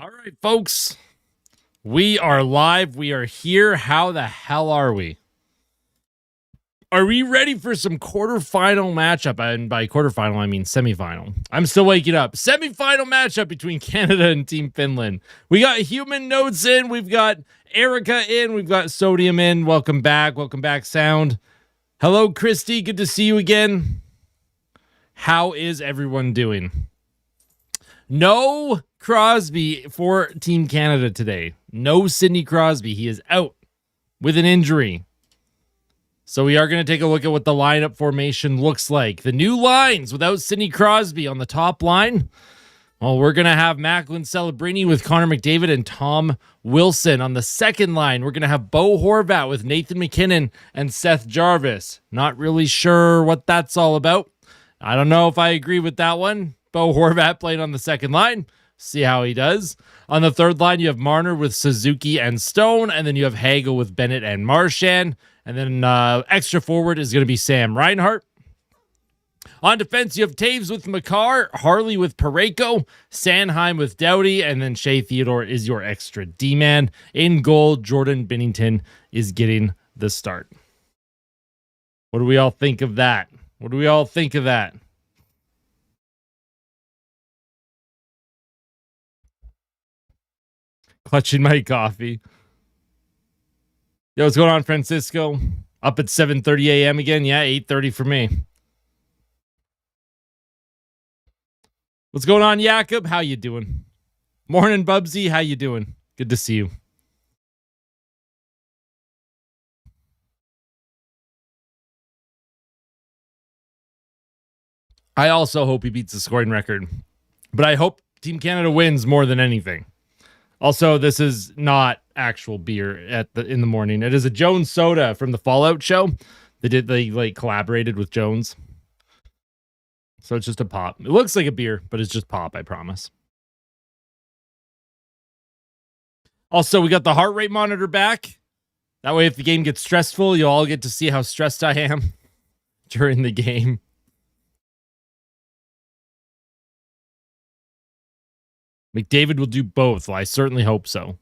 All right, folks. We are live. We are here. How the hell are we? Are we ready for some quarterfinal matchup? And by quarterfinal, I mean semifinal. I'm still waking up. Semifinal matchup between Canada and Team Finland. We got Human Notes in. We've got Erica in. We've got Sodium in. Welcome back. Welcome back, Sound. Hello, Christy. Good to see you again. How is everyone doing? No Crosby for Team Canada today. No Sidney Crosby. He is out with an injury. So we are going to take a look at what the lineup formation looks like. The new lines without Sidney Crosby on the top line. Well, we're going to have Macklin Celebrini with Connor McDavid and Tom Wilson. On the second line, we're going to have Bo Horvat with Nathan MacKinnon and Seth Jarvis. Not really sure what that's all about. I don't know if I agree with that one. Bo Horvat playing on the second line. See how he does. On the third line, you have Marner with Suzuki and Stone. And then you have Hagel with Bennett and Marchand. And then extra forward is going to be Sam Reinhart. On defense, you have Taves with Makar, Harley with Parayko, Sanheim with Doughty, and then Shea Theodore is your extra D-man. In goal, Jordan Binnington is getting the start. What do we all think of that? What do we all think of that? Clutching my coffee. Yo, what's going on, Francisco? Up at 7:30 a.m. again? Yeah, 8:30 for me. What's going on, Jakob? How you doing? Morning, Bubsy. How you doing? Good to see you. I also hope he beats the scoring record, but I hope Team Canada wins more than anything. Also, this is not actual beer in the morning. It is a Jones soda from the Fallout show. They collaborated with Jones. So it's just a pop. It looks like a beer, but it's just pop, I promise. Also, we got the heart rate monitor back. That way, if the game gets stressful, you'll all get to see how stressed I am during the game. McDavid will do both. Well, I certainly hope so.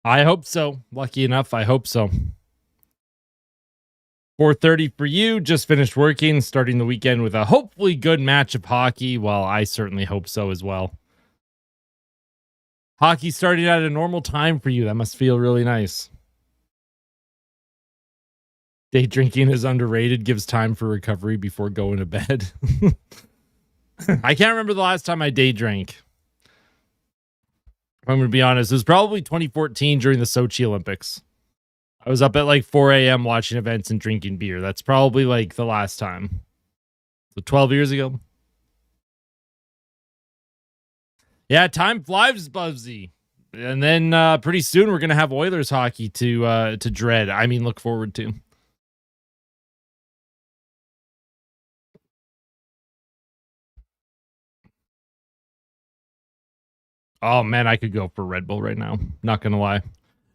I hope so. Lucky enough, I hope so. 4:30 for you. Just finished working, starting the weekend with a hopefully good match of hockey. Well, I certainly hope so as well. Hockey starting at a normal time for you. That must feel really nice. Day drinking is underrated. Gives time for recovery before going to bed. I can't remember the last time I day drank. I'm going to be honest. It was probably 2014 during the Sochi Olympics. I was up at like 4 a.m. watching events and drinking beer. That's probably like the last time. So 12 years ago. Yeah, time flies, Bubsy. And then pretty soon we're going to have Oilers hockey to dread. I mean, look forward to. Oh, man, I could go for Red Bull right now. Not going to lie.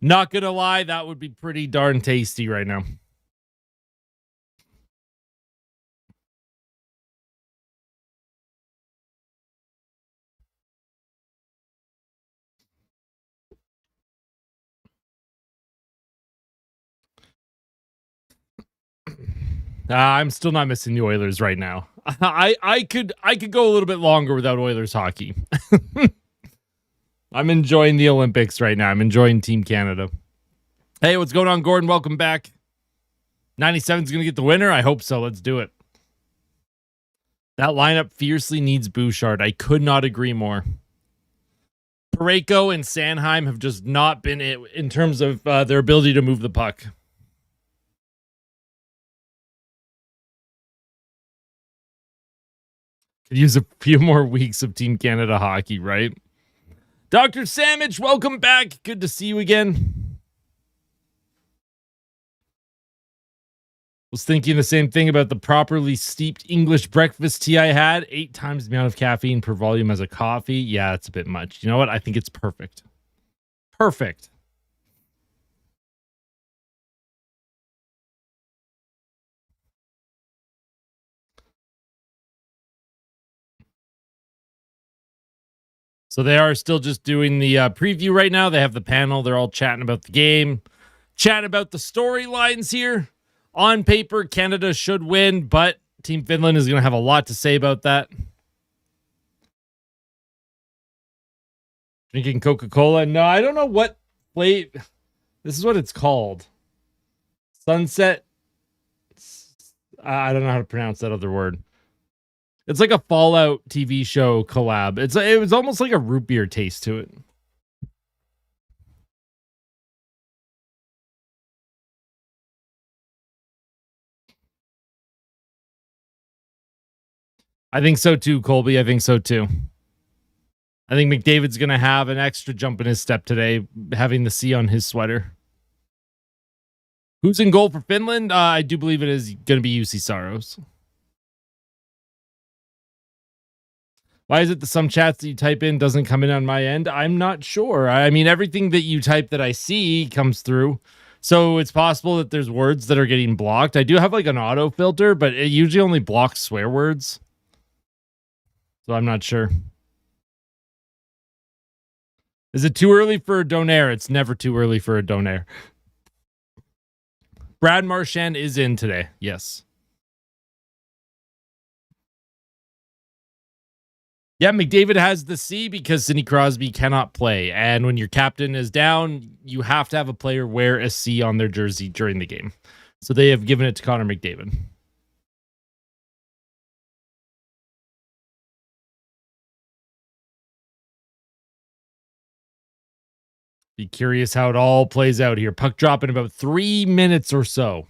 Not going to lie, that would be pretty darn tasty right now. I'm still not missing the Oilers right now. I could go a little bit longer without Oilers hockey. I'm enjoying the Olympics right now. I'm enjoying Team Canada. Hey, what's going on, Gordon? Welcome back. 97 is going to get the winner. I hope so. Let's do it. That lineup fiercely needs Bouchard. I could not agree more. Parayko and Sanheim have just not been it in terms of their ability to move the puck. Could use a few more weeks of Team Canada hockey, right? Dr. Samich, welcome back. Good to see you again. Was thinking the same thing about the properly steeped English breakfast tea I had. 8 times the amount of caffeine per volume as a coffee. Yeah, it's a bit much. You know what? I think it's perfect. Perfect. So they are still just doing the preview right now. They have the panel. They're all chatting about the game, chatting about the storylines here. On paper, Canada should win, but Team Finland is going to have a lot to say about that. Drinking Coca-Cola. No, I don't know what flavor. This is what it's called. Sunset. I don't know how to pronounce that other word. It's like a Fallout TV show collab. It was almost like a root beer taste to it. I think so too, Colby. I think so too. I think McDavid's going to have an extra jump in his step today, having the C on his sweater. Who's in goal for Finland? I do believe it is going to be UC Saros. Why is it that some chats that you type in doesn't come in on my end? I'm not sure. I mean, everything that you type that I see comes through. So it's possible that there's words that are getting blocked. I do have like an auto filter, but it usually only blocks swear words. So I'm not sure. Is it too early for a donaire? It's never too early for a donaire. Brad Marchand is in today. Yes. Yeah, McDavid has the C because Sidney Crosby cannot play. And when your captain is down, you have to have a player wear a C on their jersey during the game. So they have given it to Connor McDavid. Be curious how it all plays out here. Puck drop in about 3 minutes or so.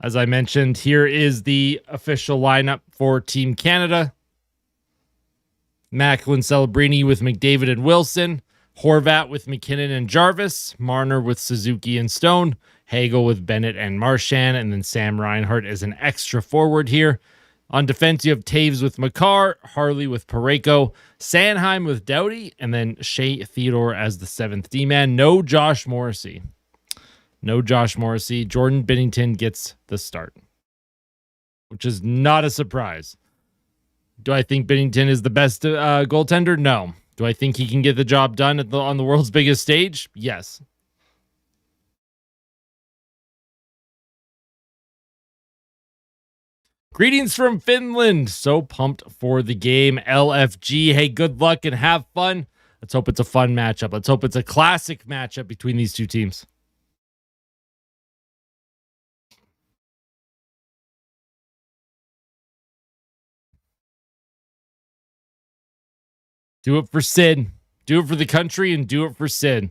As I mentioned, here is the official lineup for Team Canada. Macklin Celebrini with McDavid and Wilson. Horvat with McKinnon and Jarvis. Marner with Suzuki and Stone. Hagel with Bennett and Marchand. And then Sam Reinhart as an extra forward here. On defense, you have Taves with Makar, Harley with Parayko, Sanheim with Doughty, and then Shea Theodore as the 7th D-man. No Josh Morrissey. No Josh Morrissey. Jordan Binnington gets the start, which is not a surprise. Do I think Binnington is the best goaltender? No. Do I think he can get the job done on the world's biggest stage? Yes. Greetings from Finland. So pumped for the game. LFG. Hey, good luck and have fun. Let's hope it's a fun matchup. Let's hope it's a classic matchup between these two teams. Do it for Sid. Do it for the country and do it for Sid.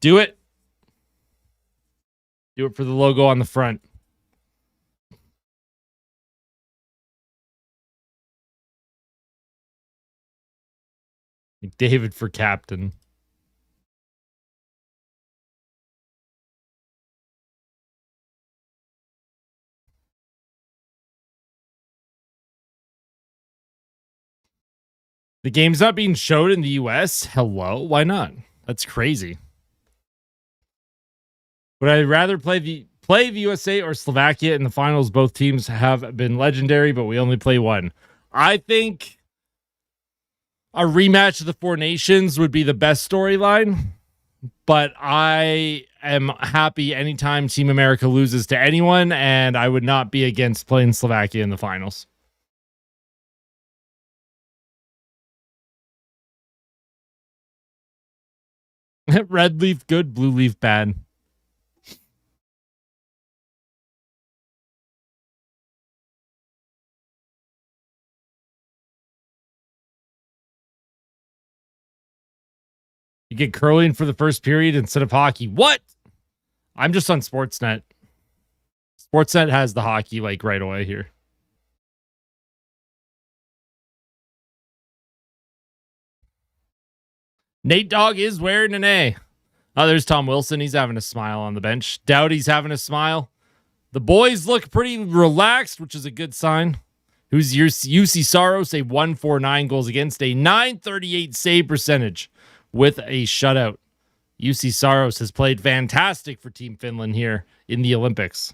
Do it. Do it for the logo on the front. McDavid for captain. The game's not being showed in the US. Hello? Why not? That's crazy. Would I rather play the USA or Slovakia in the finals? Both teams have been legendary, but we only play one. I think a rematch of the Four Nations would be the best storyline, but I am happy anytime Team America loses to anyone, and I would not be against playing Slovakia in the finals. Red leaf good, blue leaf bad. You get curling for the first period instead of hockey. What? I'm just on Sportsnet. Sportsnet has the hockey like right away here. Nate Dogg is wearing an A. Oh, there's Tom Wilson. He's having a smile on the bench. Doughty's having a smile. The boys look pretty relaxed, which is a good sign. Who's UC Saros, a 149 goals against, a 938 save percentage with a shutout. UC Saros has played fantastic for Team Finland here in the Olympics.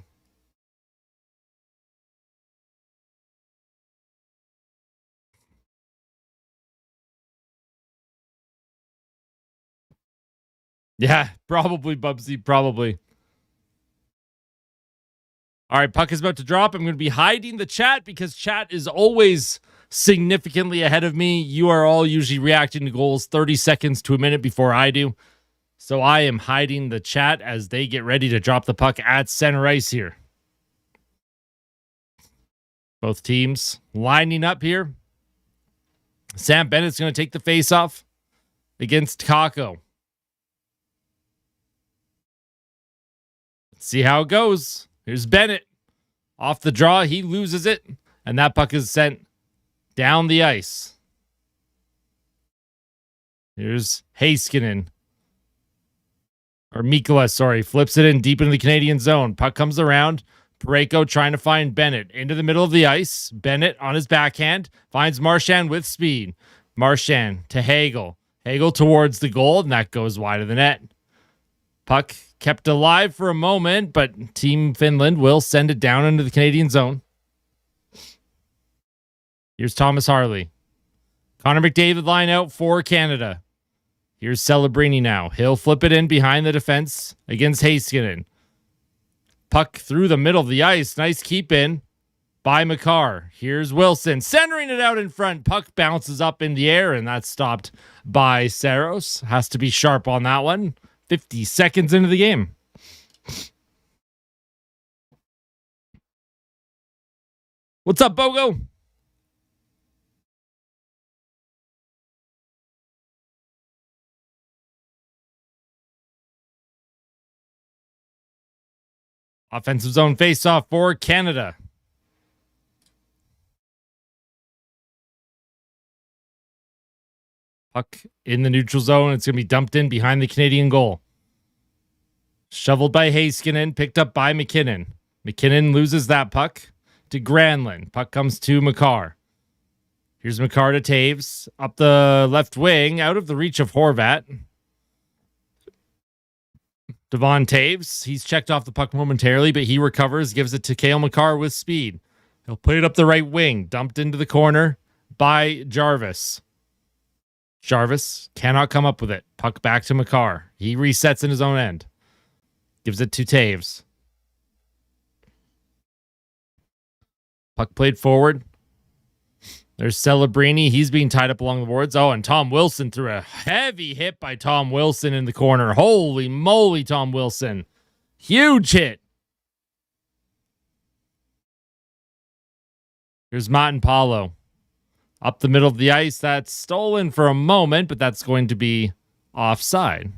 Yeah, probably, Bubsy, probably. All right, puck is about to drop. I'm going to be hiding the chat because chat is always significantly ahead of me. You are all usually reacting to goals 30 seconds to a minute before I do. So I am hiding the chat as they get ready to drop the puck at center ice here. Both teams lining up here. Sam Bennett's going to take the faceoff against Kakko. Let's see how it goes. Here's Bennett. Off the draw, he loses it, and that puck is sent down the ice. Here's Heiskanen. Or Mikkola, sorry. Flips it in deep into the Canadian zone. Puck comes around. Parayko trying to find Bennett into the middle of the ice. Bennett on his backhand finds Marchand with speed. Marchand to Hagel. Hagel towards the goal, and that goes wide of the net. Puck kept alive for a moment, but Team Finland will send it down into the Canadian zone. Here's Thomas Harley. Connor McDavid line out for Canada. Here's Celebrini now. He'll flip it in behind the defense against Heiskanen. Puck through the middle of the ice. Nice keep in by Makar. Here's Wilson centering it out in front. Puck bounces up in the air, and that's stopped by Saros. Has to be sharp on that one. 50 seconds into the game. What's up, Bogo? Offensive zone face-off for Canada. Puck in the neutral zone. It's going to be dumped in behind the Canadian goal. Shoveled by Heiskanen, picked up by McKinnon. McKinnon loses that puck to Granlund. Puck comes to Makar. Here's Makar to Taves. Up the left wing, out of the reach of Horvat. Devon Taves, he's checked off the puck momentarily, but he recovers, gives it to Cale Makar with speed. He'll play it up the right wing, dumped into the corner by Jarvis. Jarvis cannot come up with it. Puck back to Makar. He resets in his own end. Gives it to Taves. Puck played forward. There's Celebrini. He's being tied up along the boards. Oh, and Tom Wilson threw a heavy hit by Tom Wilson in the corner. Holy moly, Tom Wilson. Huge hit. Here's Martin Paulo. Up the middle of the ice. That's stolen for a moment, but that's going to be offside.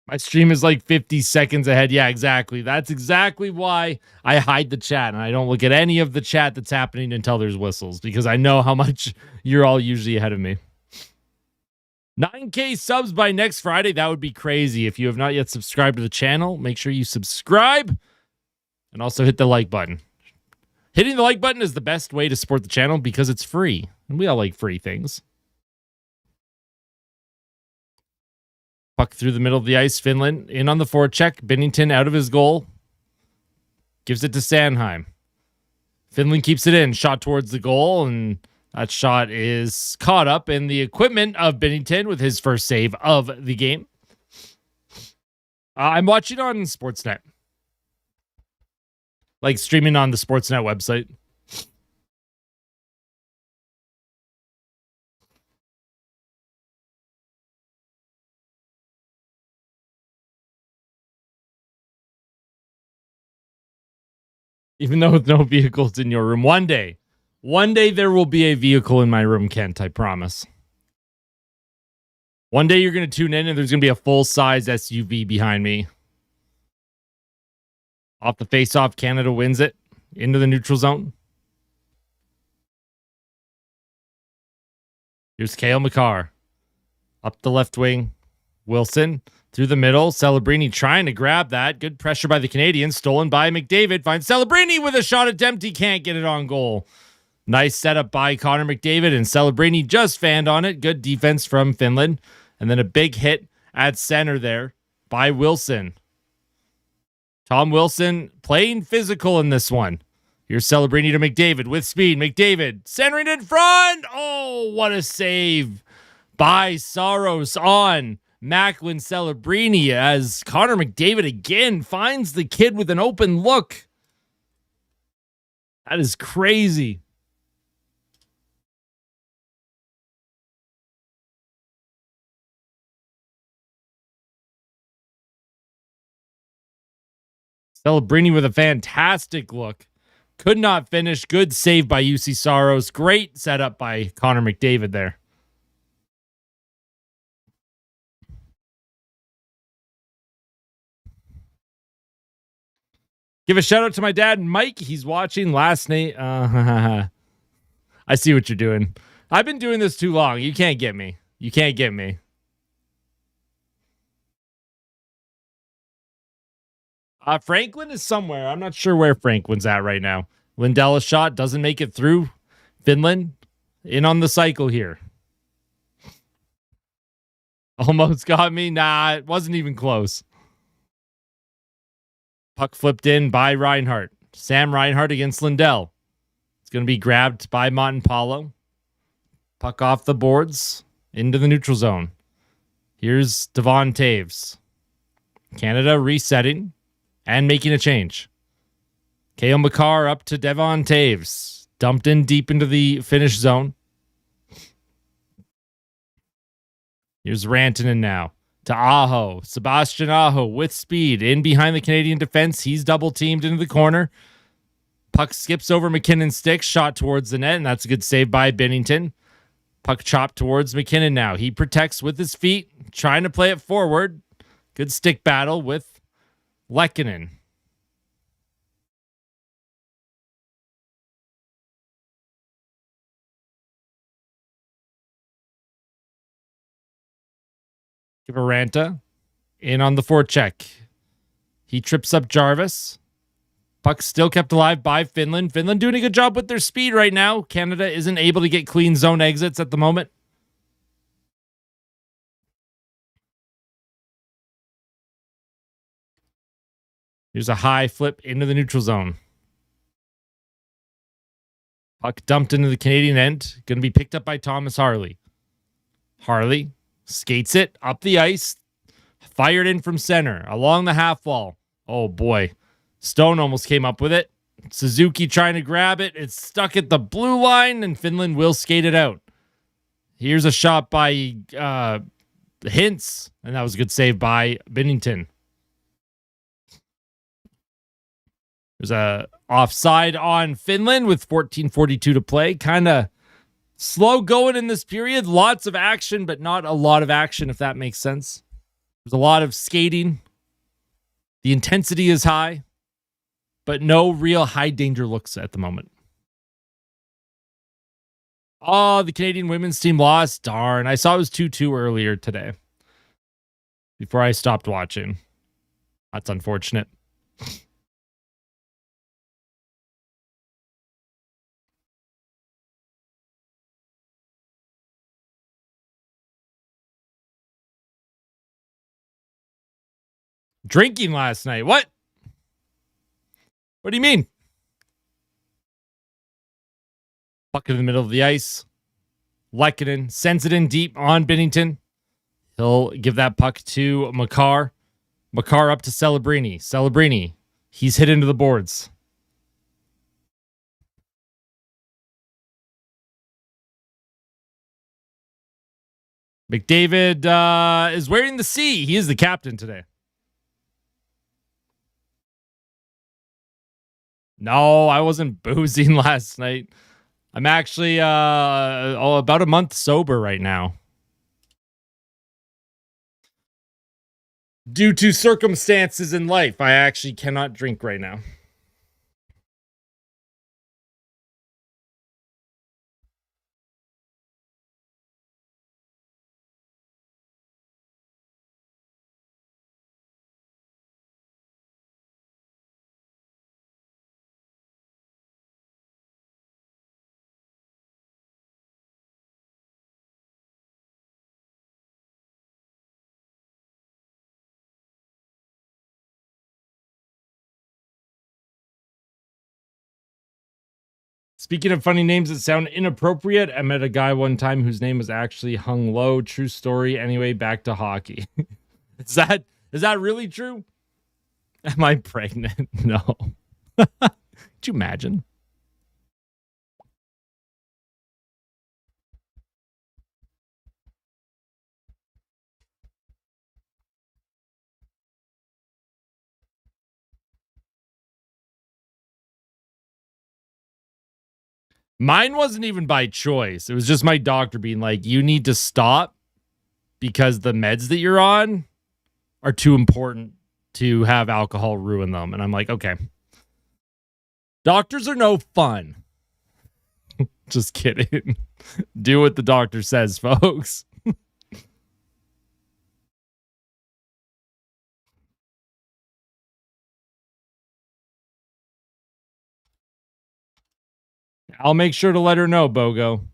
My stream is like 50 seconds ahead. Yeah, exactly. That's exactly why I hide the chat and I don't look at any of the chat that's happening until there's whistles, because I know how much you're all usually ahead of me. 9K subs by next Friday. That would be crazy. If you have not yet subscribed to the channel, make sure you subscribe and also hit the like button. Hitting the like button is the best way to support the channel because it's free, and we all like free things. Puck through the middle of the ice. Finland in on the forecheck. Binnington out of his goal. Gives it to Sanheim. Finland keeps it in. Shot towards the goal, and that shot is caught up in the equipment of Binnington with his first save of the game. I'm watching on Sportsnet. Like streaming on the Sportsnet website. Even though with no vehicles in your room. One day there will be a vehicle in my room, Kent. I promise. One day you're going to tune in and there's going to be a full-size SUV behind me. Off the face-off, Canada wins it into the neutral zone. Here's Cale Makar. Up the left wing. Wilson through the middle. Celebrini trying to grab that. Good pressure by the Canadians. Stolen by McDavid. Finds Celebrini with a shot attempt. He can't get it on goal. Nice setup by Connor McDavid, and Celebrini just fanned on it. Good defense from Finland. And then a big hit at center there by Wilson. Tom Wilson playing physical in this one. Here's Celebrini to McDavid with speed. McDavid centering in front. Oh, what a save by Saros on Macklin Celebrini as Connor McDavid again finds the kid with an open look. That is crazy. Celebrini with a fantastic look. Could not finish. Good save by UC Saros. Great setup by Connor McDavid there. Give a shout out to my dad, Mike. He's watching last night. I see what you're doing. I've been doing this too long. You can't get me. You can't get me. Franklin is somewhere. I'm not sure where Franklin's at right now. Lindella's shot doesn't make it through. Finland in on the cycle here. Almost got me. Nah, it wasn't even close. Puck flipped in by Reinhart. Sam Reinhart against Lindell. It's going to be grabbed by Montenpalo. Puck off the boards into the neutral zone. Here's Devon Taves. Canada resetting and making a change. Cale Makar up to Devon Taves. Dumped in deep into the finish zone. Here's Rantanen now to Aho. Sebastian Aho with speed in behind the Canadian defense. He's double teamed into the corner. Puck skips over McKinnon's stick. Shot towards the net, and that's a good save by Binnington. Puck chopped towards McKinnon now. He protects with his feet, trying to play it forward. Good stick battle with Lehkonen. Kivaranta in on the forecheck. He trips up Jarvis. Puck still kept alive by Finland. Finland doing a good job with their speed right now. Canada isn't able to get clean zone exits at the moment. Here's a high flip into the neutral zone. Puck dumped into the Canadian end. Going to be picked up by Thomas Harley. Harley skates it up the ice. Fired in from center along the half wall. Oh boy. Stone almost came up with it. Suzuki trying to grab it. It's stuck at the blue line, and Finland will skate it out. Here's a shot by Hintz, and that was a good save by Binnington. There's a offside on Finland with 14:42 to play. Kind of slow going in this period. Lots of action, but not a lot of action, if that makes sense. There's a lot of skating. The intensity is high, but no real high danger looks at the moment. Oh, the Canadian women's team lost. Darn. I saw it was 2-2 earlier today before I stopped watching. That's unfortunate. Drinking last night. What? What do you mean? Puck in the middle of the ice. Lehkonen sends it in deep on Binnington. He'll give that puck to Makar. Makar up to Celebrini. Celebrini. He's hit into the boards. McDavid is wearing the C. He is the captain today. No, I wasn't boozing last night. I'm actually about a month sober right now. Due to circumstances in life, I actually cannot drink right now. Speaking of funny names that sound inappropriate, I met a guy one time whose name was actually Hung Low. True story. Anyway, back to hockey. Is that really true? Am I pregnant? No. Could you imagine? Mine wasn't even by choice. It was just my doctor being like, you need to stop because the meds that you're on are too important to have alcohol ruin them. And I'm like, okay. Doctors are no fun. Just kidding. Do what the doctor says, folks. I'll make sure to let her know, Bogo.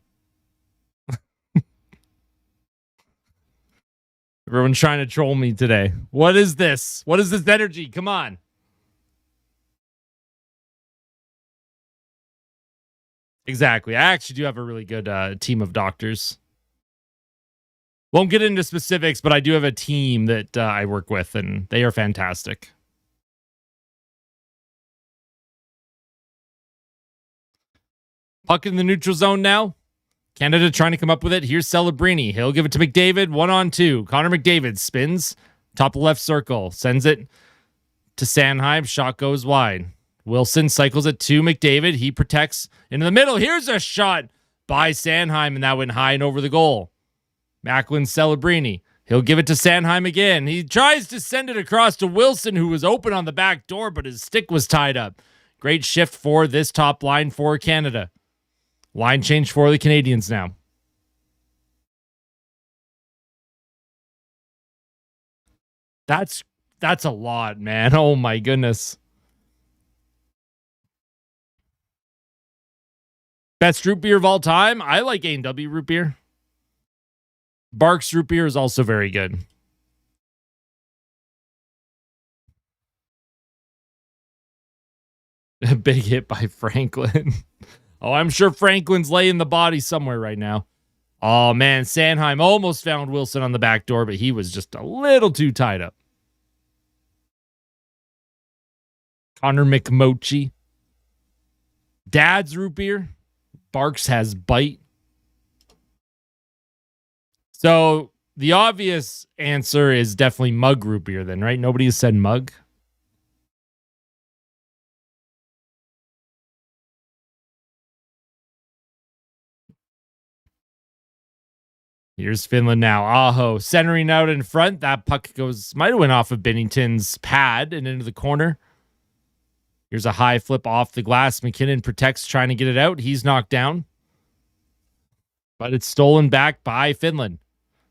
Everyone's trying to troll me today. What is this? What is this energy? Come on. Exactly. I actually do have a really good team of doctors. Won't get into specifics, but I do have a team that I work with, and they are fantastic. Puck in the neutral zone now. Canada trying to come up with it. Here's Celebrini. He'll give it to McDavid. 1-on-2. Connor McDavid spins. Top left circle. Sends it to Sanheim. Shot goes wide. Wilson cycles it to McDavid. He protects into the middle. Here's a shot by Sanheim, and that went high and over the goal. Macklin Celebrini. He'll give it to Sanheim again. He tries to send it across to Wilson, who was open on the back door, but his stick was tied up. Great shift for this top line for Canada. Line change for the Canadians now. That's a lot, man. Oh my goodness. Best root beer of all time? I like A&W root beer. Barks root beer is also very good. A big hit by Franklin. Oh, I'm sure Franklin's laying the body somewhere right now. Oh, man. Sanheim almost found Wilson on the back door, but he was just a little too tied up. Connor McMochi. Dad's root beer. Barks has bite. So the obvious answer is definitely mug root beer then, right? Nobody has said mug. Here's Finland now. Aho centering out in front. That puck might have went off of Binnington's pad and into the corner. Here's a high flip off the glass. McKinnon protects, trying to get it out. He's knocked down. But it's stolen back by Finland.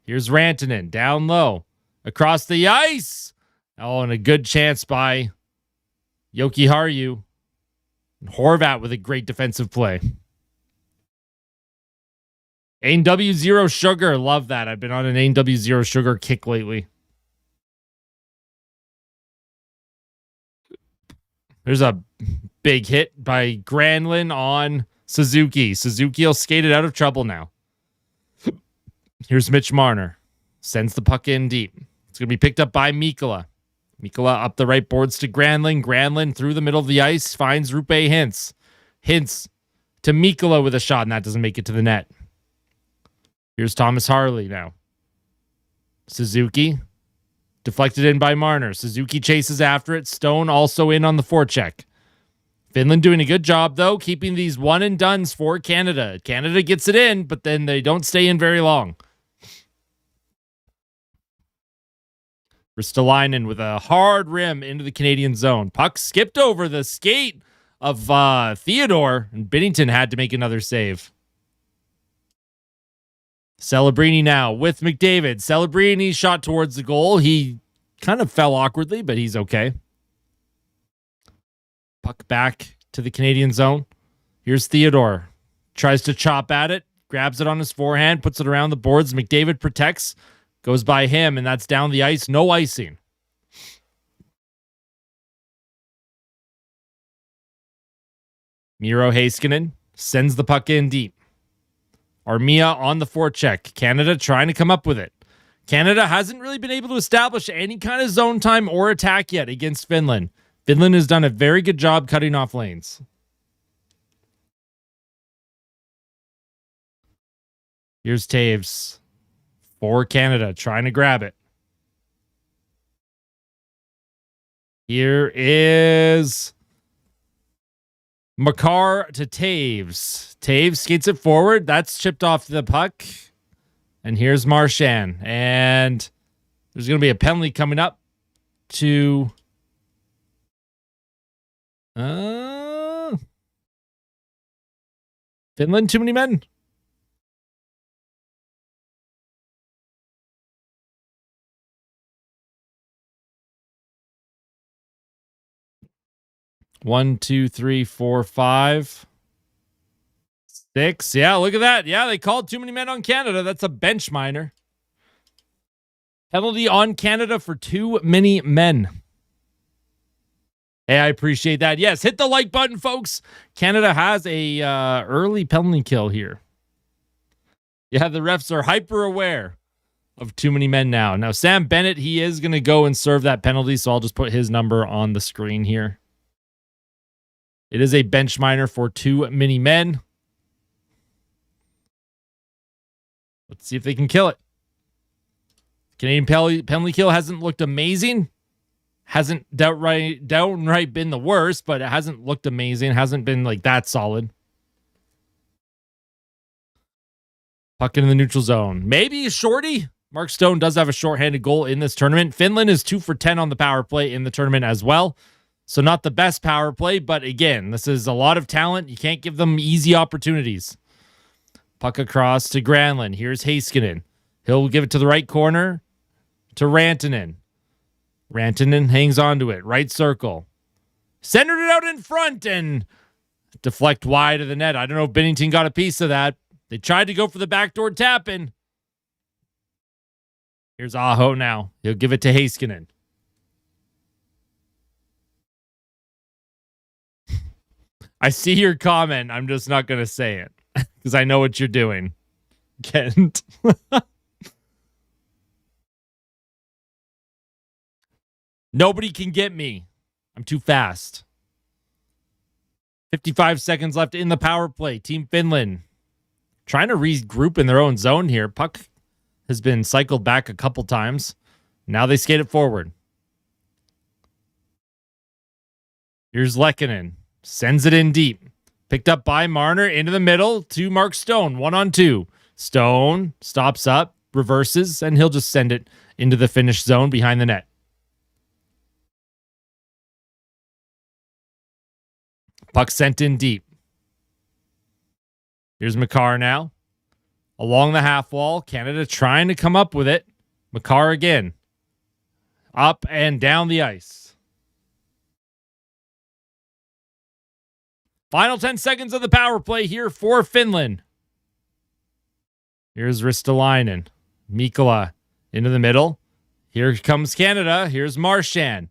Here's Rantanen down low. Across the ice. Oh, and a good chance by Yoki Haru. Horvat with a great defensive play. A&W Zero Sugar. Love that. I've been on an A&W Zero Sugar kick lately. There's a big hit by Granlund on Suzuki. Suzuki will skate it out of trouble now. Here's Mitch Marner. Sends the puck in deep. It's going to be picked up by Mikkola. Mikkola up the right boards to Granlund. Granlund through the middle of the ice finds Rupe Hintz. Hintz to Mikkola with a shot, and that doesn't make it to the net. Here's Thomas Harley now. Suzuki. Deflected in by Marner. Suzuki chases after it. Stone also in on the forecheck. Finland doing a good job, though, keeping these one and dones for Canada. Canada gets it in, but then they don't stay in very long. Ristolainen with a hard rim into the Canadian zone. Puck skipped over the skate of Theodore, and Binnington had to make another save. Celebrini now with McDavid. Celebrini shot towards the goal. He kind of fell awkwardly, but he's okay. Puck back to the Canadian zone. Here's Theodore. Tries to chop at it. Grabs it on his forehand. Puts it around the boards. McDavid protects. Goes by him, and that's down the ice. No icing. Miro Heiskanen Sends the puck in deep. Armia on the forecheck. Canada trying to come up with it. Canada hasn't really been able to establish any kind of zone time or attack yet against Finland. Finland has done a very good job cutting off lanes. Here's Taves for Canada, trying to grab it. Here is Makar to Taves. Taves skates it forward. That's chipped off the puck. And here's Marchand. And there's going to be a penalty coming up to... Finland, too many men. One, two, three, four, five, six. Yeah, look at that. Yeah, they called too many men on Canada. That's a bench minor. Penalty on Canada for too many men. Hey, I appreciate that. Yes, hit the like button, folks. Canada has a early penalty kill here. Yeah, the refs are hyper aware of too many men now. Now, Sam Bennett, he is going to go and serve that penalty, so I'll just put his number on the screen here. It is a bench minor for too many men. Let's see if they can kill it. Canadian penalty kill hasn't looked amazing. Hasn't downright been the worst, but it hasn't looked amazing. Hasn't been like that solid. Puck in the neutral zone. Maybe a shorty. Mark Stone does have a shorthanded goal in this tournament. Finland is 2 for 10 on the power play in the tournament as well. So not the best power play, but again, this is a lot of talent. You can't give them easy opportunities. Puck across to Granlund. Here's Heiskanen. He'll give it to the right corner to Rantanen. Rantanen hangs on to it. Right circle. Centered it out in front and deflect wide of the net. I don't know if Binnington got a piece of that. They tried to go for the backdoor tap in. Here's Aho now. He'll give it to Heiskanen. I see your comment. I'm just not going to say it because I know what you're doing, Kent. Nobody can get me. I'm too fast. 55 seconds left in the power play. Team Finland trying to regroup in their own zone here. Puck has been cycled back a couple times. Now they skate it forward. Here's Lehkonen. Sends it in deep. Picked up by Marner into the middle to Mark Stone. 1-on-2. Stone stops up, reverses, and he'll just send it into the finish zone behind the net. Puck sent in deep. Here's Makar now. Along the half wall. Canada trying to come up with it. Makar again. Up and down the ice. Final 10 seconds of the power play here for Finland. Here's Ristolainen. Mikkola into the middle. Here comes Canada. Here's Marchand.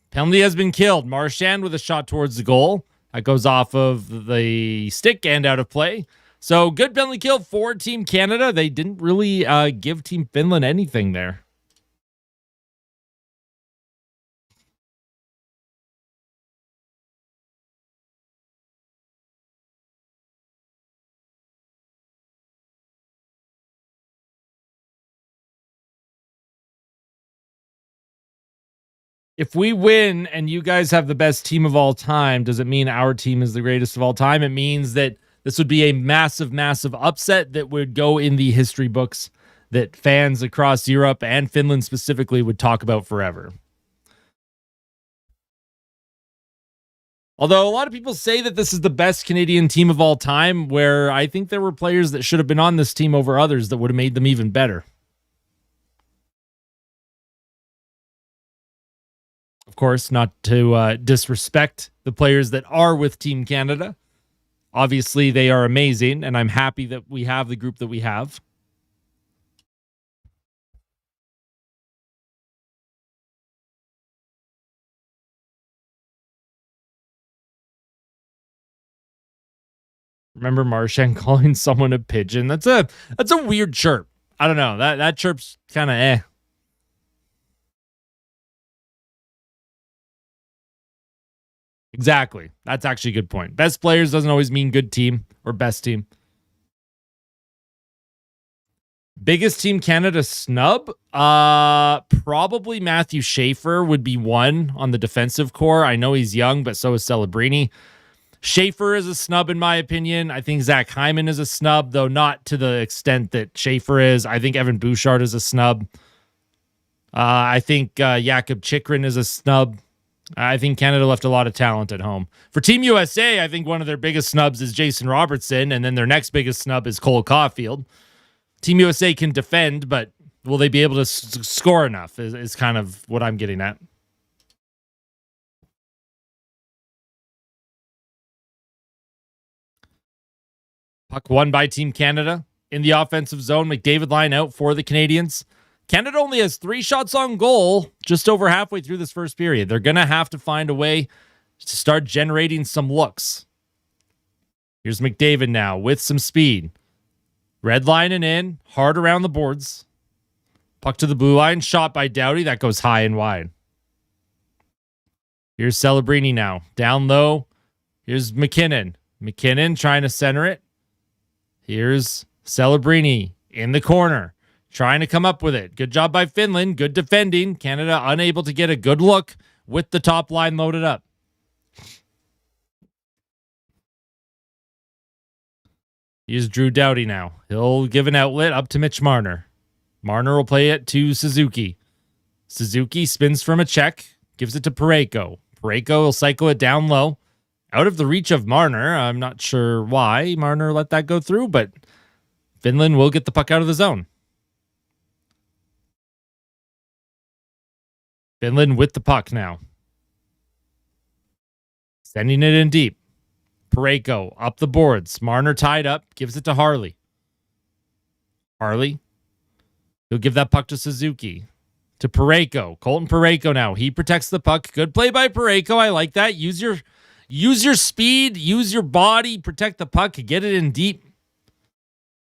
Penalty has been killed. Marchand with a shot towards the goal. That goes off of the stick and out of play. So good penalty kill for Team Canada. They didn't really give Team Finland anything there. If we win and you guys have the best team of all time, does it mean our team is the greatest of all time? It means that this would be a massive, massive upset that would go in the history books that fans across Europe and Finland specifically would talk about forever. Although a lot of people say that this is the best Canadian team of all time, where I think there were players that should have been on this team over others that would have made them even better. Of course, not to disrespect the players that are with Team Canada. Obviously, they are amazing, and I'm happy that we have the group that we have. Remember Marchand calling someone a pigeon? That's a weird chirp. I don't know. That chirp's kind of eh. Exactly. That's actually a good point. Best players doesn't always mean good team or best team. Biggest Team Canada snub? Probably Matthew Schaefer would be one on the defensive core. I know he's young, but so is Celebrini. Schaefer is a snub in my opinion. I think Zach Hyman is a snub, though not to the extent that Schaefer is. I think Evan Bouchard is a snub. I think Jakub Chychrun is a snub. I think Canada left a lot of talent at home. For Team USA, I think one of their biggest snubs is Jason Robertson, and then their next biggest snub is Cole Caulfield. Team USA can defend, but will they be able to score enough is kind of what I'm getting at. Puck won by Team Canada. In the offensive zone, McDavid line out for the Canadians. Canada only has 3 shots on goal just over halfway through this first period. They're going to have to find a way to start generating some looks. Here's McDavid now with some speed. Red line and in, hard around the boards. Puck to the blue line, shot by Doughty. That goes high and wide. Here's Celebrini now, down low. Here's McKinnon. McKinnon trying to center it. Here's Celebrini in the corner, trying to come up with it. Good job by Finland. Good defending. Canada unable to get a good look with the top line loaded up. Here's Drew Doughty now. He'll give an outlet up to Mitch Marner. Marner will play it to Suzuki. Suzuki spins from a check, gives it to Parayko. Parayko will cycle it down low. Out of the reach of Marner. I'm not sure why Marner let that go through, but Finland will get the puck out of the zone. Finland with the puck now. Sending it in deep. Parayko up the boards. Marner tied up. Gives it to Harley. Harley. He'll give that puck to Suzuki. To Parayko. Colton Parayko now. He protects the puck. Good play by Parayko. I like that. Use your speed. Use your body. Protect the puck. Get it in deep.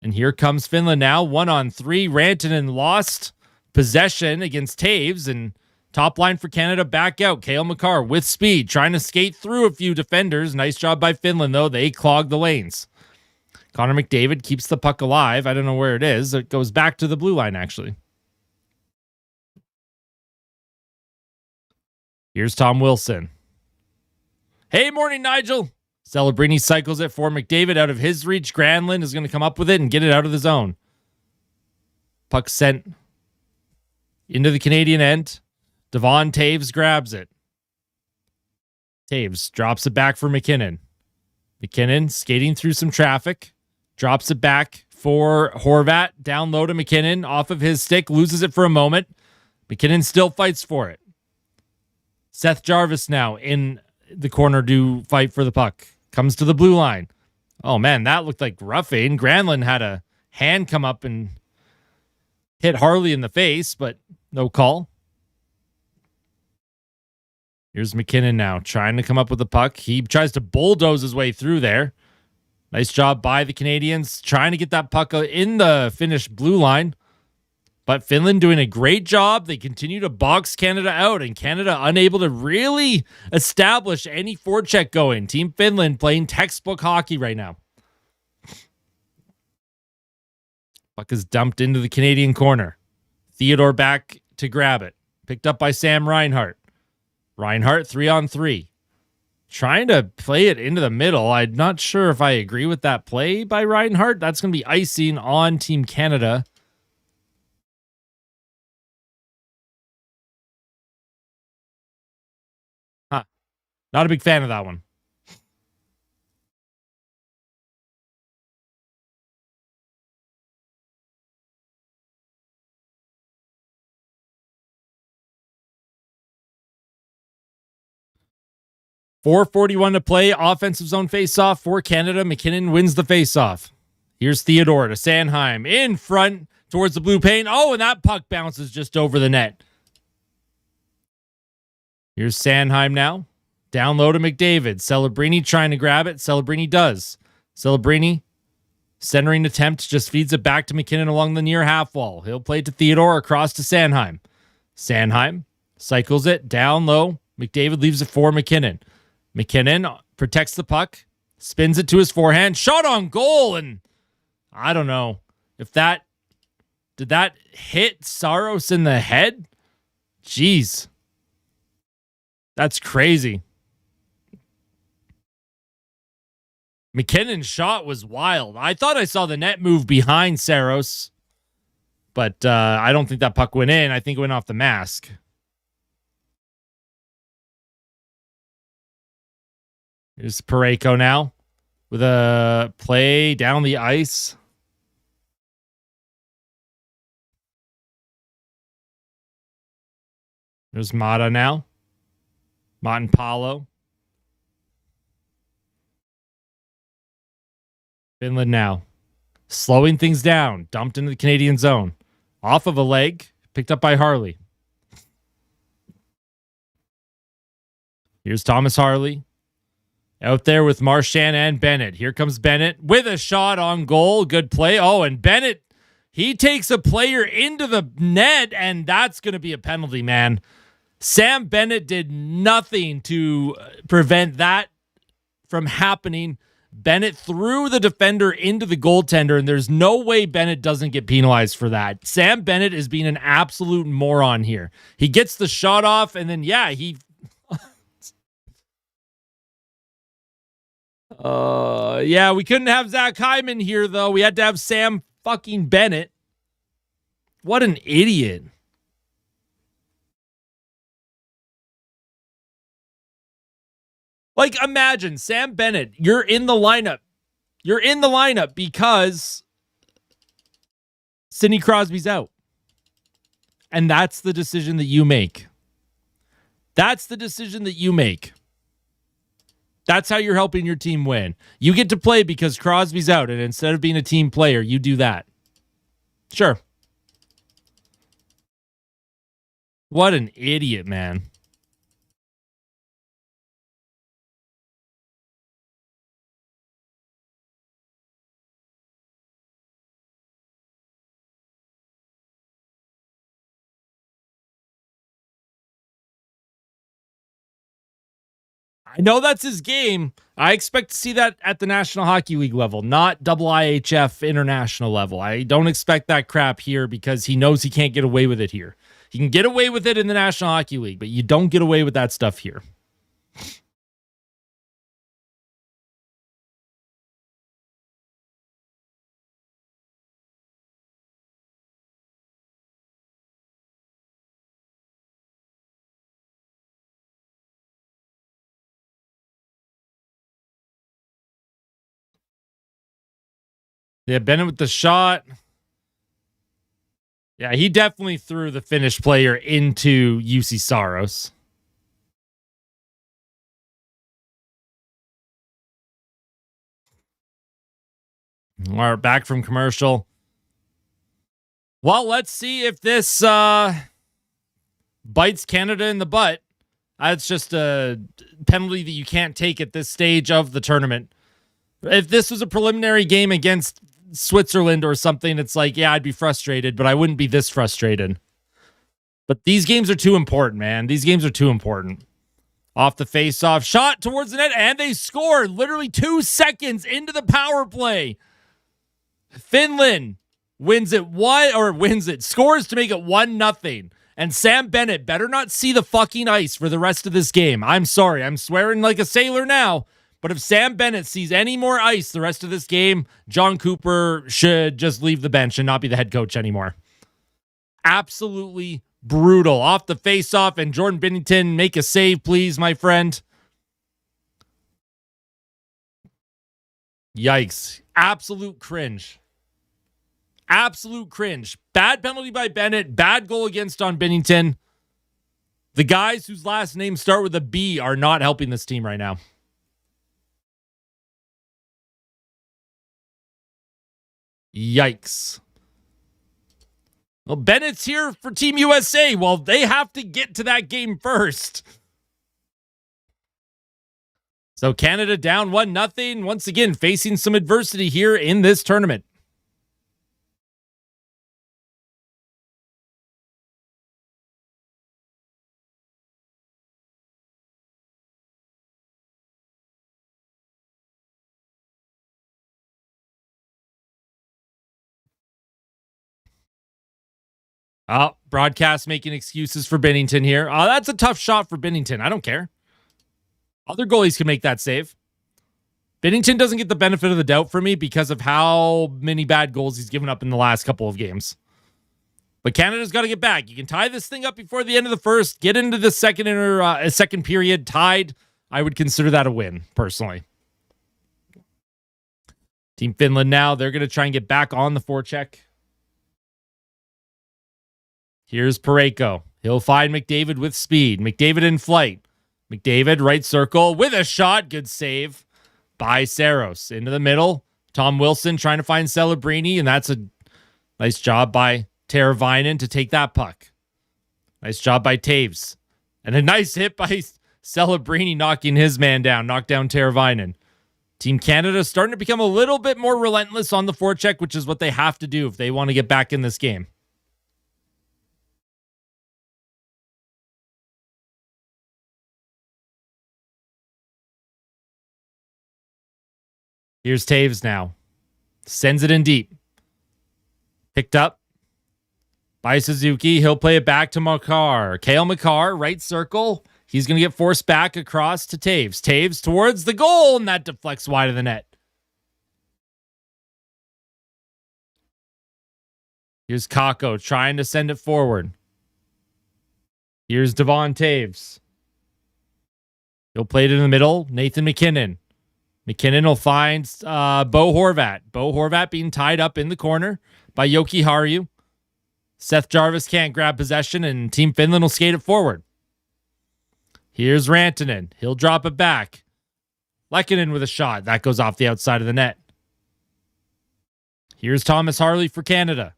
And here comes Finland now. 1-on-3. Rantanen lost possession against Taves. And top line for Canada back out. Cale Makar with speed, trying to skate through a few defenders. Nice job by Finland, though. They clog the lanes. Connor McDavid keeps the puck alive. I don't know where it is. It goes back to the blue line, actually. Here's Tom Wilson. Hey, morning, Nigel. Celebrini cycles it for McDavid out of his reach. Granlund is going to come up with it and get it out of the zone. Puck sent into the Canadian end. Devon Taves grabs it. Taves drops it back for McKinnon. McKinnon skating through some traffic. Drops it back for Horvat. Down low to McKinnon. Off of his stick. Loses it for a moment. McKinnon still fights for it. Seth Jarvis now in the corner to fight for the puck. Comes to the blue line. Oh, man, that looked like roughing. Granlund had a hand come up and hit Harley in the face, but no call. Here's McKinnon now, trying to come up with the puck. He tries to bulldoze his way through there. Nice job by the Canadians, trying to get that puck in the Finnish blue line. But Finland doing a great job. They continue to box Canada out, and Canada unable to really establish any forecheck going. Team Finland playing textbook hockey right now. Puck is dumped into the Canadian corner. Theodore back to grab it. Picked up by Sam Reinhart. Reinhart 3-on-3. Trying to play it into the middle. I'm not sure if I agree with that play by Reinhart. That's going to be icing on Team Canada. Not a big fan of that one. .441 to play. Offensive zone faceoff for Canada. McKinnon wins the faceoff. Here's Theodore to Sanheim in front towards the blue paint. Oh, and that puck bounces just over the net. Here's Sanheim now. Down low to McDavid. Celebrini trying to grab it. Celebrini does. Celebrini, centering attempt, just feeds it back to McKinnon along the near half wall. He'll play to Theodore, across to Sanheim. Sanheim cycles it down low. McDavid leaves it for McKinnon. McKinnon protects the puck, spins it to his forehand, shot on goal, and I don't know if did that hit Saros in the head? Jeez. That's crazy. McKinnon's shot was wild. I thought I saw the net move behind Saros, but I don't think that puck went in. I think it went off the mask. Here's Parayko now with a play down the ice. There's Mata now. Montenpalo. Finland now. Slowing things down. Dumped into the Canadian zone. Off of a leg. Picked up by Harley. Here's Thomas Harley. Out there with Marchand and Bennett. Here comes Bennett with a shot on goal. Good play. Oh, and Bennett, he takes a player into the net, and that's going to be a penalty, man. Sam Bennett did nothing to prevent that from happening. Bennett threw the defender into the goaltender, and there's no way Bennett doesn't get penalized for that. Sam Bennett is being an absolute moron here. He gets the shot off, and then, he... we couldn't have Zach Hyman here, though. We had to have Sam fucking Bennett. What an idiot. Like, imagine, Sam Bennett, you're in the lineup. You're in the lineup because Sidney Crosby's out. And that's the decision that you make. That's the decision that you make. That's how you're helping your team win. You get to play because Crosby's out, and instead of being a team player, you do that. Sure. What an idiot, man. I know that's his game. I expect to see that at the National Hockey League level, not IIHF international level. I don't expect that crap here because he knows he can't get away with it here. He can get away with it in the National Hockey League, but you don't get away with that stuff here. Yeah, Bennett with the shot. Yeah, he definitely threw the Finnish player into UC Saros. We're back from commercial. Well, let's see if this bites Canada in the butt. That's just a penalty that you can't take at this stage of the tournament. If this was a preliminary game against Switzerland or something, it's like, yeah, I'd be frustrated, but I wouldn't be this frustrated. But these games are too important, man. These games are too important. Off the face-off, shot towards the net, and they scored literally 2 seconds into the power play. Finland scores to make it 1-0. And Sam Bennett better not see the fucking ice for the rest of this game. I'm sorry. I'm swearing like a sailor now. But if Sam Bennett sees any more ice the rest of this game, John Cooper should just leave the bench and not be the head coach anymore. Absolutely brutal. Off the face-off, and Jordan Binnington, make a save, please, my friend. Yikes. Absolute cringe. Absolute cringe. Bad penalty by Bennett. Bad goal against on Binnington. The guys whose last names start with a B are not helping this team right now. Yikes. Well, Bennett's here for Team USA. Well, they have to get to that game first. So Canada down 1-0. Once again, facing some adversity here in this tournament. Oh, broadcast making excuses for Binnington here. Oh, that's a tough shot for Binnington. I don't care. Other goalies can make that save. Binnington doesn't get the benefit of the doubt for me because of how many bad goals he's given up in the last couple of games. But Canada's got to get back. You can tie this thing up before the end of the first, get into the second period tied. I would consider that a win, personally. Team Finland now, they're going to try and get back on the forecheck. Here's Parayko. He'll find McDavid with speed. McDavid in flight. McDavid, right circle with a shot. Good save by Saros. Into the middle. Tom Wilson trying to find Celebrini, and that's a nice job by Teravainen to take that puck. Nice job by Taves. And a nice hit by Celebrini knocking his man down. Knocked down Teravainen. Team Canada starting to become a little bit more relentless on the forecheck, which is what they have to do if they want to get back in this game. Here's Taves now. Sends it in deep. Picked up by Suzuki. He'll play it back to Makar. Cale Makar, right circle. He's going to get forced back across to Taves. Taves towards the goal, and that deflects wide of the net. Here's Kakko trying to send it forward. Here's Devon Taves. He'll play it in the middle. Nathan McKinnon. McKinnon will find Bo Horvat. Bo Horvat being tied up in the corner by Joki Harju. Seth Jarvis can't grab possession, and Team Finland will skate it forward. Here's Rantanen. He'll drop it back. Lehkonen with a shot. That goes off the outside of the net. Here's Thomas Harley for Canada.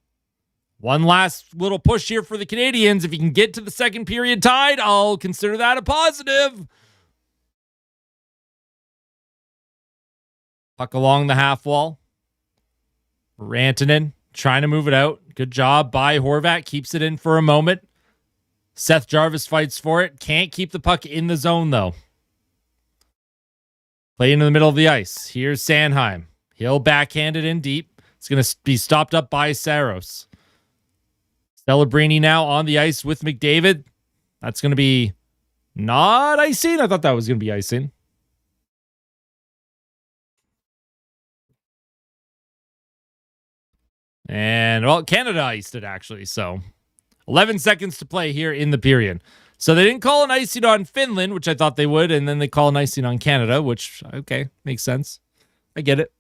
One last little push here for the Canadians. If you can get to the second period tied, I'll consider that a positive. Puck along the half wall. Rantanen trying to move it out. Good job by Horvat. Keeps it in for a moment. Seth Jarvis fights for it. Can't keep the puck in the zone, though. Play into the middle of the ice. Here's Sanheim. He'll backhand it in deep. It's going to be stopped up by Saros. Celebrini now on the ice with McDavid. That's going to be not icing. I thought that was going to be icing. And, well, Canada iced it, actually. So, 11 seconds to play here in the period. So, they didn't call an icing on Finland, which I thought they would. And then they call an icing on Canada, which, okay, makes sense. I get it.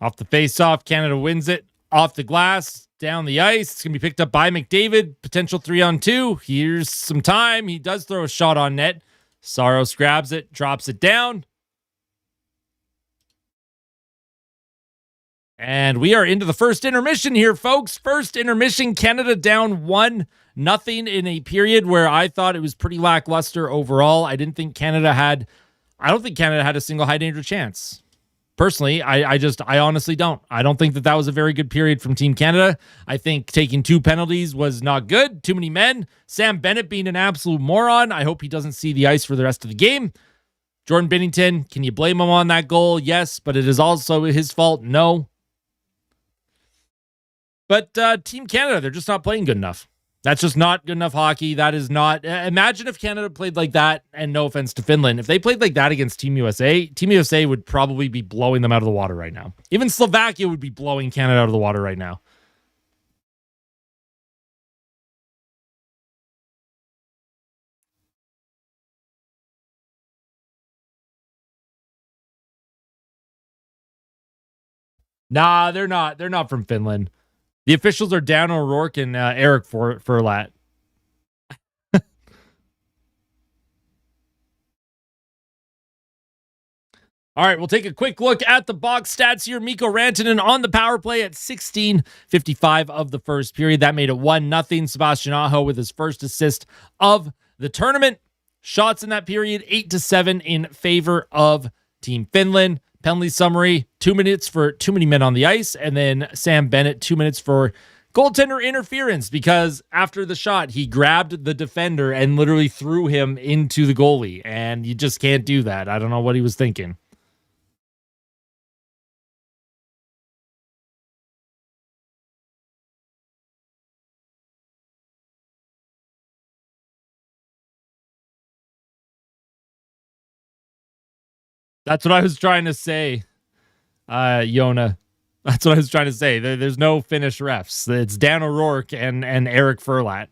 Off the face-off, Canada wins it. Off the glass, down the ice. It's going to be picked up by McDavid. Potential 3-on-2. Here's some time. He does throw a shot on net. Saros grabs it, drops it down. And we are into the first intermission here, folks. First intermission, Canada down 1-0 in a period where I thought it was pretty lackluster overall. I don't think Canada had a single high danger chance. Personally, I honestly don't. I don't think that was a very good period from Team Canada. I think taking 2 penalties was not good. Too many men. Sam Bennett being an absolute moron. I hope he doesn't see the ice for the rest of the game. Jordan Binnington, can you blame him on that goal? Yes, but it is also his fault. No. But Team Canada, they're just not playing good enough. That's just not good enough hockey. That is not... Imagine if Canada played like that, and no offense to Finland, if they played like that against Team USA would probably be blowing them out of the water right now. Even Slovakia would be blowing Canada out of the water right now. Nah, they're not. They're not from Finland. The officials are Dan O'Rourke and Eric Furlat. All right, we'll take a quick look at the box stats here. Mikko Rantanen on the power play at 16:55 of the first period. That made it 1-0. Sebastian Aho with his first assist of the tournament. Shots in that period, 8-7 in favor of Team Finland. Penalty summary, 2 minutes for too many men on the ice. And then Sam Bennett, 2 minutes for goaltender interference, because after the shot, he grabbed the defender and literally threw him into the goalie. And you just can't do that. I don't know what he was thinking. That's what I was trying to say, Yona. That's what I was trying to say. There's no Finnish refs. It's Dan O'Rourke and Eric Furlat.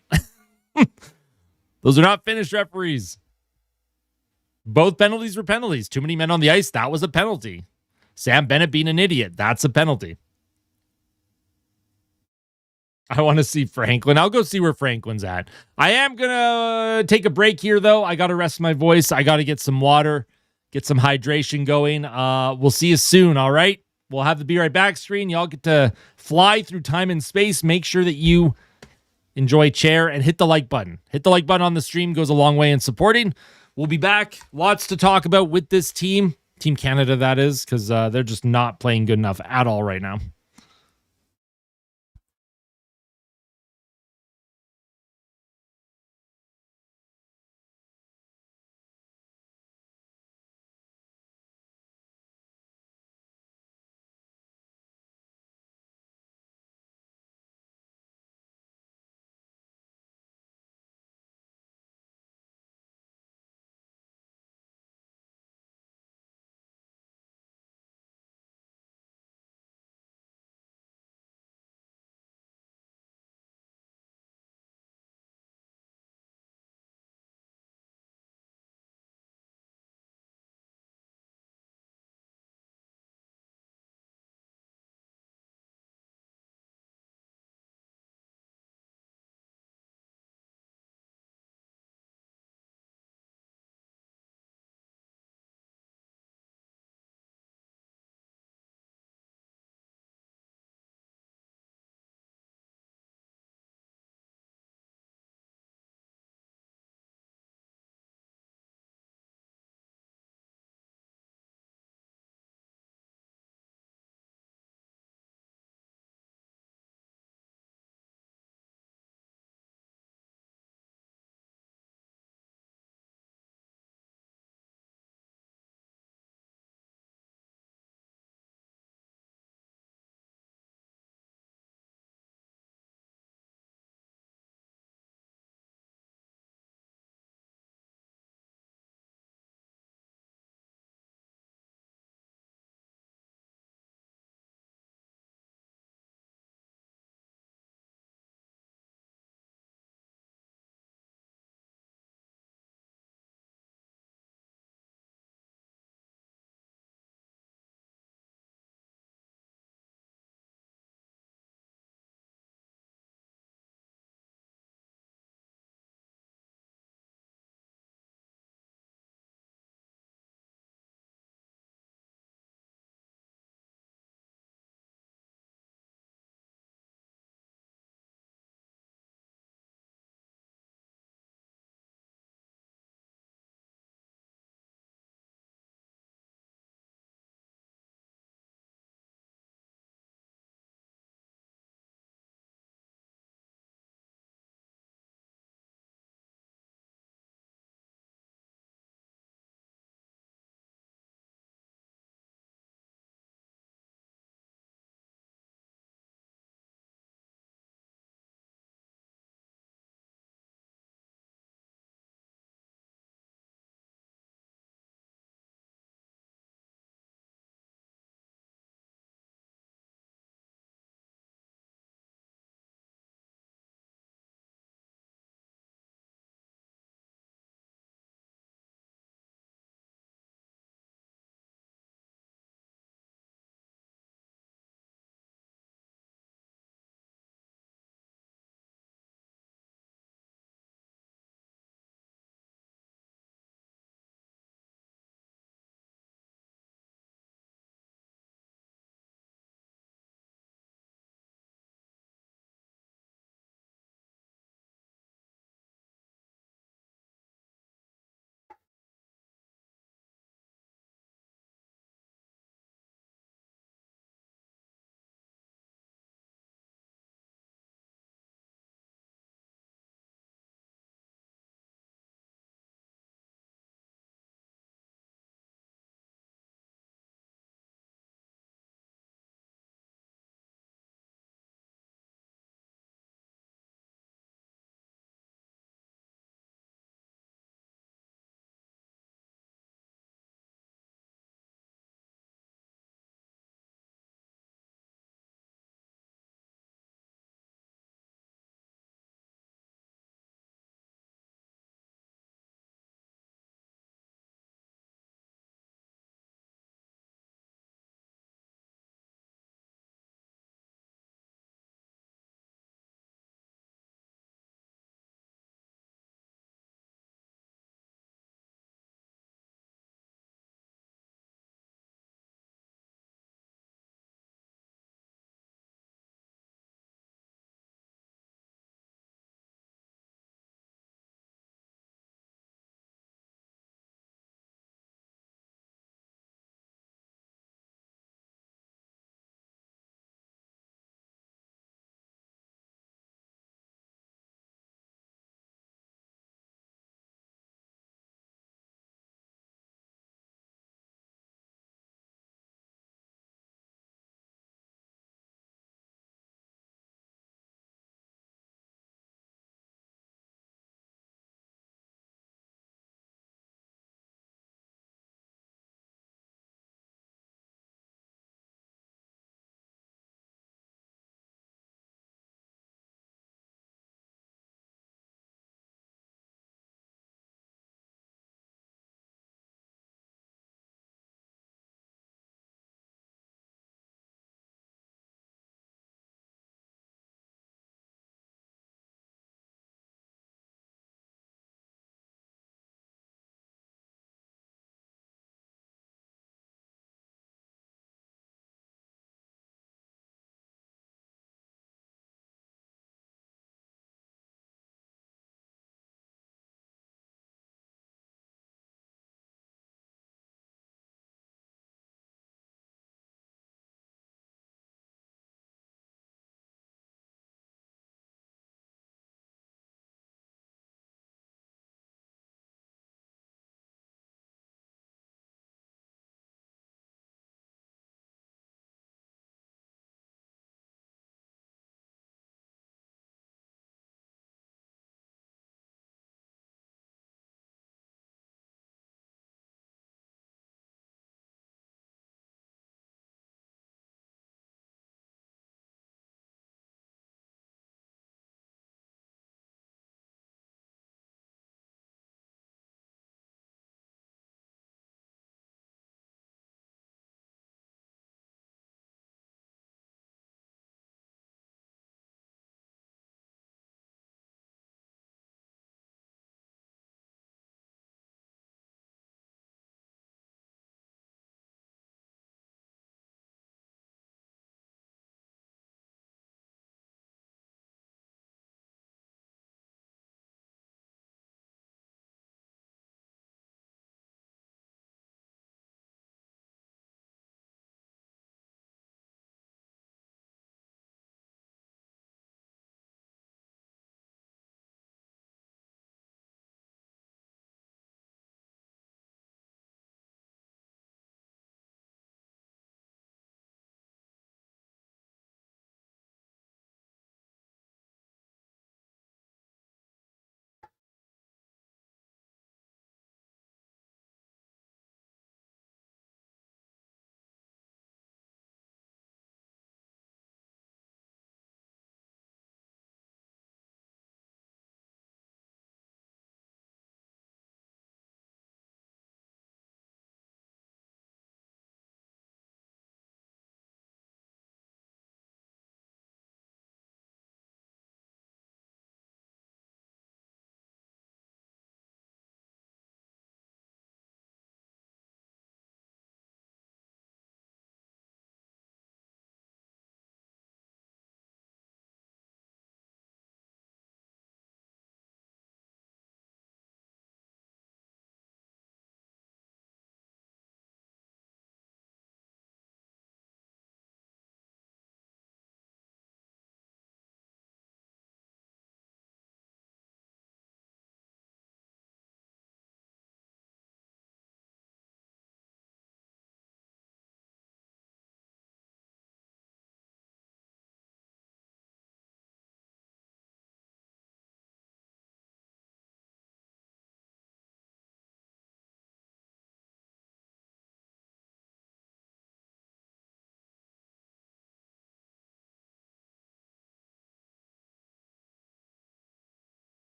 Those are not Finnish referees. Both penalties were penalties. Too many men on the ice. That was a penalty. Sam Bennett being an idiot. That's a penalty. I want to see Franklin. I'll go see where Franklin's at. I am going to take a break here, though. I got to rest my voice. I got to get some water, get some hydration going. We'll see you soon, all right? We'll have the Be Right Back screen. Y'all get to fly through time and space. Make sure that you enjoy chair and hit the like button. Hit the like button on the stream. Goes a long way in supporting. We'll be back. Lots to talk about with this team. Team Canada, that is, because they're just not playing good enough at all right now.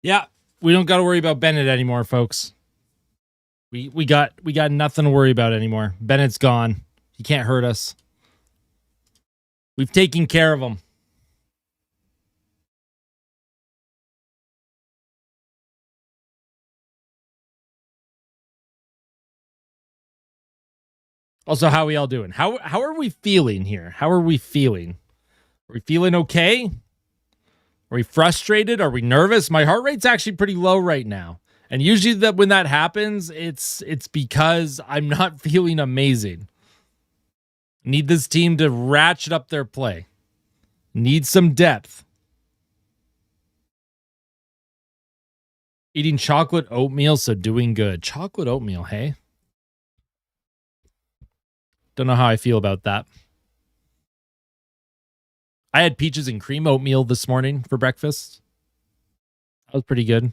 Yeah, we don't got to worry about Bennett anymore, folks. We got nothing to worry about anymore. Bennett's gone. He can't hurt us. We've taken care of him. Also, how are we all doing? How are we feeling here? How are we feeling? Are we feeling okay? Are we frustrated? Are we nervous? My heart rate's actually pretty low right now. And usually when that happens, it's because I'm not feeling amazing. Need this team to ratchet up their play. Need some depth. Eating chocolate oatmeal, so doing good. Chocolate oatmeal, hey? Don't know how I feel about that. I had peaches and cream oatmeal this morning for breakfast. That was pretty good.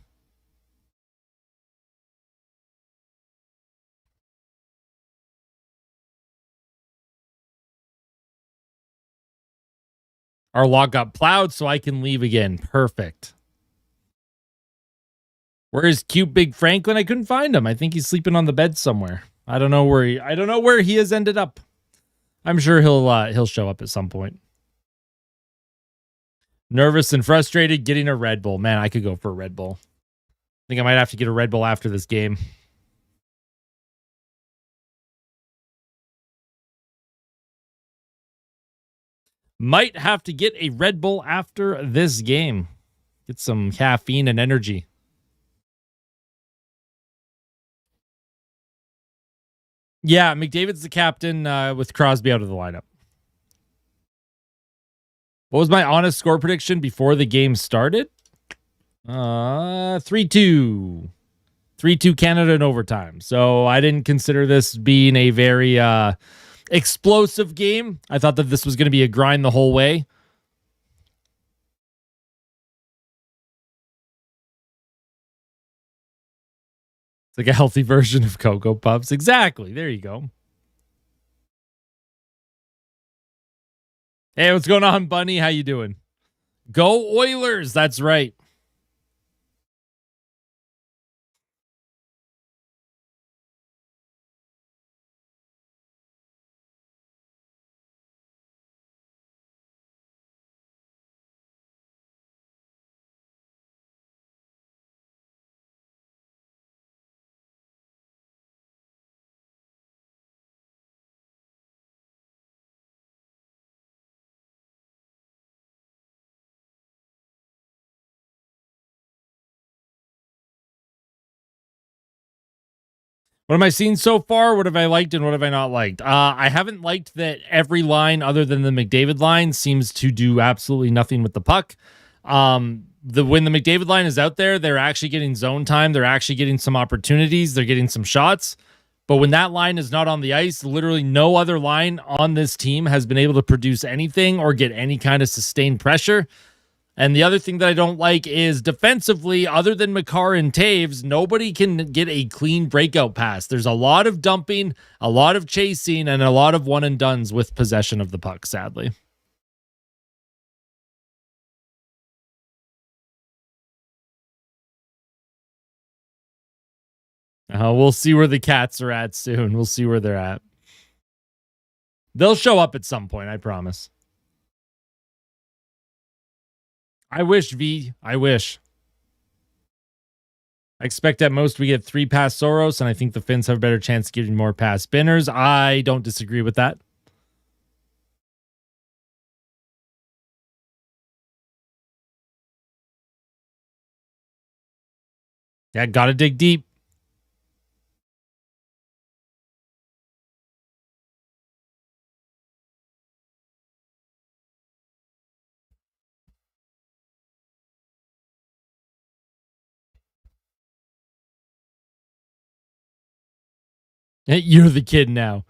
Our log got plowed, so I can leave again. Perfect. Where is cute Big Franklin? I couldn't find him. I think he's sleeping on the bed somewhere. I don't know where he has ended up. I'm sure he'll show up at some point. Nervous and frustrated, getting a Red Bull. Man, I could go for a Red Bull. I think I might have to get a Red Bull after this game. Might have to get a Red Bull after this game. Get some caffeine and energy. Yeah, McDavid's the captain with Crosby out of the lineup. What was my honest score prediction before the game started? 3-2. 3-2 Canada in overtime. So I didn't consider this being a very explosive game. I thought that this was going to be a grind the whole way. It's like a healthy version of Cocoa Puffs. Exactly. There you go. Hey, what's going on, Bunny? How you doing? Go Oilers. That's right. What am I seeing so far? What have I liked and what have I not liked? I haven't liked that every line other than the McDavid line seems to do absolutely nothing with the puck. When the McDavid line is out there, they're actually getting zone time. They're actually getting some opportunities. They're getting some shots. But when that line is not on the ice, literally no other line on this team has been able to produce anything or get any kind of sustained pressure. And the other thing that I don't like is defensively, other than Makar and Taves, nobody can get a clean breakout pass. There's a lot of dumping, a lot of chasing, and a lot of one and dones with possession of the puck, sadly. We'll see where the Cats are at soon. We'll see where they're at. They'll show up at some point, I promise. I wish, V. I wish. I expect at most we get 3 past Soros, and I think the Finns have a better chance of getting more past Spinners. I don't disagree with that. Yeah, gotta dig deep. Hey, you're the kid now.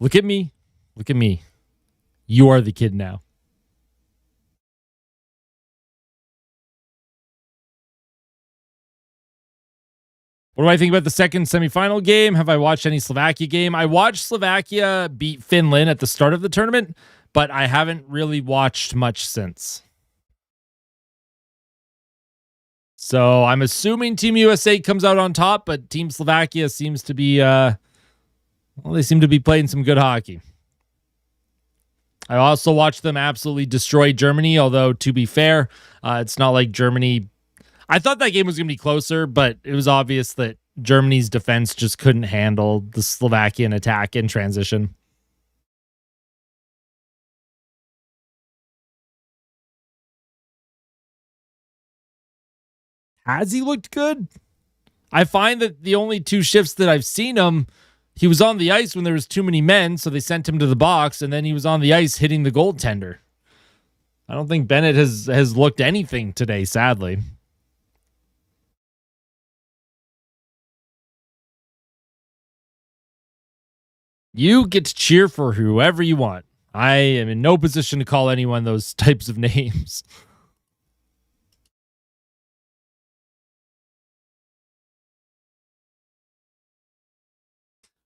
Look at me. Look at me. You are the kid now. What do I think about the second semifinal game? Have I watched any Slovakia game? I watched Slovakia beat Finland at the start of the tournament, but I haven't really watched much since. So I'm assuming Team USA comes out on top, but Team Slovakia seems to be, they seem to be playing some good hockey. I also watched them absolutely destroy Germany, although to be fair, it's not like Germany. I thought that game was going to be closer, but it was obvious that Germany's defense just couldn't handle the Slovakian attack in transition. Has he looked good? I find that the only two shifts that I've seen him, he was on the ice when there was too many men, so they sent him to the box, and then he was on the ice hitting the goaltender. I don't think Bennett has looked anything today, sadly. You get to cheer for whoever you want. I am in no position to call anyone those types of names.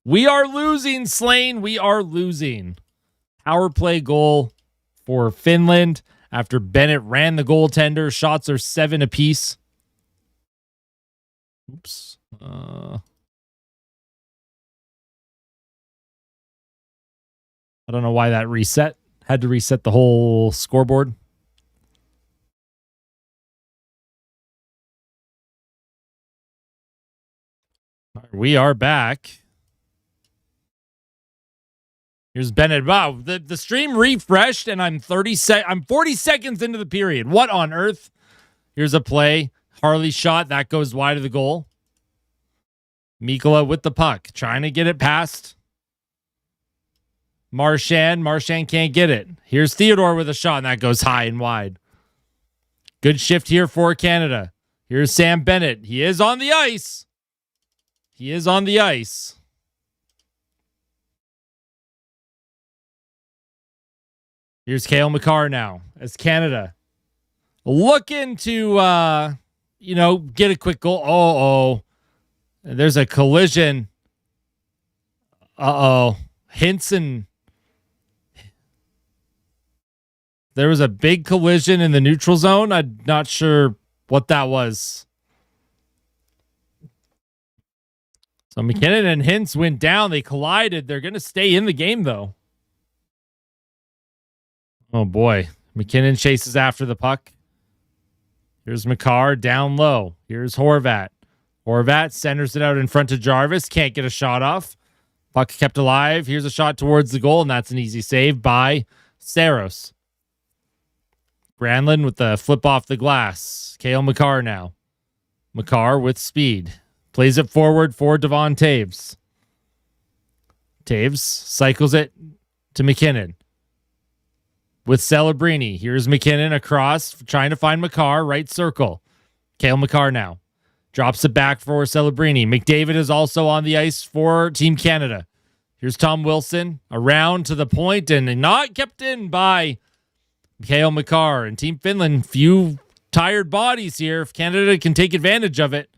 We are losing, Slane. We are losing. Power play goal for Finland after Bennett ran the goaltender. Shots are 7 apiece. Oops. I don't know why that reset. Had to reset the whole scoreboard. We are back. Here's Bennett. Wow, the stream refreshed, and I'm 40 seconds into the period. What on earth? Here's a play. Harley shot. That goes wide of the goal. Mikkola with the puck. Trying to get it past Marchand. Marchand can't get it. Here's Theodore with a shot, and that goes high and wide. Good shift here for Canada. Here's Sam Bennett. He is on the ice. He is on the ice. Here's Cale Makar now as Canada looking to, get a quick goal. Oh, there's a collision. Hinson. There was a big collision in the neutral zone. I'm not sure what that was. So McKinnon and Hintz went down. They collided. They're going to stay in the game, though. Oh, boy. McKinnon chases after the puck. Here's Makar down low. Here's Horvat. Horvat centers it out in front of Jarvis. Can't get a shot off. Puck kept alive. Here's a shot towards the goal, and that's an easy save by Saros. Granlund with the flip off the glass. Cale Makar now. Makar with speed. Plays it forward for Devon Taves. Taves cycles it to McKinnon. With Celebrini. Here's McKinnon across, trying to find Makar, right circle. Cale Makar now. Drops it back for Celebrini. McDavid is also on the ice for Team Canada. Here's Tom Wilson around to the point and not kept in by Cale Makar. And Team Finland, few tired bodies here. If Canada can take advantage of it.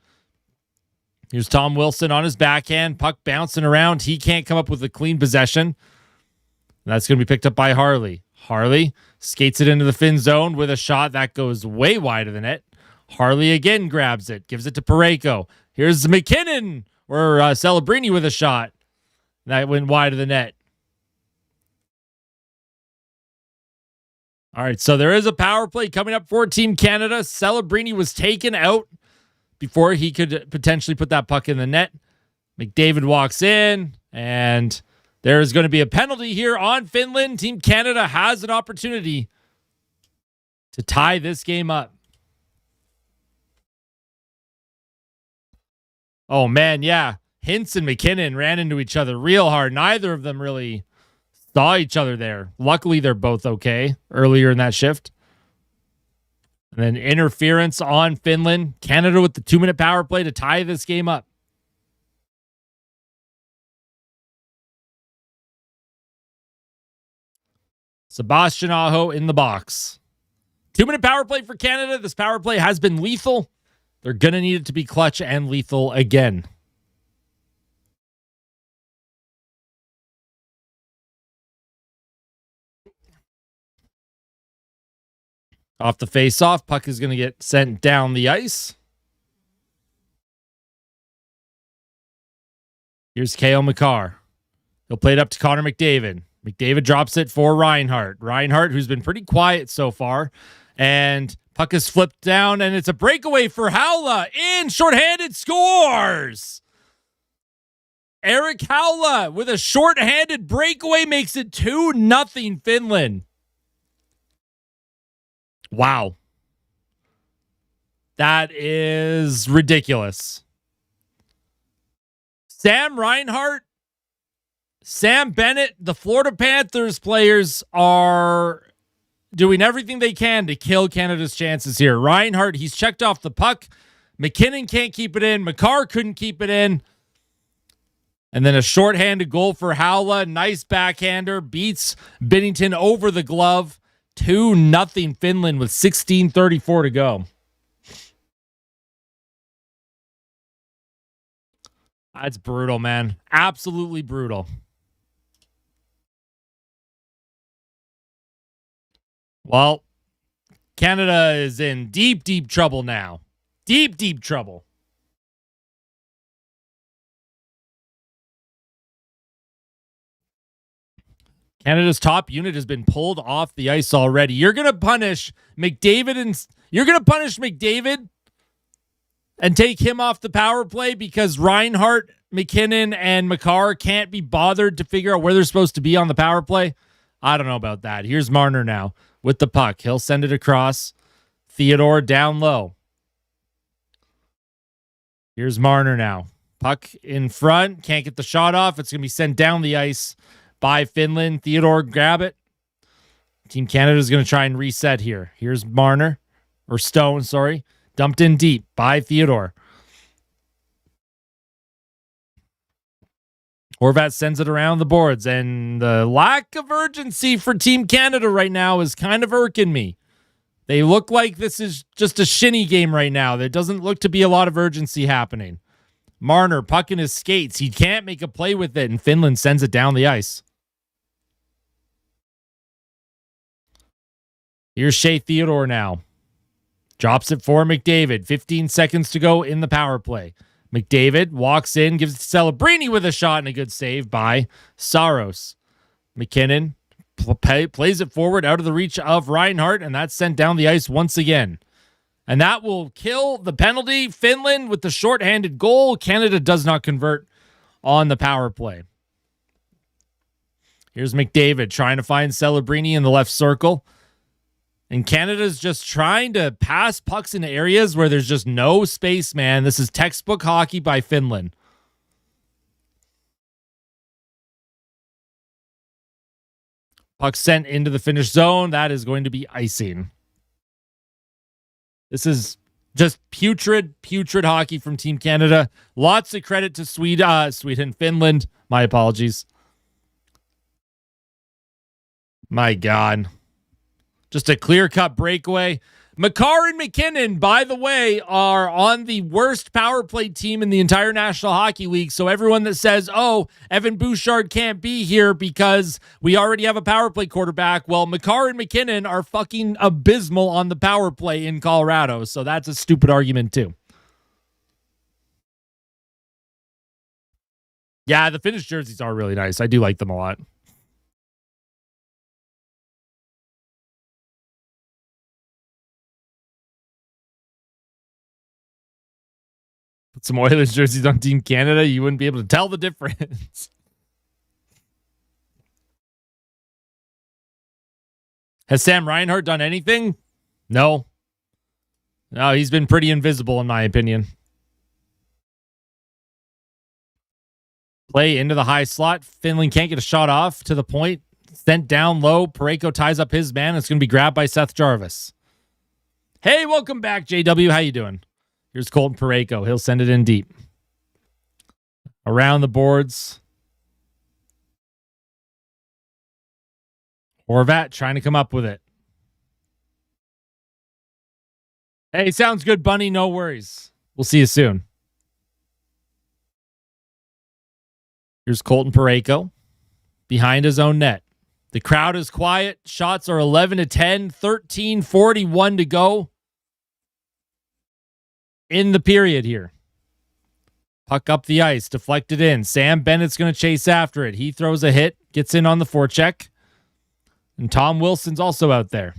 Here's Tom Wilson on his backhand. Puck bouncing around. He can't come up with a clean possession. That's going to be picked up by Harley. Harley skates it into the Finn zone with a shot that goes way wide of the net. Harley again grabs it, gives it to Parayko. Here's McKinnon or Celebrini with a shot that went wide of the net. All right, so there is a power play coming up for Team Canada. Celebrini was taken out before he could potentially put that puck in the net. McDavid walks in, and there is going to be a penalty here on Finland. Team Canada has an opportunity to tie this game up. Oh, man, yeah. Hintz and McKinnon ran into each other real hard. Neither of them really saw each other there. Luckily, they're both okay earlier in that shift. And then interference on Finland. Canada with the 2-minute power play to tie this game up. Sebastian Aho in the box. 2-minute power play for Canada. This power play has been lethal. They're going to need it to be clutch and lethal again. Off the face-off, puck is going to get sent down the ice. Here's Kale McCarr. He'll play it up to Connor McDavid. McDavid drops it for Reinhart. Reinhart, who's been pretty quiet so far. And puck is flipped down, and it's a breakaway for Haula. In, shorthanded, scores! Eric Haula with a shorthanded breakaway makes it 2-0 Finland. Wow. That is ridiculous. Sam Reinhart, Sam Bennett, the Florida Panthers players are doing everything they can to kill Canada's chances here. Reinhart, he's checked off the puck. McKinnon can't keep it in. McCarr couldn't keep it in. And then a shorthanded goal for Haula. Nice backhander. Beats Binnington over the glove. 2-0 Finland with 16:34 to go. That's brutal, man. Absolutely brutal. Well, Canada is in deep, deep trouble now. Deep, deep trouble. Canada's top unit has been pulled off the ice already. You're going to punish McDavid and take him off the power play because Reinhart, McKinnon, and McCarr can't be bothered to figure out where they're supposed to be on the power play. I don't know about that. Here's Marner now with the puck. He'll send it across. Theodore down low. Here's Marner now. Puck in front. Can't get the shot off. It's going to be sent down the ice by Finland. Theodore grab it. Team Canada is going to try and reset here. Here's Marner. Or Stone, sorry. Dumped in deep by Theodore. Horvat sends it around the boards, and the lack of urgency for Team Canada right now is kind of irking me. They look like this is just a shinny game right now. There doesn't look to be a lot of urgency happening. Marner, puck in his skates. He can't make a play with it, and Finland sends it down the ice. Here's Shea Theodore now. Drops it for McDavid. 15 seconds to go in the power play. McDavid walks in, gives it to Celebrini with a shot and a good save by Saros. McKinnon plays it forward out of the reach of Reinhart, and that's sent down the ice once again. And that will kill the penalty. Finland with the shorthanded goal. Canada does not convert on the power play. Here's McDavid trying to find Celebrini in the left circle. And Canada's just trying to pass pucks into areas where there's just no space, man. This is textbook hockey by Finland. Puck sent into the Finnish zone. That is going to be icing. This is just putrid hockey from Team Canada. Lots of credit to Sweden, Finland. My apologies. My God. Just a clear-cut breakaway. McCarr and McKinnon, by the way, are on the worst power play team in the entire National Hockey League. So everyone that says, oh, Evan Bouchard can't be here because we already have a power play quarterback. Well, McCarr and McKinnon are fucking abysmal on the power play in Colorado. So that's a stupid argument too. Yeah, the Finnish jerseys are really nice. I do like them a lot. Put some Oilers jerseys on Team Canada, you wouldn't be able to tell the difference. Has Sam Reinhart done anything? No. No, he's been pretty invisible in my opinion. Play into the high slot. Finland can't get a shot off to the point. Sent down low. Parayko ties up his man. It's going to be grabbed by Seth Jarvis. Hey, welcome back, JW. How you doing? Here's Colton Parayko. He'll send it in deep. Around the boards. Horvat trying to come up with it. Hey, sounds good, Bunny. No worries. We'll see you soon. Here's Colton Parayko behind his own net. The crowd is quiet. Shots are 11-10, 13:41 to go in the period here. Puck up the ice, deflected in. Sam Bennett's going to chase after it. He throws a hit, gets in on the forecheck. And Tom Wilson's also out there.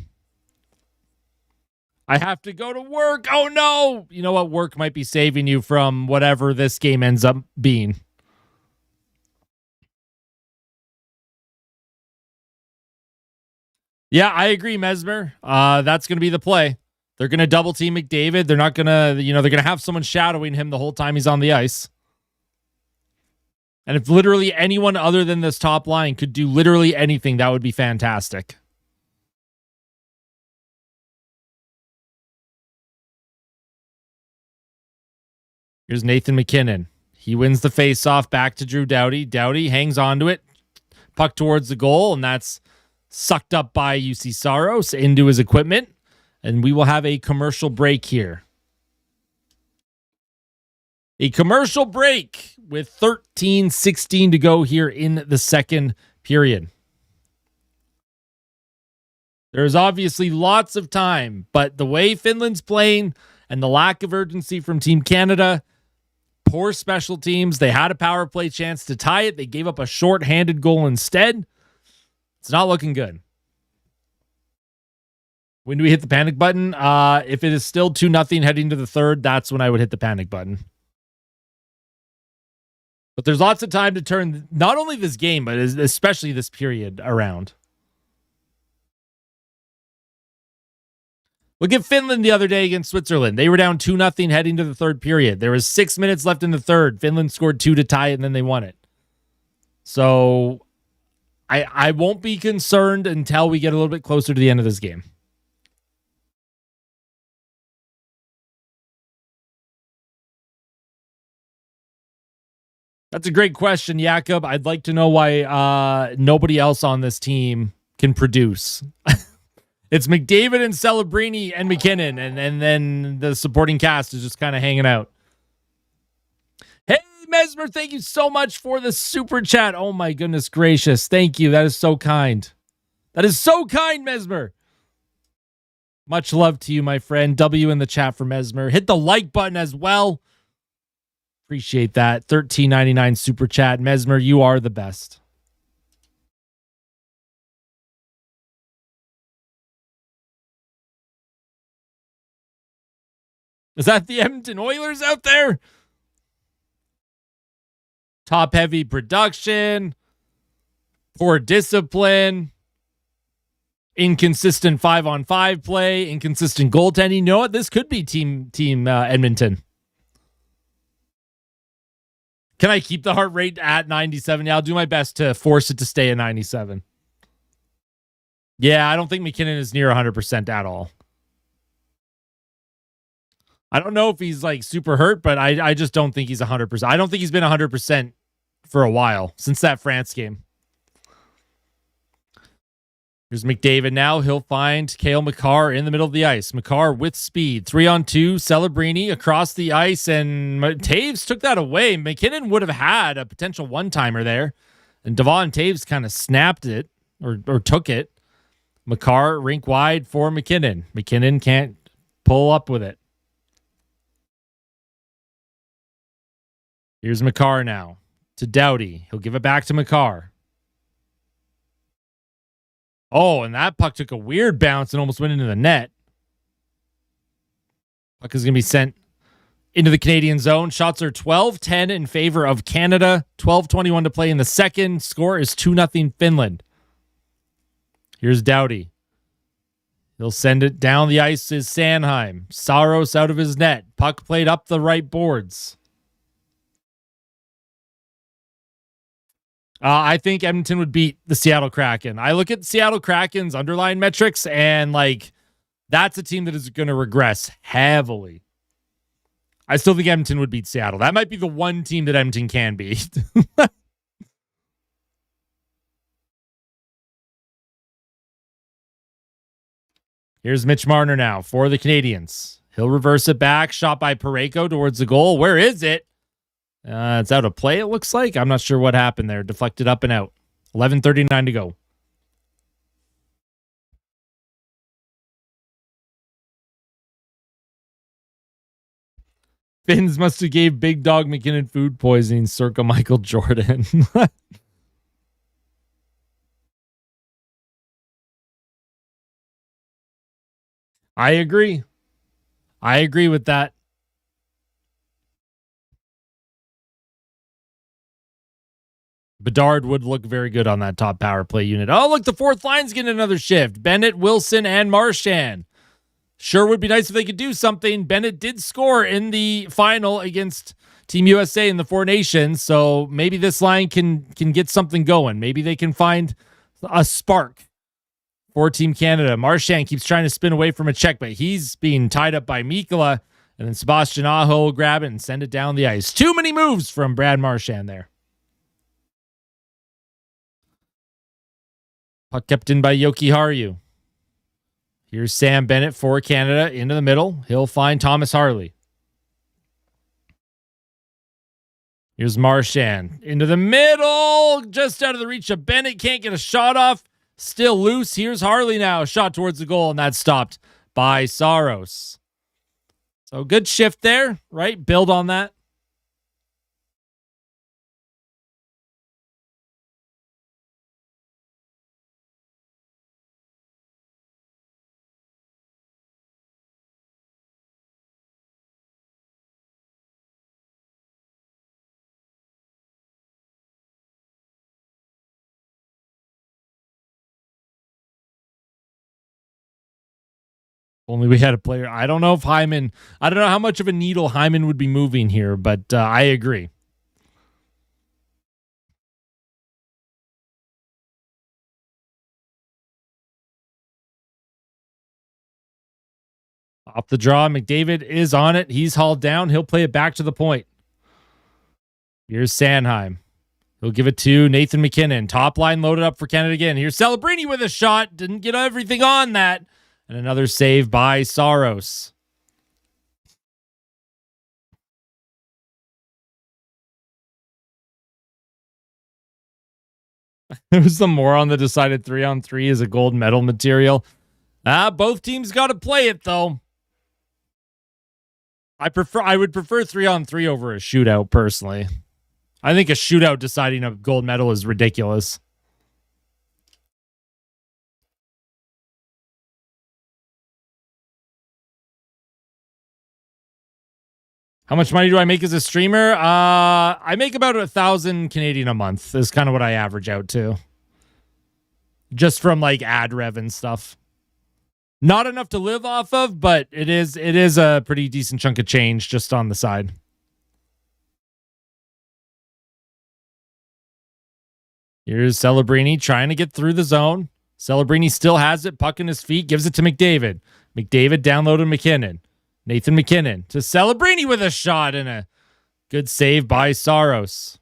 I have to go to work. Oh, no. You know what? Work might be saving you from whatever this game ends up being. Yeah, I agree, Mesmer. That's going to be the play. They're going to double team McDavid. They're not going to, they're going to have someone shadowing him the whole time he's on the ice. And if literally anyone other than this top line could do literally anything, that would be fantastic. Here's Nathan McKinnon. He wins the faceoff back to Drew Doughty. Doughty hangs onto it. Puck towards the goal, and that's sucked up by UC Saros into his equipment. And we will have a commercial break here. A commercial break with 13:16 to go here in the second period. There's obviously lots of time, but the way Finland's playing and the lack of urgency from Team Canada, poor special teams, they had a power play chance to tie it. They gave up a short-handed goal instead. It's not looking good. When do we hit the panic button? If it is still 2-0 heading to the third, that's when I would hit the panic button. But there's lots of time to turn not only this game, but especially this period around. Look at Finland the other day against Switzerland. They were down 2-0 heading to the third period. There was 6 minutes left in the third. Finland scored 2 to tie it, and then they won it. So I won't be concerned until we get a little bit closer to the end of this game. That's a great question, Jakob. I'd like to know why nobody else on this team can produce. It's McDavid and Celebrini and McKinnon, and then the supporting cast is just kind of hanging out. Hey, Mesmer, thank you so much for the super chat. Oh, my goodness gracious. Thank you. That is so kind. That is so kind, Mesmer. Much love to you, my friend. W in the chat for Mesmer. Hit the like button as well. Appreciate that. $13.99 super chat. Mesmer, you are the best. Is that the Edmonton Oilers out there? Top-heavy production, poor discipline, inconsistent 5-on-5 play, inconsistent goaltending. You know what? This could be Team Edmonton. Can I keep the heart rate at 97? Yeah, I'll do my best to force it to stay at 97. Yeah, I don't think McKinnon is near 100% at all. I don't know if he's like super hurt, but I just don't think he's 100%. I don't think he's been 100% for a while since that France game. Here's McDavid now. He'll find Cale Makar in the middle of the ice. Makar with speed. 3-on-2. Celebrini across the ice, and Taves took that away. McKinnon would have had a potential one-timer there, and Devon Taves kind of snapped it or took it. Makar rink wide for McKinnon. McKinnon can't pull up with it. Here's Makar now to Doughty. He'll give it back to Makar. Oh, and that puck took a weird bounce and almost went into the net. Puck is going to be sent into the Canadian zone. Shots are 12-10 in favor of Canada. 12:21 to play in the second. Score is 2-0 Finland. Here's Doughty. He'll send it down the ice is Sanheim. Saros out of his net. Puck played up the right boards. I think Edmonton would beat the Seattle Kraken. I look at Seattle Kraken's underlying metrics, and like that's a team that is going to regress heavily. I still think Edmonton would beat Seattle. That might be the one team that Edmonton can beat. Here's Mitch Marner now for the Canadiens. He'll reverse it back. Shot by Parayko towards the goal. Where is it? It's out of play, it looks like. I'm not sure what happened there. Deflected up and out. 11:39 to go. Finns must have gave Big Dog McKinnon food poisoning circa Michael Jordan. I agree. I agree with that. Bedard would look very good on that top power play unit. Oh, look, the fourth line's getting another shift. Bennett, Wilson, and Marchand. Sure would be nice if they could do something. Bennett did score in the final against Team USA in the Four Nations, so maybe this line can get something going. Maybe they can find a spark for Team Canada. Marchand keeps trying to spin away from a check, but he's being tied up by Mikkola, and then Sebastian Aho will grab it and send it down the ice. Too many moves from Brad Marchand there. Puck kept in by Yoki Haru. Here's Sam Bennett for Canada into the middle. He'll find Thomas Harley. Here's Marchand into the middle, just out of the reach of Bennett. Can't get a shot off. Still loose. Here's Harley now. Shot towards the goal, and that's stopped by Saros. So good shift there, right? Build on that. Only we had a player. I don't know if Hyman, I don't know how much of a needle Hyman would be moving here, but I agree. Off the draw, McDavid is on it. He's hauled down. He'll play it back to the point. Here's Sanheim. He'll give it to Nathan McKinnon. Top line loaded up for Canada again. Here's Celebrini with a shot. Didn't get everything on that. And another save by Saros. There's some more on the decided 3-on-3 as a gold medal material. Both teams got to play it, though. I would prefer 3-on-3 over a shootout, personally. I think a shootout deciding a gold medal is ridiculous. How much money do I make as a streamer? I make about 1,000 Canadian a month is kind of what I average out to. Just from like ad rev and stuff. Not enough to live off of, but it is a pretty decent chunk of change just on the side. Here's Celebrini trying to get through the zone. Celebrini still has it, puck in his feet, gives it to McDavid. McDavid downloaded McKinnon. Nathan McKinnon to Celebrini with a shot and a good save by Saros.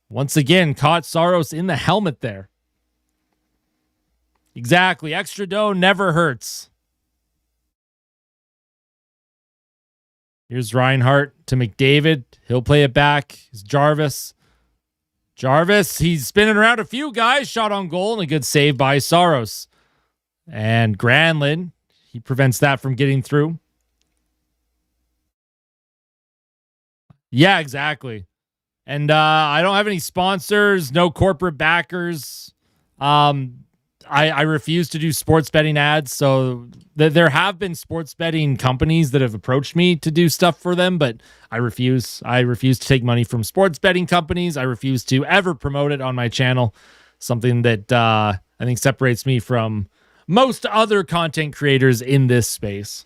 Once again, caught Saros in the helmet there. Exactly. Extra dough never hurts. Here's Reinhart to McDavid. He'll play it back. It's Jarvis. Jarvis, he's spinning around a few guys. Shot on goal and a good save by Saros. And Granlund, he prevents that from getting through. Yeah, exactly. And I don't have any sponsors, no corporate backers. I refuse to do sports betting ads. So there have been sports betting companies that have approached me to do stuff for them, but I refuse. I refuse to take money from sports betting companies. I refuse to ever promote it on my channel. Something that I think separates me from most other content creators in this space.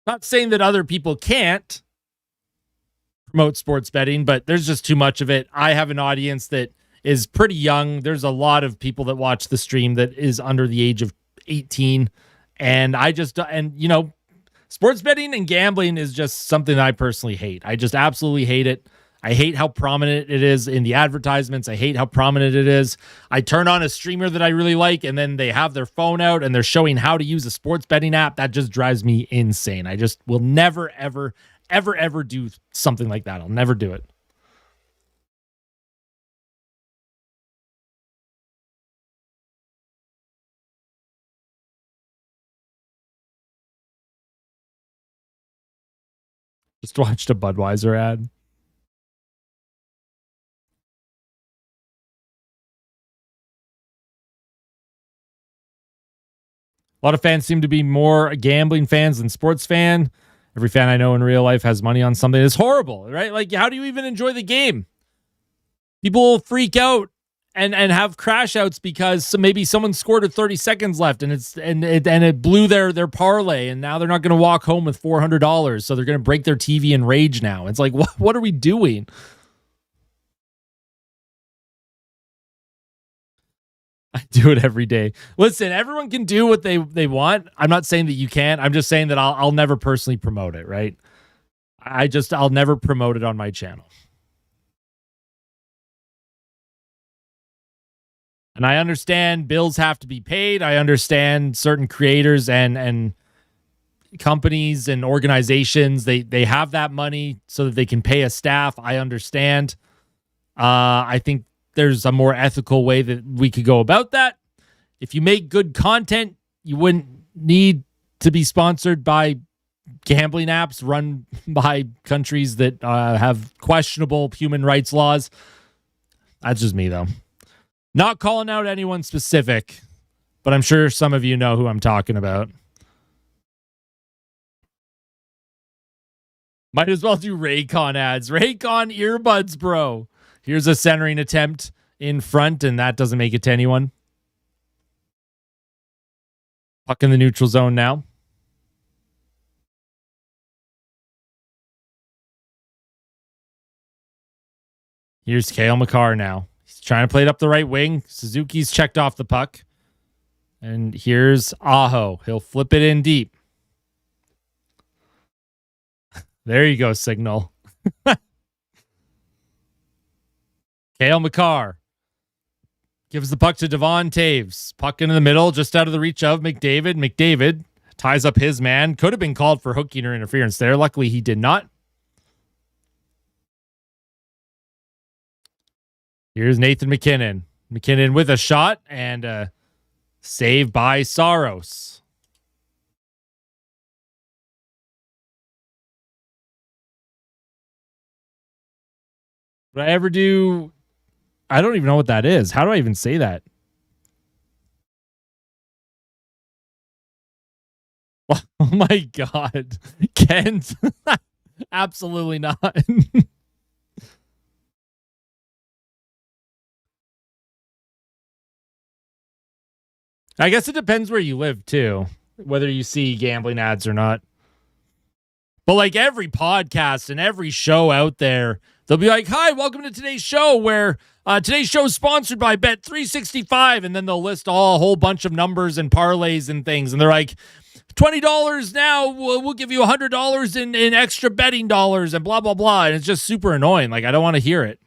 Not saying that other people can't promote sports betting, but there's just too much of it. I have an audience that is pretty young. There's a lot of people that watch the stream that is under the age of 18. And sports betting and gambling is just something that I personally hate. I just absolutely hate it. I hate how prominent it is in the advertisements. I hate how prominent it is. I turn on a streamer that I really like, and then they have their phone out and they're showing how to use a sports betting app. That just drives me insane. I just will never, ever, ever, ever do something like that. I'll never do it. Just watched a Budweiser ad. A lot of fans seem to be more gambling fans than sports fan. Every fan I know in real life has money on something. It's horrible, right? Like, how do you even enjoy the game? People freak out and have crash outs because maybe someone scored with 30 seconds left and it blew their parlay, and now they're not going to walk home with $400, so they're going to break their TV in rage now. It's like, what are we doing? I do it every day. Listen, everyone can do what they want. I'm not saying that you can't. I'm just saying that I'll never personally promote it, right? I'll never promote it on my channel. And I understand bills have to be paid. I understand certain creators and companies and organizations, they have that money so that they can pay a staff. I understand. I think there's a more ethical way that we could go about that. If you make good content, you wouldn't need to be sponsored by gambling apps run by countries that have questionable human rights laws. That's just me, though. Not calling out anyone specific, but I'm sure some of you know who I'm talking about. Might as well do Raycon ads. Raycon earbuds, bro. Here's a centering attempt in front, and that doesn't make it to anyone. Puck in the neutral zone now. Here's Cale Makar now. He's trying to play it up the right wing. Suzuki's checked off the puck. And here's Aho. He'll flip it in deep. There you go, Signal. Cale Makar gives the puck to Devon Taves. Puck into the middle, just out of the reach of McDavid. McDavid ties up his man. Could have been called for hooking or interference there. Luckily, he did not. Here's Nathan McKinnon. McKinnon with a shot and a save by Saros. Would I ever do... I don't even know what that is. How do I even say that? Oh my God. Kent. Absolutely not. I guess it depends where you live too, whether you see gambling ads or not. But like every podcast and every show out there, they'll be like, hi, welcome to today's show, where today's show is sponsored by Bet365. And then they'll list a whole bunch of numbers and parlays and things. And they're like, $20 now, we'll give you $100 in extra betting dollars and blah, blah, blah. And it's just super annoying. Like, I don't want to hear it.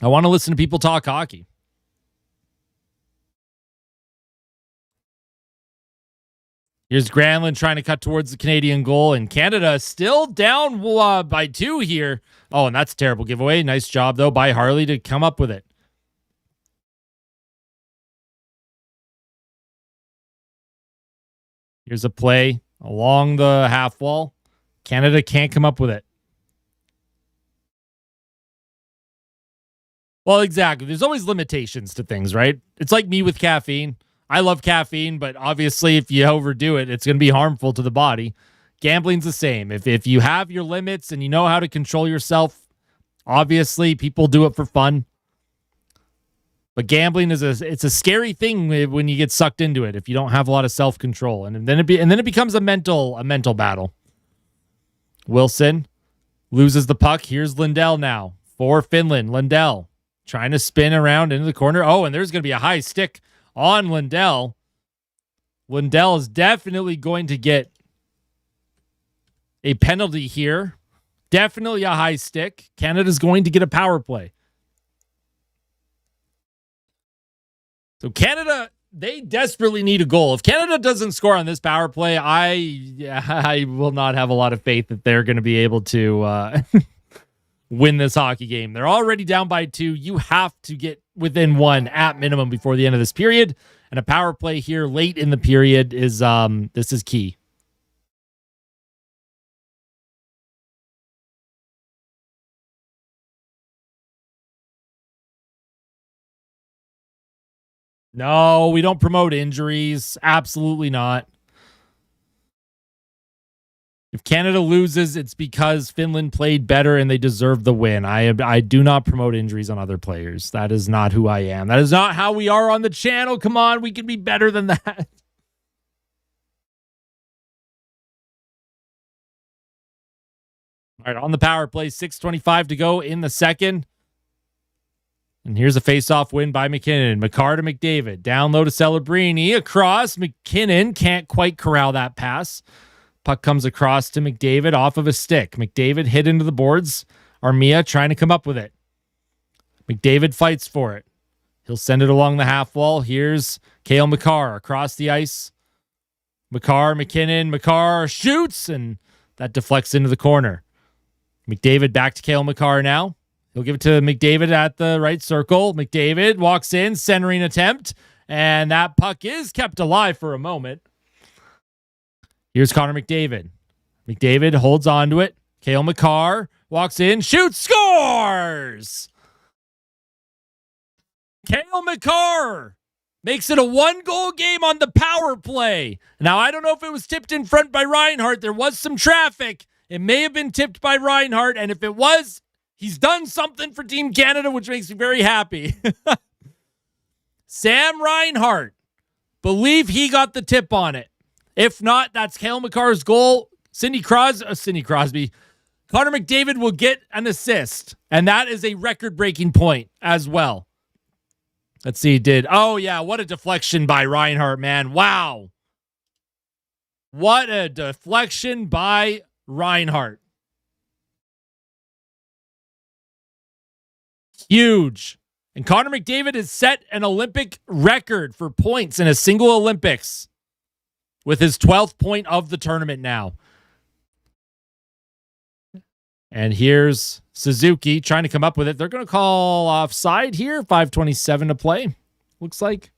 I want to listen to people talk hockey. Here's Granlund trying to cut towards the Canadian goal, and Canada still down by 2 here. Oh, and that's a terrible giveaway. Nice job, though, by Harley to come up with it. Here's a play along the half wall. Canada can't come up with it. Well, exactly. There's always limitations to things, right? It's like me with caffeine. I love caffeine, but obviously if you overdo it, it's going to be harmful to the body. Gambling's the same. If you have your limits and you know how to control yourself, obviously people do it for fun. But gambling is it's a scary thing when you get sucked into it if you don't have a lot of self-control. And then it becomes a mental battle. Wilson loses the puck. Here's Lindell now for Finland. Lindell trying to spin around into the corner. Oh, and there's going to be a high stick on Lindell. Lindell is definitely going to get a penalty here. Definitely a high stick. Canada's going to get a power play. So Canada, they desperately need a goal. If Canada doesn't score on this power play, I will not have a lot of faith that they're going to be able to win this hockey game. They're already down by 2. You have to get within 1 at minimum before the end of this period. And a power play here late in the period is this is key. No, we don't promote injuries. Absolutely not. If Canada loses, it's because Finland played better and they deserve the win. I do not promote injuries on other players. That is not who I am. That is not how we are on the channel. Come on, we can be better than that. All right, on the power play, 6:25 to go in the second. And here's a face-off win by McKinnon. McCarr to McDavid. Down low to Celebrini. Across. McKinnon can't quite corral that pass. Puck comes across to McDavid off of a stick. McDavid hit into the boards. Armia trying to come up with it. McDavid fights for it. He'll send it along the half wall. Here's Cale Makar across the ice. Makar, McKinnon. Makar shoots, and that deflects into the corner. McDavid back to Cale Makar now. He'll give it to McDavid at the right circle. McDavid walks in, centering attempt, and that puck is kept alive for a moment. Here's Connor McDavid. McDavid holds on to it. Cale Makar walks in, shoots, scores! Cale Makar makes it a 1-goal game on the power play. Now, I don't know if it was tipped in front by Reinhart. There was some traffic. It may have been tipped by Reinhart, and if it was, he's done something for Team Canada, which makes me very happy. Sam Reinhart, believe he got the tip on it. If not, that's Cale Makar's goal. Sidney Crosby. Connor McDavid will get an assist, and that is a record-breaking point as well. Let's see, he did. Oh, yeah, what a deflection by Reinhart, man. Wow. What a deflection by Reinhart. Huge. And Connor McDavid has set an Olympic record for points in a single Olympics with his 12th point of the tournament now. And here's Suzuki trying to come up with it. They're going to call offside here. 5:27 to play, looks like.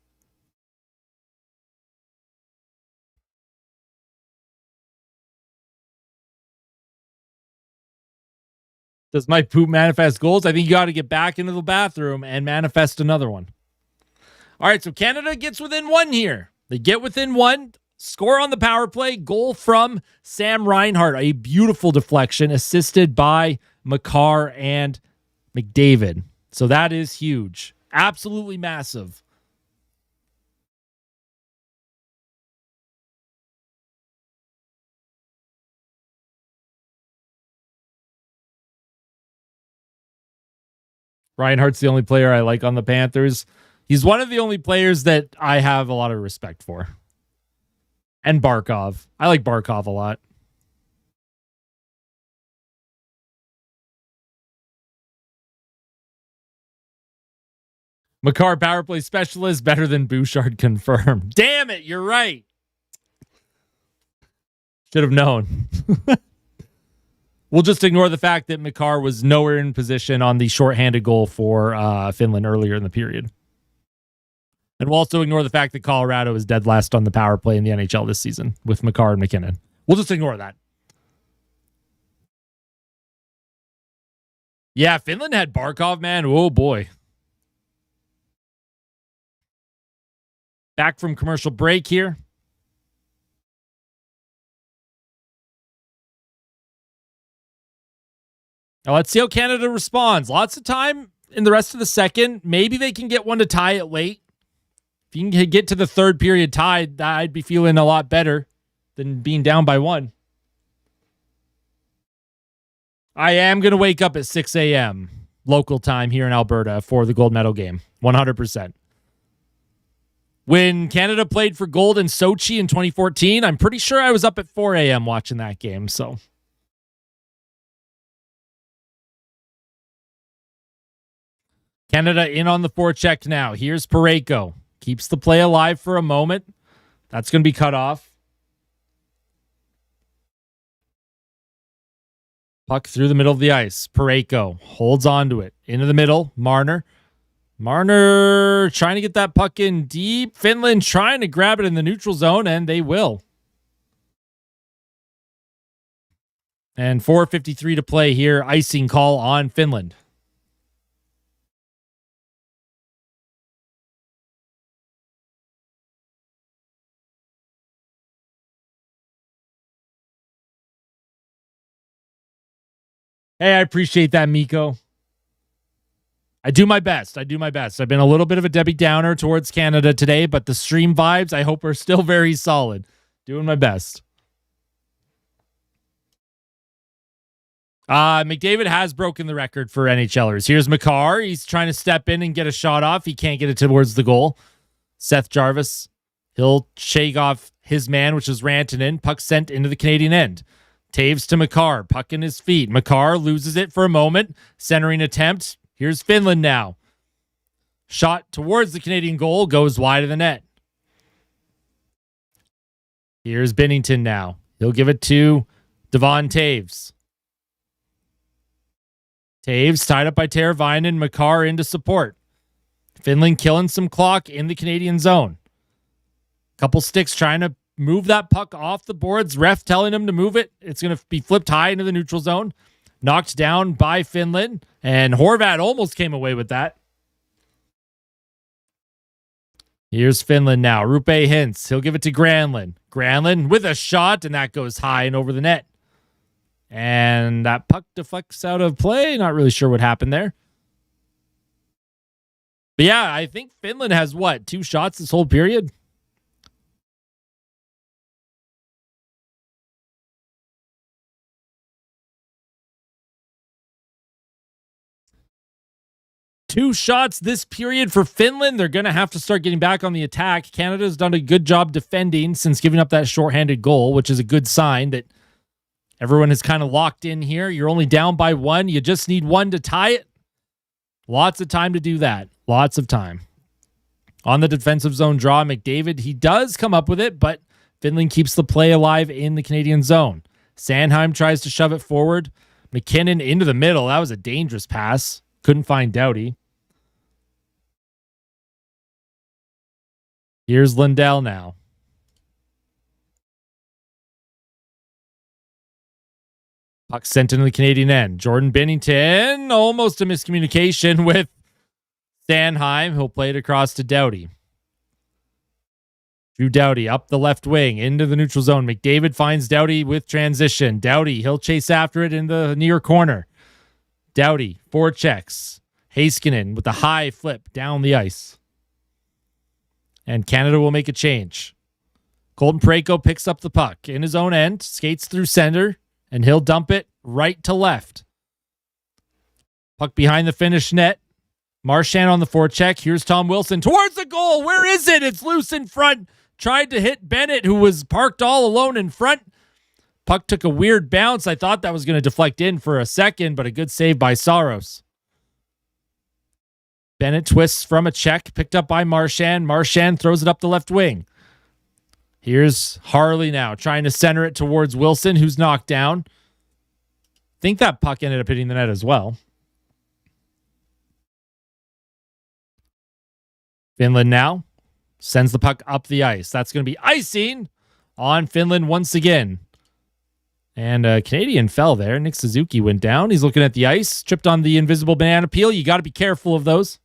Does my poop manifest goals? I think you got to get back into the bathroom and manifest another one. All right, so Canada gets within one here. They get within one. Score on the power play. Goal from Sam Reinhart. A beautiful deflection assisted by Makar and McDavid. So that is huge. Absolutely massive. Reinhardt's the only player I like on the Panthers. He's one of the only players that I have a lot of respect for. And Barkov. I like Barkov a lot. Makar power play specialist better than Bouchard confirmed. Damn it, you're right. Should have known. We'll just ignore the fact that Makar was nowhere in position on the shorthanded goal for Finland earlier in the period. And we'll also ignore the fact that Colorado is dead last on the power play in the NHL this season with Makar and McKinnon. We'll just ignore that. Yeah, Finland had Barkov, man. Oh, boy. Back from commercial break here. Now let's see how Canada responds. Lots of time in the rest of the second. Maybe they can get one to tie it late. If you can get to the third period tied, I'd be feeling a lot better than being down by one. I am going to wake up at 6 a.m. local time here in Alberta for the gold medal game. 100%. When Canada played for gold in Sochi in 2014, I'm pretty sure I was up at 4 a.m. watching that game. So Canada in on the forecheck now. Here's Parayko. Keeps the play alive for a moment. That's going to be cut off. Puck through the middle of the ice. Parayko holds on to it. Into the middle. Marner trying to get that puck in deep. Finland trying to grab it in the neutral zone, and they will. And 4:53 to play here. Icing call on Finland. Hey, I appreciate that, Miko. I do my best. I've been a little bit of a Debbie Downer towards Canada today, but the stream vibes, I hope, are still very solid. Doing my best. McDavid has broken the record for NHLers. Here's Makar. He's trying to step in and get a shot off. He can't get it towards the goal. Seth Jarvis, he'll shake off his man, which is Rantanen. Puck sent into the Canadian end. Taves to Makar. Puck in his feet. Makar loses it for a moment. Centering attempt. Here's Finland now. Shot towards the Canadian goal. Goes wide of the net. Here's Binnington now. He'll give it to Devon Taves. Taves tied up by Teravainen. Makar into support. Finland killing some clock in the Canadian zone. Couple sticks trying to move that puck off the boards. Ref telling him to move it. It's going to be flipped high into the neutral zone. Knocked down by Finland. And Horvat almost came away with that. Here's Finland now. Rupe Hintz. He'll give it to Granlund. Granlund with a shot, and that goes high and over the net. And that puck deflects out of play. Not really sure what happened there. But yeah, I think Finland has, 2 shots this whole period? Two shots this period for Finland. They're going to have to start getting back on the attack. Canada's done a good job defending since giving up that shorthanded goal, which is a good sign that everyone is kind of locked in here. You're only down by 1. You just need 1 to tie it. Lots of time to do that. Lots of time. On the defensive zone draw, McDavid, he does come up with it, but Finland keeps the play alive in the Canadian zone. Sandheim tries to shove it forward. McKinnon into the middle. That was a dangerous pass. Couldn't find Doughty. Here's Lindell now. Puck sent into the Canadian end. Jordan Binnington, almost a miscommunication with Sandheim. He'll play it across to Doughty. Drew Doughty up the left wing into the neutral zone. McDavid finds Doughty with transition. Doughty, he'll chase after it in the near corner. Doughty, 4 checks. Heiskanen with the high flip down the ice. And Canada will make a change. Colton Parayko picks up the puck in his own end, skates through center, and he'll dump it right to left. Puck behind the Finnish net. Marchand on the forecheck. Here's Tom Wilson towards the goal. Where is it? It's loose in front. Tried to hit Bennett, who was parked all alone in front. Puck took a weird bounce. I thought that was going to deflect in for a second, but a good save by Saros. Bennett twists from a check, picked up by Marchand. Marchand throws it up the left wing. Here's Harley now, trying to center it towards Wilson, who's knocked down. Think that puck ended up hitting the net as well. Finland now sends the puck up the ice. That's going to be icing on Finland once again. And a Canadian fell there. Nick Suzuki went down. He's looking at the ice, tripped on the invisible banana peel. You got to be careful of those.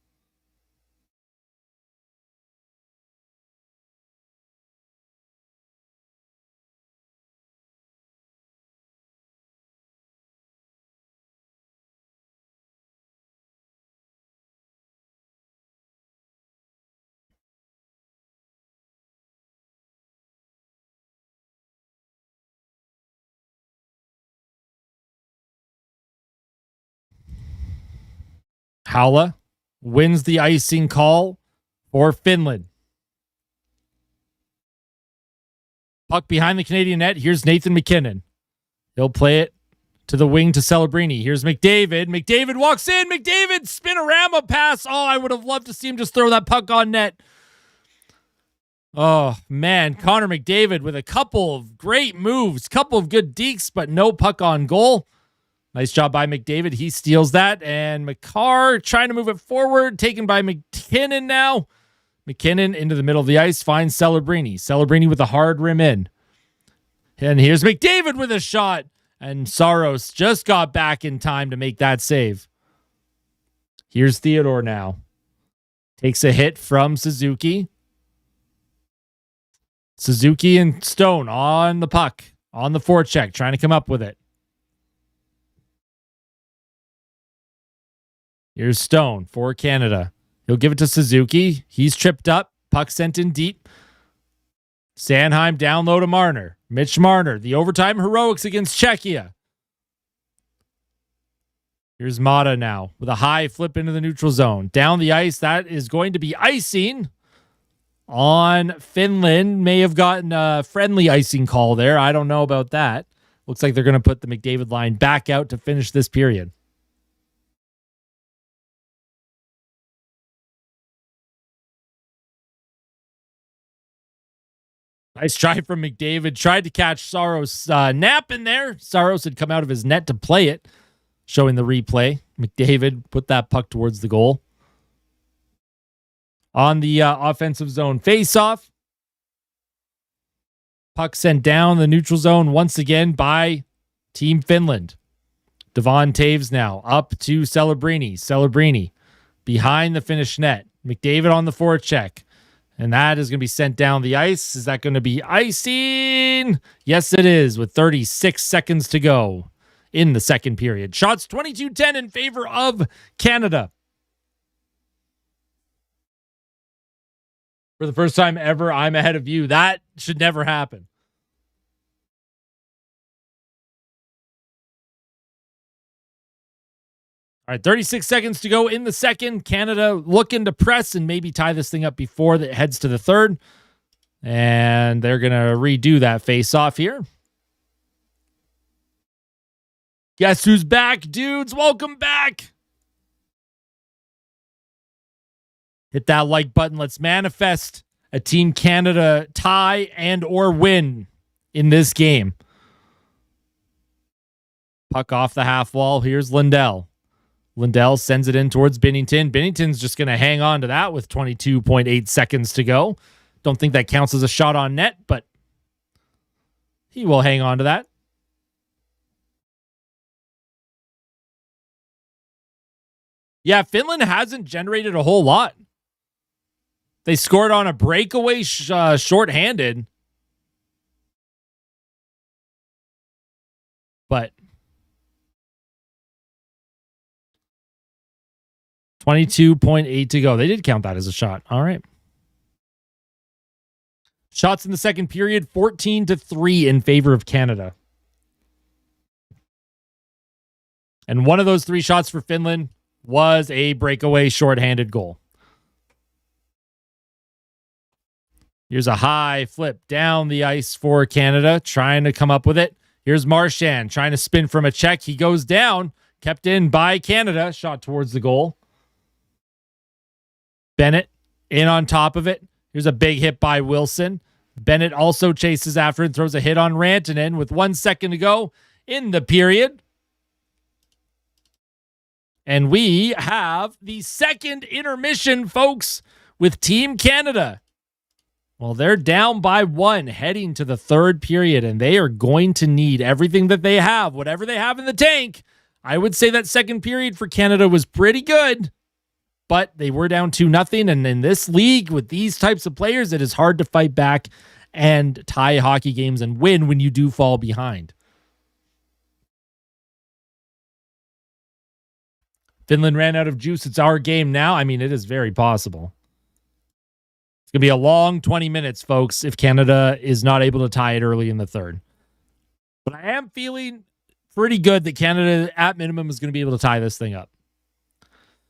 Haula wins the icing call for Finland. Puck behind the Canadian net. Here's Nathan McKinnon. He'll play it to the wing to Celebrini. Here's McDavid. McDavid walks in. McDavid spinorama pass. Oh, I would have loved to see him just throw that puck on net. Oh, man. Connor McDavid with a couple of great moves, couple of good dekes, but no puck on goal. Nice job by McDavid. He steals that. And Makar trying to move it forward. Taken by McKinnon now. McKinnon into the middle of the ice. Finds Celebrini. Celebrini with a hard rim in. And here's McDavid with a shot. And Saros just got back in time to make that save. Here's Theodore now. Takes a hit from Suzuki. Suzuki and Stone on the puck. On the forecheck. Trying to come up with it. Here's Stone for Canada. He'll give it to Suzuki. He's tripped up. Puck sent in deep. Sanheim down low to Marner. Mitch Marner, the overtime heroics against Czechia. Here's Mata now with a high flip into the neutral zone. Down the ice, that is going to be icing on Finland. May have gotten a friendly icing call there. I don't know about that. Looks like they're going to put the McDavid line back out to finish this period. Nice try from McDavid. Tried to catch Saros nap in there. Saros had come out of his net to play it. Showing the replay. McDavid put that puck towards the goal. On the offensive zone faceoff. Puck sent down the neutral zone once again by Team Finland. Devon Taves now up to Celebrini. Celebrini behind the Finnish net. McDavid on the forecheck. And that is going to be sent down the ice. Is that going to be icing? Yes, it is, with 36 seconds to go in the second period. Shots 22-10 in favor of Canada. For the first time ever, I'm ahead of you. That should never happen. All right, 36 seconds to go in the second. Canada looking to press and maybe tie this thing up before it heads to the third. And they're going to redo that face-off here. Guess who's back, dudes? Welcome back. Hit that like button. Let's manifest a Team Canada tie and or win in this game. Puck off the half wall. Here's Lindell. Lindell sends it in towards Binnington. Binnington's just going to hang on to that with 22.8 seconds to go. Don't think that counts as a shot on net, but he will hang on to that. Yeah, Finland hasn't generated a whole lot. They scored on a breakaway shorthanded. But 22.8 to go. They did count that as a shot. All right. Shots in the second period, 14-3 in favor of Canada. And one of those three shots for Finland was a breakaway shorthanded goal. Here's a high flip down the ice for Canada, trying to come up with it. Here's Marchand trying to spin from a check. He goes down, kept in by Canada, shot towards the goal. Bennett in on top of it. Here's a big hit by Wilson. Bennett also chases after and throws a hit on Rantanen with 1 second to go in the period. And we have the second intermission, folks, with Team Canada. Well, they're down by 1 heading to the third period, and they are going to need everything that they have, whatever they have in the tank. I would say that second period for Canada was pretty good, but they were down 2-0. And in this league with these types of players, it is hard to fight back and tie hockey games and win when you do fall behind. Finland ran out of juice. It's our game now. I mean, it is very possible. It's going to be a long 20 minutes, folks, if Canada is not able to tie it early in the third. But I am feeling pretty good that Canada, at minimum, is going to be able to tie this thing up.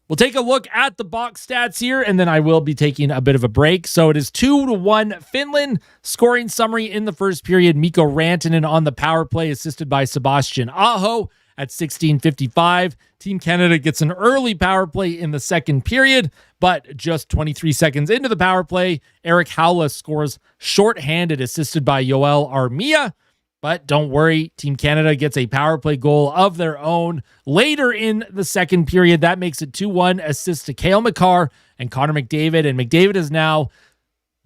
We'll take a look at the box stats here, and then I will be taking a bit of a break. So it is 2-1 Finland. Scoring summary in the first period. Mikko Rantanen on the power play, assisted by Sebastian Aho at 16:55. Team Canada gets an early power play in the second period, but just 23 seconds into the power play, Eric Haula scores shorthanded, assisted by Yoel Armia. But don't worry, Team Canada gets a power play goal of their own later in the second period. That makes it 2-1, assist to Cale Makar and Connor McDavid. And McDavid has now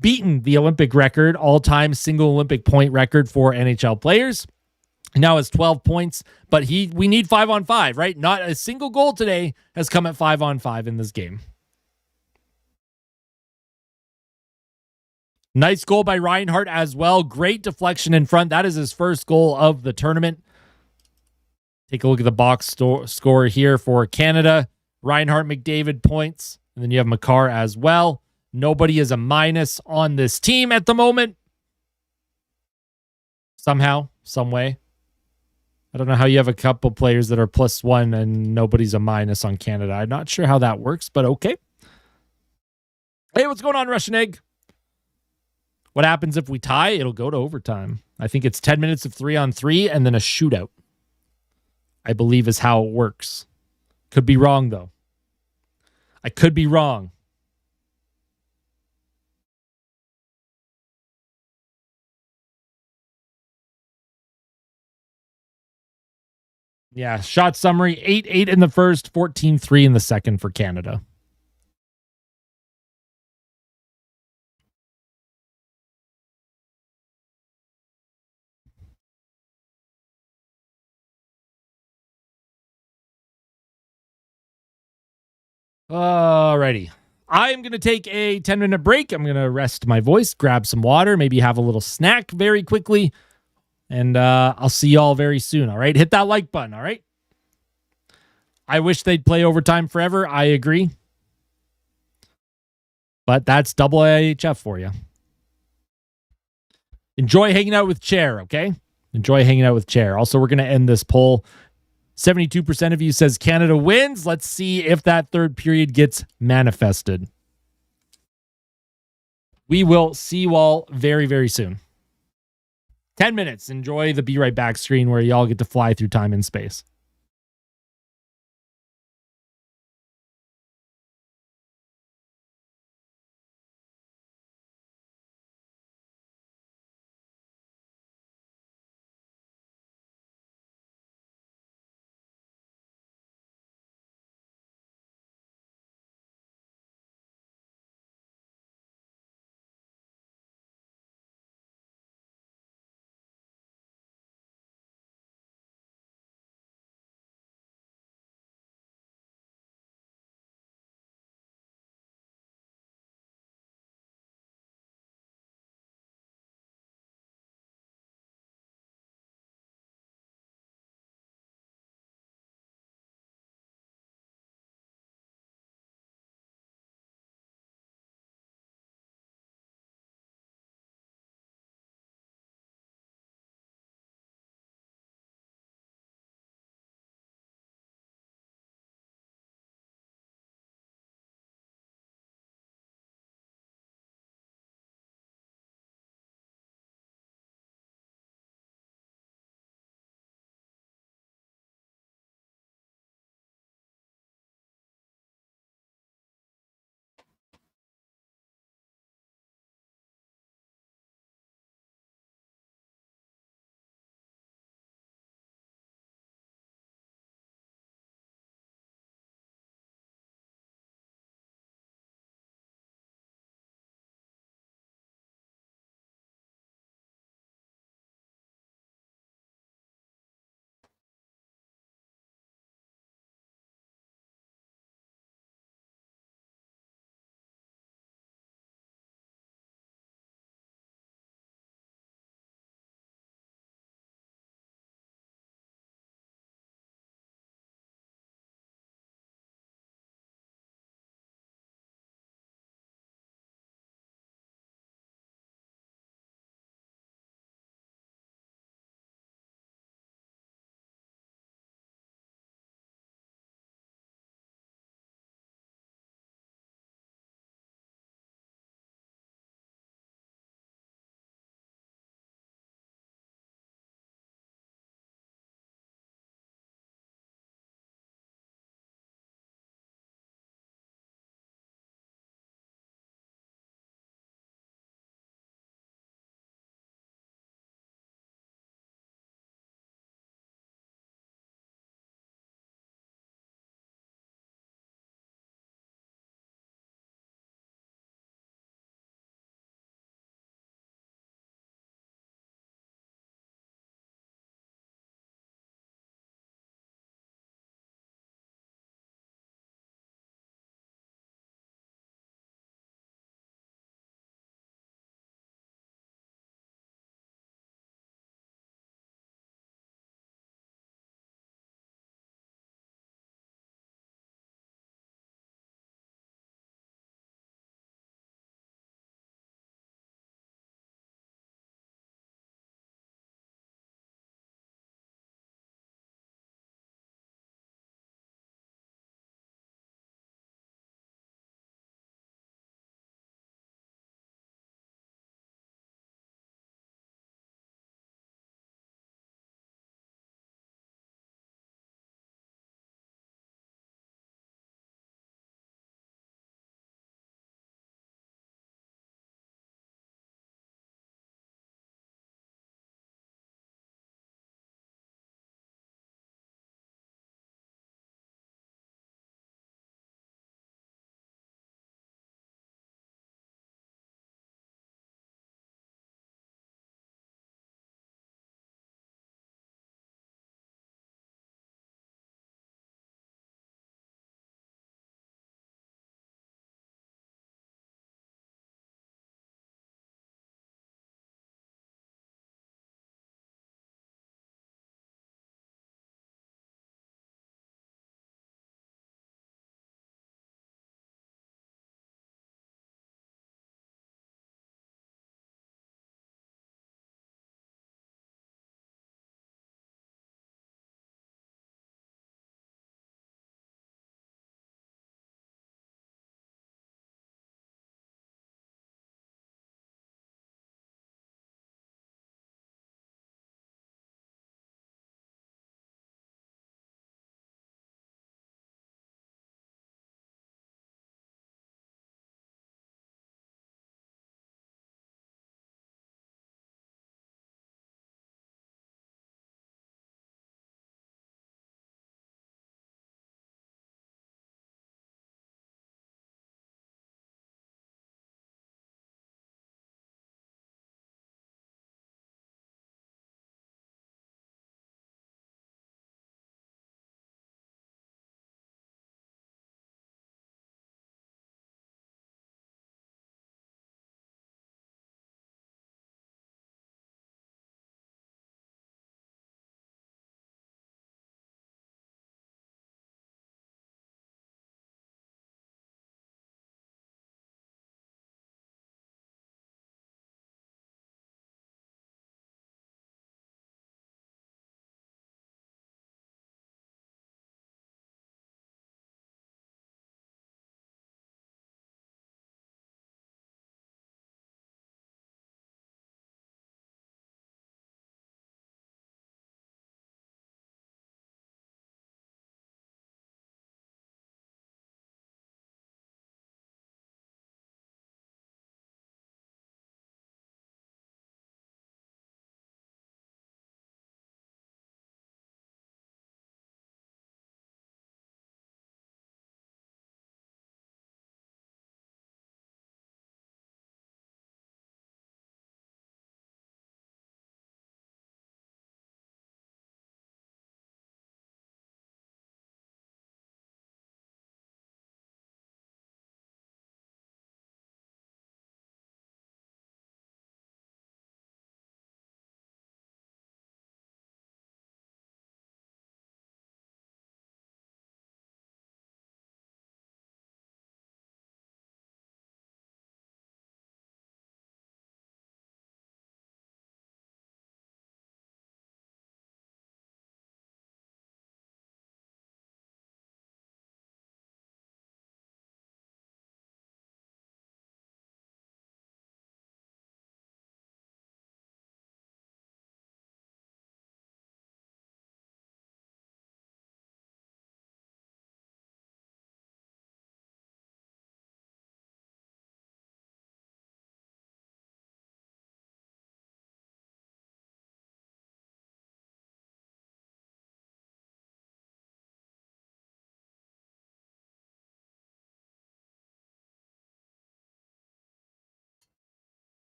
beaten the Olympic record, all-time single Olympic point record for NHL players. Now has 12 points, but we need 5-on-5, right? Not a single goal today has come at 5-on-5 in this game. Nice goal by Reinhart as well. Great deflection in front. That is his first goal of the tournament. Take a look at the box score here for Canada. Reinhart, McDavid points. And then you have Makar as well. Nobody is a minus on this team at the moment. Somehow, some way. I don't know how you have a couple players that are +1 and nobody's a minus on Canada. I'm not sure how that works, but okay. Hey, what's going on, Russian Egg? What happens if we tie? It'll go to overtime. I think it's 10 minutes of 3-on-3 and then a shootout, I believe is how it works. Could be wrong, though. I could be wrong. Yeah, shot summary, 8-8 in the first, 14-3 in the second for Canada. Alrighty. I am going to take a 10-minute break. I'm going to rest my voice, grab some water, maybe have a little snack very quickly, and I'll see y'all very soon, all right? Hit that like button, all right? I wish they'd play overtime forever. I agree. But that's double IHF for you. Enjoy hanging out with Chair, okay? Enjoy hanging out with Chair. Also, we're going to end this poll. 72% of you says Canada wins. Let's see if that third period gets manifested. We will see you all very, very soon. 10 minutes. Enjoy the Be Right Back screen where y'all get to fly through time and space.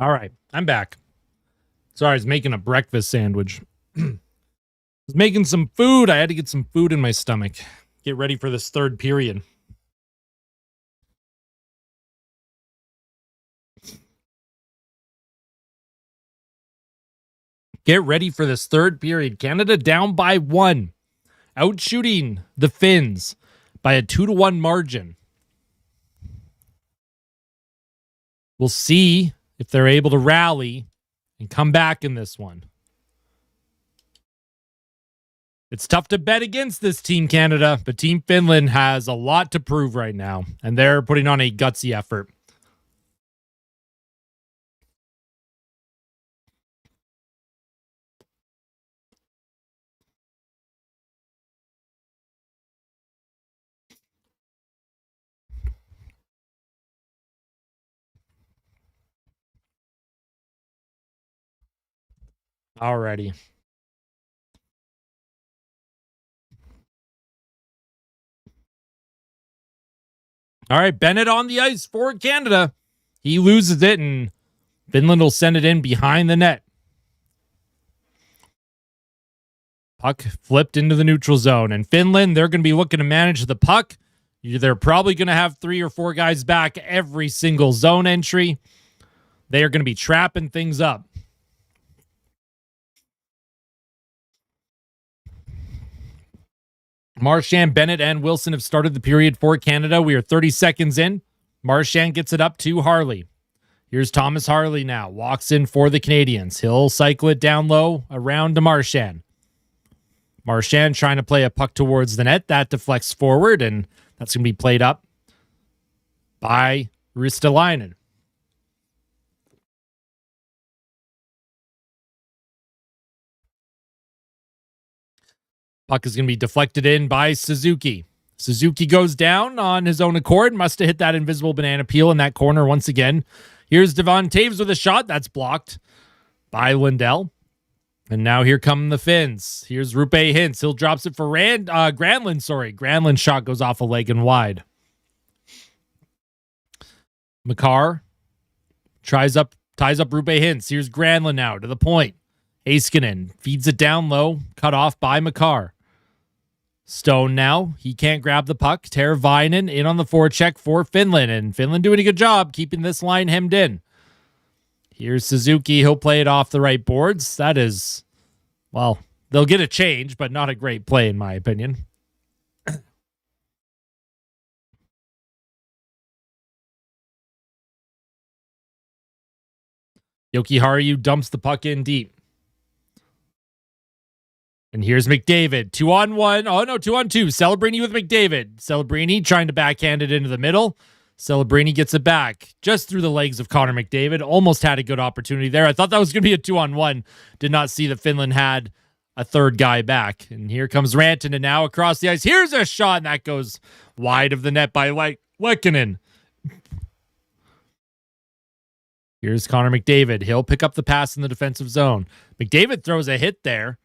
All right, I'm back. Sorry, I was making a breakfast sandwich. I was making some food. I had to get some food in my stomach. Get ready for this third period. Get ready for this third period. Canada down by 1. Out shooting the Finns by a 2-1 margin. We'll see if they're able to rally and come back in this one. It's tough to bet against this Team Canada, but Team Finland has a lot to prove right now, and they're putting on a gutsy effort. Alrighty. All right, Bennett on the ice for Canada. He loses it, and Finland will send it in behind the net. Puck flipped into the neutral zone, and Finland, they're going to be looking to manage the puck. They're probably going to have 3 or 4 guys back every single zone entry. They are going to be trapping things up. Marchand, Bennett, and Wilson have started the period for Canada. We are 30 seconds in. Marchand gets it up to Harley. Here's Thomas Harley now. Walks in for the Canadians. He'll cycle it down low around to Marchand. Marchand trying to play a puck towards the net. That deflects forward, and that's going to be played up by Ristolainen. Puck is going to be deflected in by Suzuki. Suzuki goes down on his own accord. Must have hit that invisible banana peel in that corner once again. Here's Devon Taves with a shot. That's blocked by Lindell. And now here come the Finns. Here's Rupe Hintz. He'll drops it for Granlund. Granlund's shot goes off a leg and wide. Makar ties up Rupe Hintz. Here's Granlund now to the point. Heiskanen feeds it down low. Cut off by Makar. Stone now. He can't grab the puck. Teravainen in on the forecheck for Finland. And Finland doing a good job keeping this line hemmed in. Here's Suzuki. He'll play it off the right boards. That is, well, they'll get a change, but not a great play in my opinion. Jokiharju dumps the puck in deep. And here's McDavid. 2-on-1. Oh, no, 2-on-2. Celebrini with McDavid. Celebrini trying to backhand it into the middle. Celebrini gets it back just through the legs of Connor McDavid. Almost had a good opportunity there. I thought that was going to be a 2-on-1. Did not see that Finland had a third guy back. And here comes Rantanen now across the ice. Here's a shot, and that goes wide of the net by Lehkonen. Here's Connor McDavid. He'll pick up the pass in the defensive zone. McDavid throws a hit there.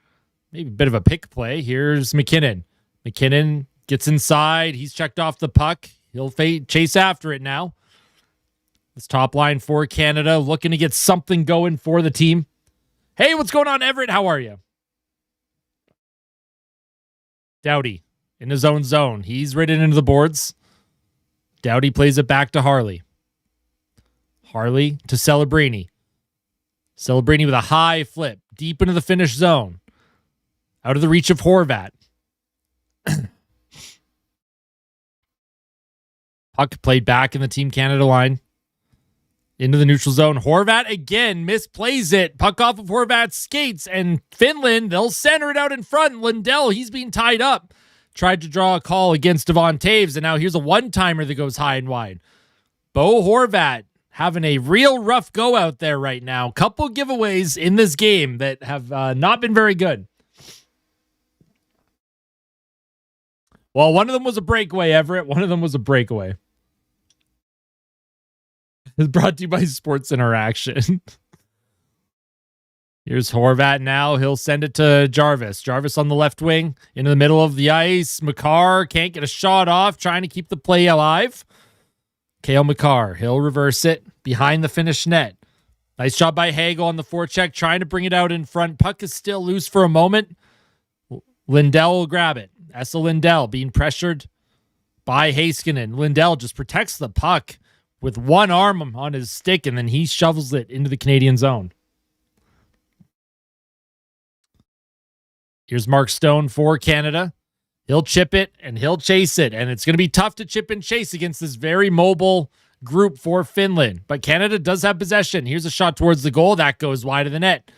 Maybe a bit of a pick play. Here's McKinnon. McKinnon gets inside. He's checked off the puck. He'll chase after it now. This top line for Canada looking to get something going for the team. Hey, what's going on, Everett? How are you? Doughty in his own zone. He's ridden into the boards. Doughty plays it back to Harley. Harley to Celebrini. Celebrini with a high flip deep into the Finnish zone. Out of the reach of Horvat. Puck played back in the Team Canada line. Into the neutral zone. Horvat again misplays it. Puck off of Horvat's skates. And Finland, they'll center it out in front. Lindell, he's being tied up. Tried to draw a call against Devon Taves. And now here's a one-timer that goes high and wide. Bo Horvat having a real rough go out there right now. Couple giveaways in this game that have not been very good. Well, one of them was a breakaway, Everett. One of them was a breakaway. It's brought to you by Sports Interaction. Here's Horvat now. He'll send it to Jarvis. Jarvis on the left wing, into the middle of the ice. Makar can't get a shot off, trying to keep the play alive. Cale Makar, he'll reverse it behind the Finnish net. Nice job by Hagel on the forecheck, trying to bring it out in front. Puck is still loose for a moment. Lindell will grab it. Essa Lindell being pressured by Heiskanen. Lindell just protects the puck with one arm on his stick, and then he shovels it into the Canadian zone. Here's Mark Stone for Canada. He'll chip it, and he'll chase it, and it's going to be tough to chip and chase against this very mobile group for Finland. But Canada does have possession. Here's a shot towards the goal. That goes wide of the net.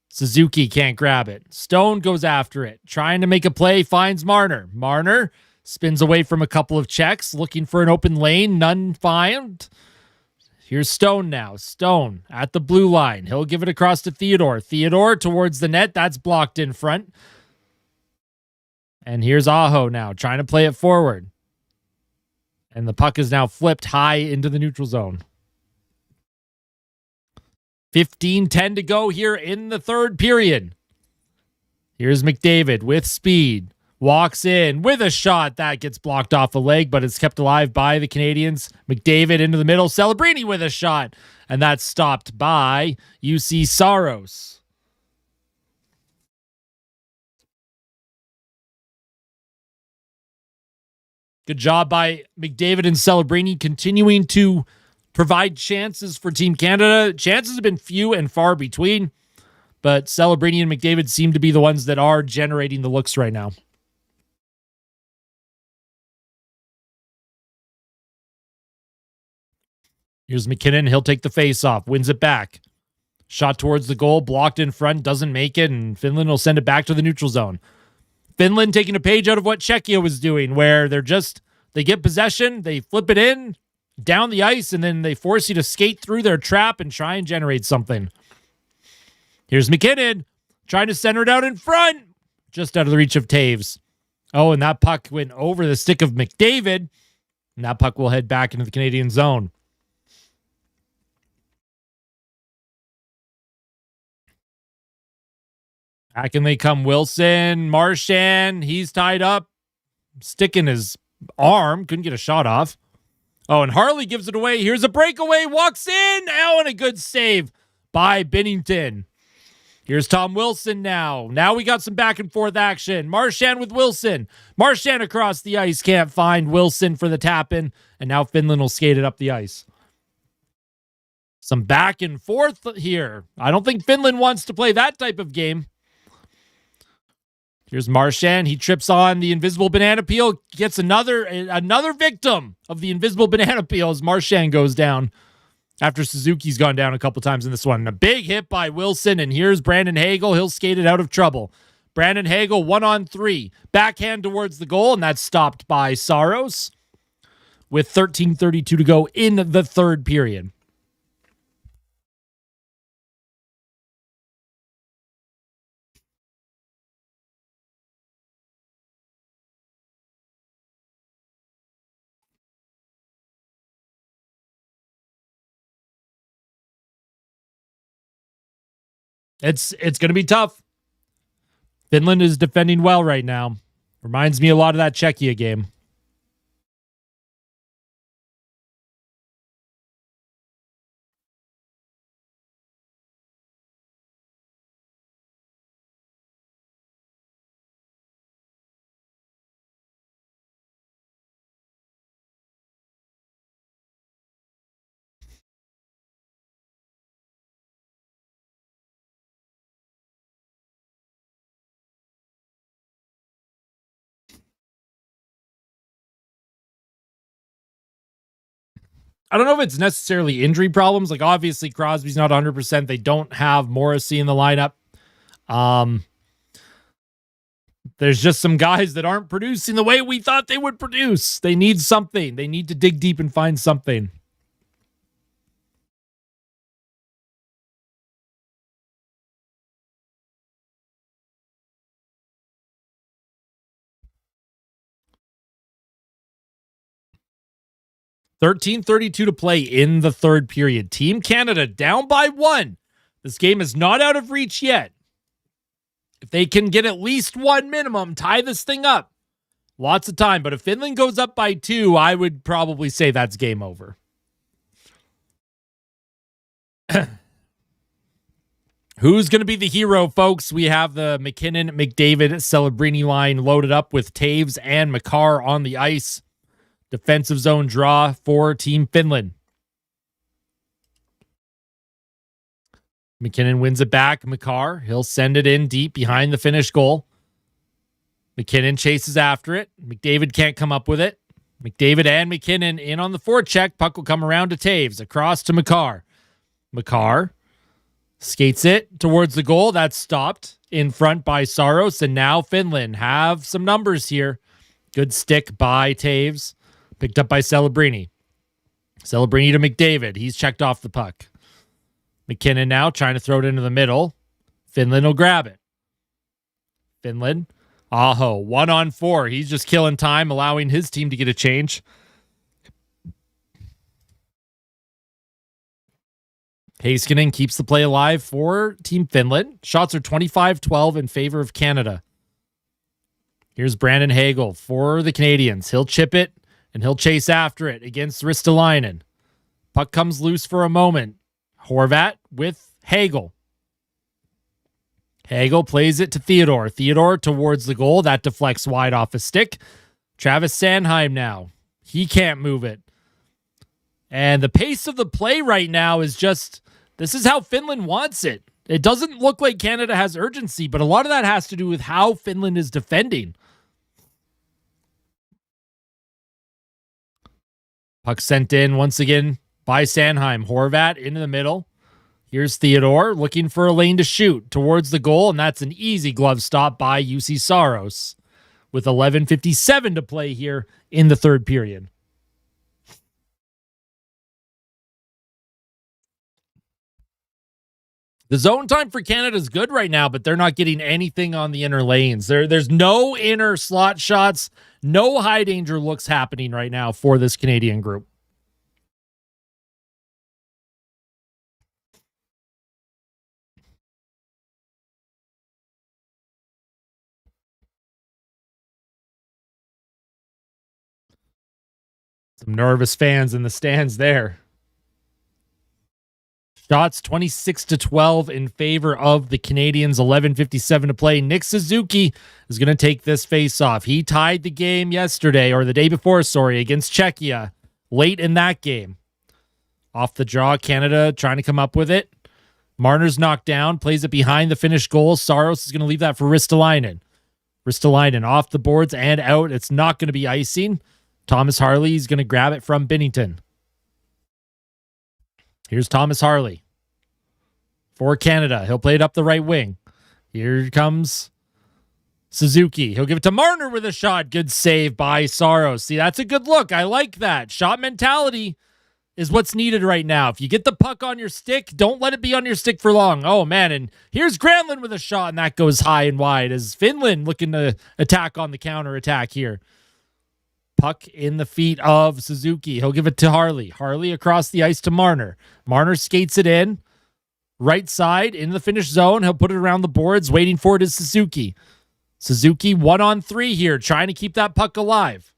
Suzuki can't grab it. Stone goes after it, trying to make a play, finds Marner. Marner spins away from a couple of checks, looking for an open lane. None found. Here's Stone now. Stone at the blue line. He'll give it across to Theodore. Theodore towards the net. That's blocked in front. And here's Aho now, trying to play it forward. And the puck is now flipped high into the neutral zone. 15-10 to go here in the third period. Here's McDavid with speed. Walks in with a shot. That gets blocked off a leg, but it's kept alive by the Canadians. McDavid into the middle. Celebrini with a shot. And that's stopped by UC Saros. Good job by McDavid and Celebrini continuing to provide chances for Team Canada. Chances have been few and far between, but Celebrini and McDavid seem to be the ones that are generating the looks right now. Here's McKinnon. He'll take the face-off, wins it back. Shot towards the goal, blocked in front, doesn't make it, and Finland will send it back to the neutral zone. Finland taking a page out of what Czechia was doing, where they get possession, they flip it in, down the ice, and then they force you to skate through their trap and try and generate something. Here's McKinnon trying to center it out in front, just out of the reach of Taves. Oh, and that puck went over the stick of McDavid, and that puck will head back into the Canadian zone. Back in they come. Wilson, Marchand, he's tied up, stick in his arm, couldn't get a shot off. Oh, and Harley gives it away. Here's a breakaway, walks in. Oh, and a good save by Binnington. Here's Tom Wilson now. Now we got some back and forth action. Marchand with Wilson. Marchand across the ice, can't find Wilson for the tap-in, and now Finland will skate it up the ice. Some back and forth here. I don't think Finland wants to play that type of game. Here's Marchand. He trips on the invisible banana peel, gets another victim of the invisible banana peel as Marchand goes down after Suzuki's gone down a couple times in this one. And a big hit by Wilson, and here's Brandon Hagel. He'll skate it out of trouble. Brandon Hagel 1-on-3. Backhand towards the goal, and that's stopped by Saros with 13:32 to go in the third period. It's going to be tough. Finland is defending well right now. Reminds me a lot of that Czechia game. I don't know if it's necessarily injury problems. Like, obviously, Crosby's not 100%. They don't have Morrissey in the lineup. There's just some guys that aren't producing the way we thought they would produce. They need something. They need to dig deep and find something. $13:32 to play in the third period. Team Canada down by 1. This game is not out of reach yet. If they can get at least 1 minimum, tie this thing up. Lots of time. But if Finland goes up by 2, I would probably say that's game over. Who's going to be the hero, folks? We have the McKinnon, McDavid, Celebrini line loaded up with Taves and Makar on the ice. Defensive zone draw for Team Finland. McKinnon wins it back. Makar, he'll send it in deep behind the Finnish goal. McKinnon chases after it. McDavid can't come up with it. McDavid and McKinnon in on the forecheck. Puck will come around to Taves. Across to Makar. Makar skates it towards the goal. That's stopped in front by Saros. And now Finland have some numbers here. Good stick by Taves. Picked up by Celebrini. Celebrini to McDavid. He's checked off the puck. McKinnon now trying to throw it into the middle. Finland will grab it. Finland. Aho, 1-on-4. He's just killing time, allowing his team to get a change. Heiskanen keeps the play alive for Team Finland. Shots are 25-12 in favor of Canada. Here's Brandon Hagel for the Canadians. He'll chip it, and he'll chase after it against Ristolainen. Puck comes loose for a moment. Horvat with Hagel. Hagel plays it to Theodore. Theodore towards the goal. That deflects wide off a stick. Travis Sanheim now. He can't move it. And the pace of the play right now is just, this is how Finland wants it. It doesn't look like Canada has urgency, but a lot of that has to do with how Finland is defending. Puck sent in once again by Sanheim. Horvat into the middle. Here's Theodore looking for a lane to shoot towards the goal, and that's an easy glove stop by UC Saros with 11:57 to play here in the third period. The zone time for Canada is good right now, but they're not getting anything on the inner lanes. There's no inner slot shots, no high danger looks happening right now for this Canadian group. Some nervous fans in the stands there. Shots 26-12 in favor of the Canadians. 11:57 to play. Nick Suzuki is going to take this face-off. He tied the game yesterday, or the day before, against Czechia late in that game. Off the draw, Canada trying to come up with it. Marner's knocked down, plays it behind the Finnish goal. Saros is going to leave that for Ristolainen. Ristolainen off the boards and out. It's not going to be icing. Thomas Harley is going to grab it from Binnington. Here's Thomas Harley for Canada. He'll play it up the right wing. Here comes Suzuki. He'll give it to Marner with a shot. Good save by Saros. See, that's a good look. I like that. Shot mentality is what's needed right now. If you get the puck on your stick, don't let it be on your stick for long. Oh, man. And here's Granlund with a shot, and that goes high and wide as Finland looking to attack on the counterattack here. Puck in the feet of Suzuki. He'll give it to Harley. Harley across the ice to Marner. Marner skates it in. Right side in the Finnish zone. He'll put it around the boards. Waiting for it is Suzuki. Suzuki 1-on-3 here. Trying to keep that puck alive.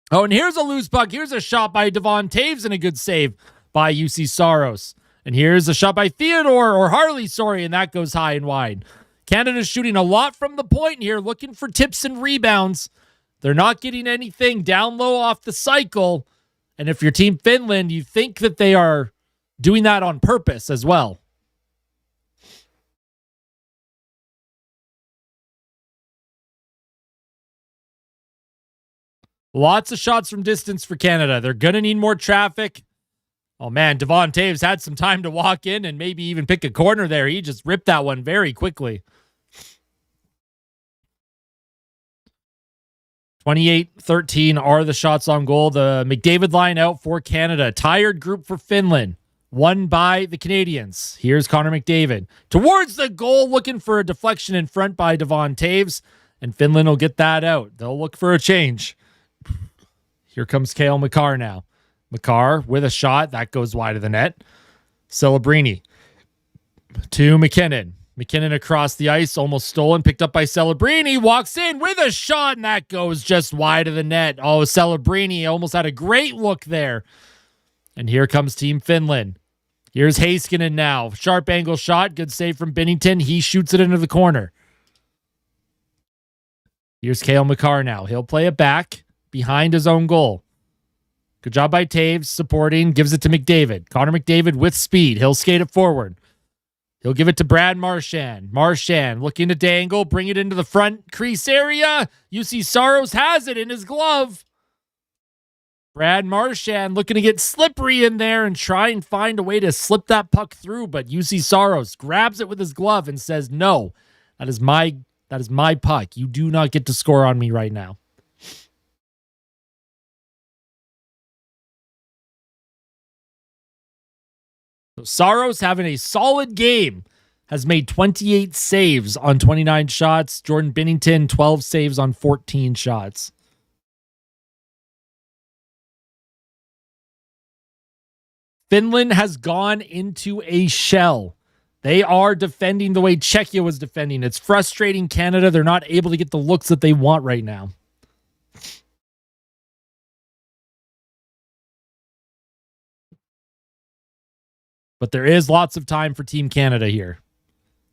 Oh, and here's a loose puck. Here's a shot by Devon Taves and a good save by UC Saros. And here's a shot by Theodore or Harley, and that goes high and wide. Canada's shooting a lot from the point here, looking for tips and rebounds. They're not getting anything down low off the cycle. And if you're Team Finland, you think that they are doing that on purpose as well. Lots of shots from distance for Canada. They're going to need more traffic. Oh, man, Devon Taves had some time to walk in and maybe even pick a corner there. He just ripped that one very quickly. 28-13 are the shots on goal. The McDavid line out for Canada. Tired group for Finland. Won by the Canadians. Here's Connor McDavid. Towards the goal, looking for a deflection in front by Devon Taves. And Finland will get that out. They'll look for a change. Here comes Cale Makar now. Makar with a shot. That goes wide of the net. Celebrini to McKinnon. McKinnon across the ice, almost stolen, picked up by Celebrini, walks in with a shot, and that goes just wide of the net. Oh, Celebrini almost had a great look there. And here comes Team Finland. Here's Heiskanen now. Sharp angle shot. Good save from Binnington. He shoots it into the corner. Here's Cale Makar now. He'll play it back behind his own goal. Good job by Taves supporting. Gives it to McDavid. Connor McDavid with speed. He'll skate it forward. He'll give it to Brad Marchand. Marchand looking to dangle. Bring it into the front crease area. UC Saros has it in his glove. Brad Marchand looking to get slippery in there and try and find a way to slip that puck through, but UC Saros grabs it with his glove and says, "No, that is my puck. You do not get to score on me right now." So Saros having a solid game, has made 28 saves on 29 shots. Jordan Binnington, 12 saves on 14 shots. Finland has gone into a shell. They are defending the way Czechia was defending. It's frustrating Canada. They're not able to get the looks that they want right now. But there is lots of time for Team Canada here.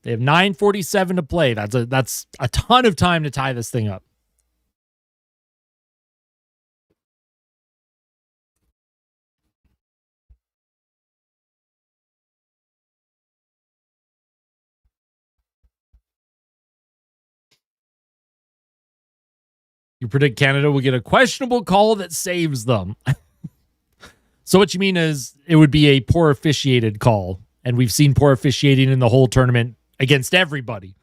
They have 9:47 to play. That's a ton of time to tie this thing up. You predict Canada will get a questionable call that saves them. So what you mean is it would be a poor officiated call, and we've seen poor officiating in the whole tournament against everybody.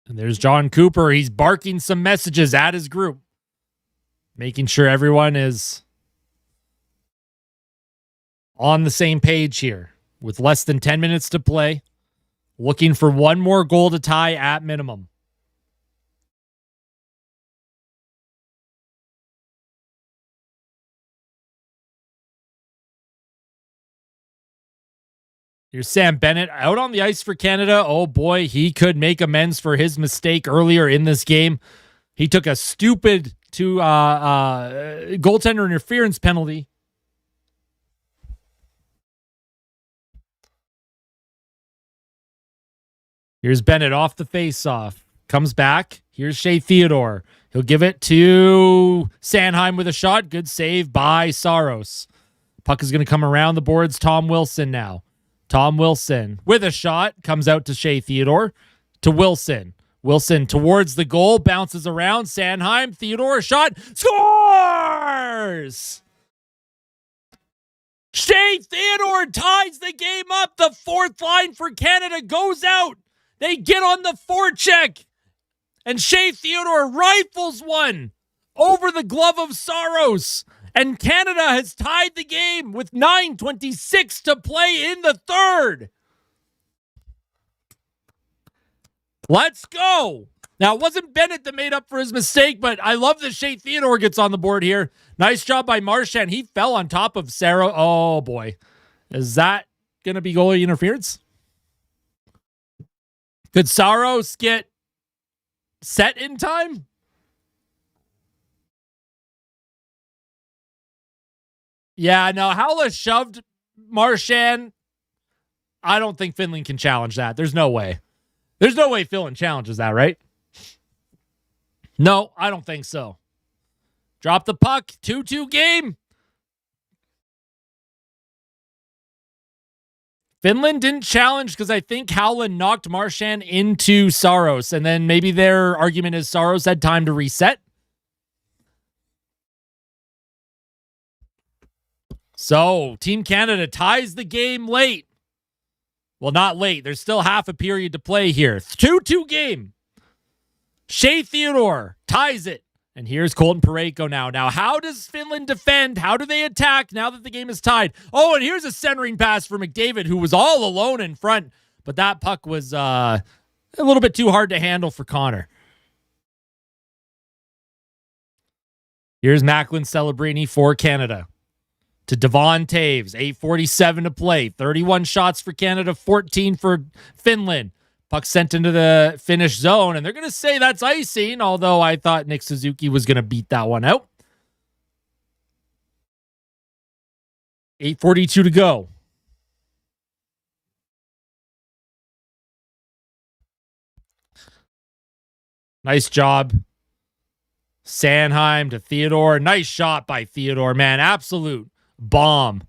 And there's John Cooper. He's barking some messages at his group, making sure everyone is on the same page here with less than 10 minutes to play, looking for one more goal to tie at minimum. Here's Sam Bennett out on the ice for Canada. Oh boy, he could make amends for his mistake earlier in this game. He took a stupid goaltender interference penalty. Here's Bennett off the faceoff. Comes back. Here's Shea Theodore. He'll give it to Sanheim with a shot. Good save by Saros. Puck is going to come around the boards. Tom Wilson now. Tom Wilson with a shot. Comes out to Shea Theodore. To Wilson. Wilson towards the goal. Bounces around. Sanheim. Theodore. Shot. Scores! Shea Theodore ties the game up. The fourth line for Canada goes out. They get on the forecheck. And Shea Theodore rifles one over the glove of Saros. And Canada has tied the game with 9:26 to play in the third. Let's go. Now, it wasn't Bennett that made up for his mistake, but I love that Shea Theodore gets on the board here. Nice job by Marchand. He fell on top of Saros. Oh, boy. Is that going to be goalie interference? Could Saros get set in time? Yeah, no, Howla shoved Marchand. I don't think Finland can challenge that. There's no way. There's no way Finland challenges that, right? No, I don't think so. Drop the puck. 2-2 game. Finland didn't challenge because I think Howland knocked Marchand into Saros, and then maybe their argument is Saros had time to reset. So, Team Canada ties the game late. Well, not late. There's still half a period to play here. 2-2 game. Shea Theodore ties it. And here's Colton Parayko now. Now, how does Finland defend? How do they attack now that the game is tied? Oh, and here's a centering pass for McDavid, who was all alone in front. But that puck was a little bit too hard to handle for Connor. Here's Macklin Celebrini for Canada. to Devon Taves. 8:47 to play. 31 shots for Canada, 14 for Finland. Puck sent into the Finnish zone, and they're going to say that's icing, although I thought Nick Suzuki was going to beat that one out. 8:42 to go. Nice job. Sanheim to Theodore. Nice shot by Theodore, man. Absolute bomb.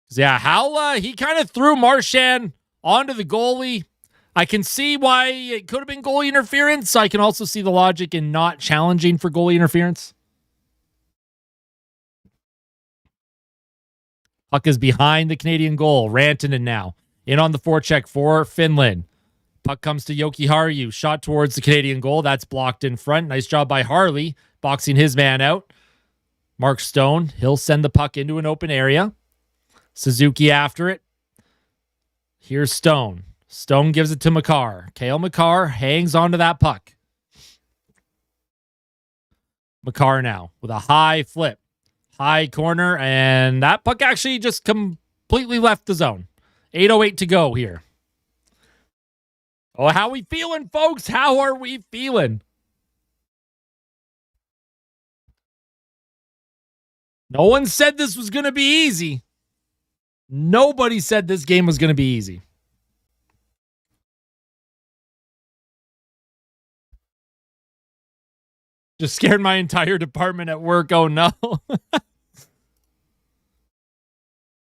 Yeah, how he kind of threw Marchand onto the goalie. I can see why it could have been goalie interference. I can also see the logic in not challenging for goalie interference. Puck is behind the Canadian goal. Rantanen now in on the forecheck for Finland. Puck comes to Joki Harju. Shot towards the Canadian goal. That's blocked in front. Nice job by Harley, boxing his man out. Mark Stone, he'll send the puck into an open area. Suzuki after it. Here's Stone. Stone gives it to Makar. Cale Makar hangs onto that puck. Makar now with a high flip. High corner, and that puck actually just completely left the zone. 8:08 to go here. Oh, how we feeling, folks? How are we feeling? No one said this was going to be easy. Nobody said this game was going to be easy. Just scared my entire department at work. Oh, no.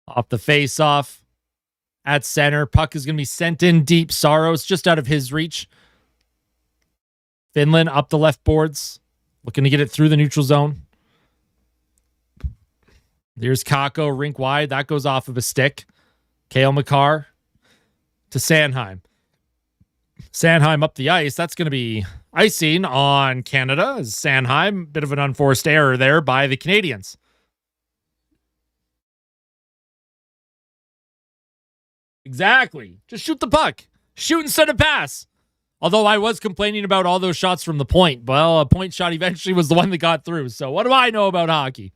Off the face-off. At center, puck is going to be sent in deep. Saros just out of his reach. Finland up the left boards, looking to get it through the neutral zone. There's Kakko, rink wide. That goes off of a stick. Cale Makar to Sanheim. Sanheim up the ice. That's going to be icing on Canada. Sanheim, bit of an unforced error there by the Canadians. Exactly. Just shoot the puck. Shoot instead of pass. Although I was complaining about all those shots from the point. Well, a point shot eventually was the one that got through. So what do I know about hockey?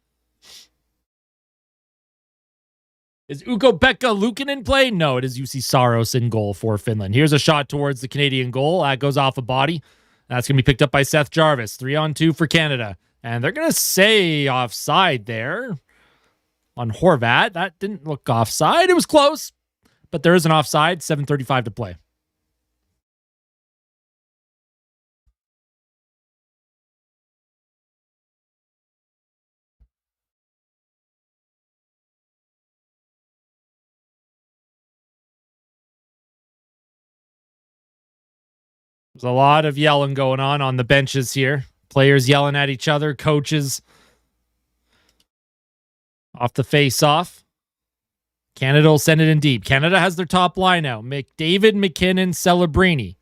Is Ukko-Pekka Luukkonen in play? No, it is UC Saros in goal for Finland. Here's a shot towards the Canadian goal. That goes off a body. That's going to be picked up by Seth Jarvis. 3-on-2 for Canada. And they're going to say offside there on Horvat. That didn't look offside. It was close. But there is an offside, 7:35 to play. There's a lot of yelling going on the benches here. Players yelling at each other, coaches. Off the face-off. Canada will send it in deep. Canada has their top line out. McDavid, McKinnon, Celebrini.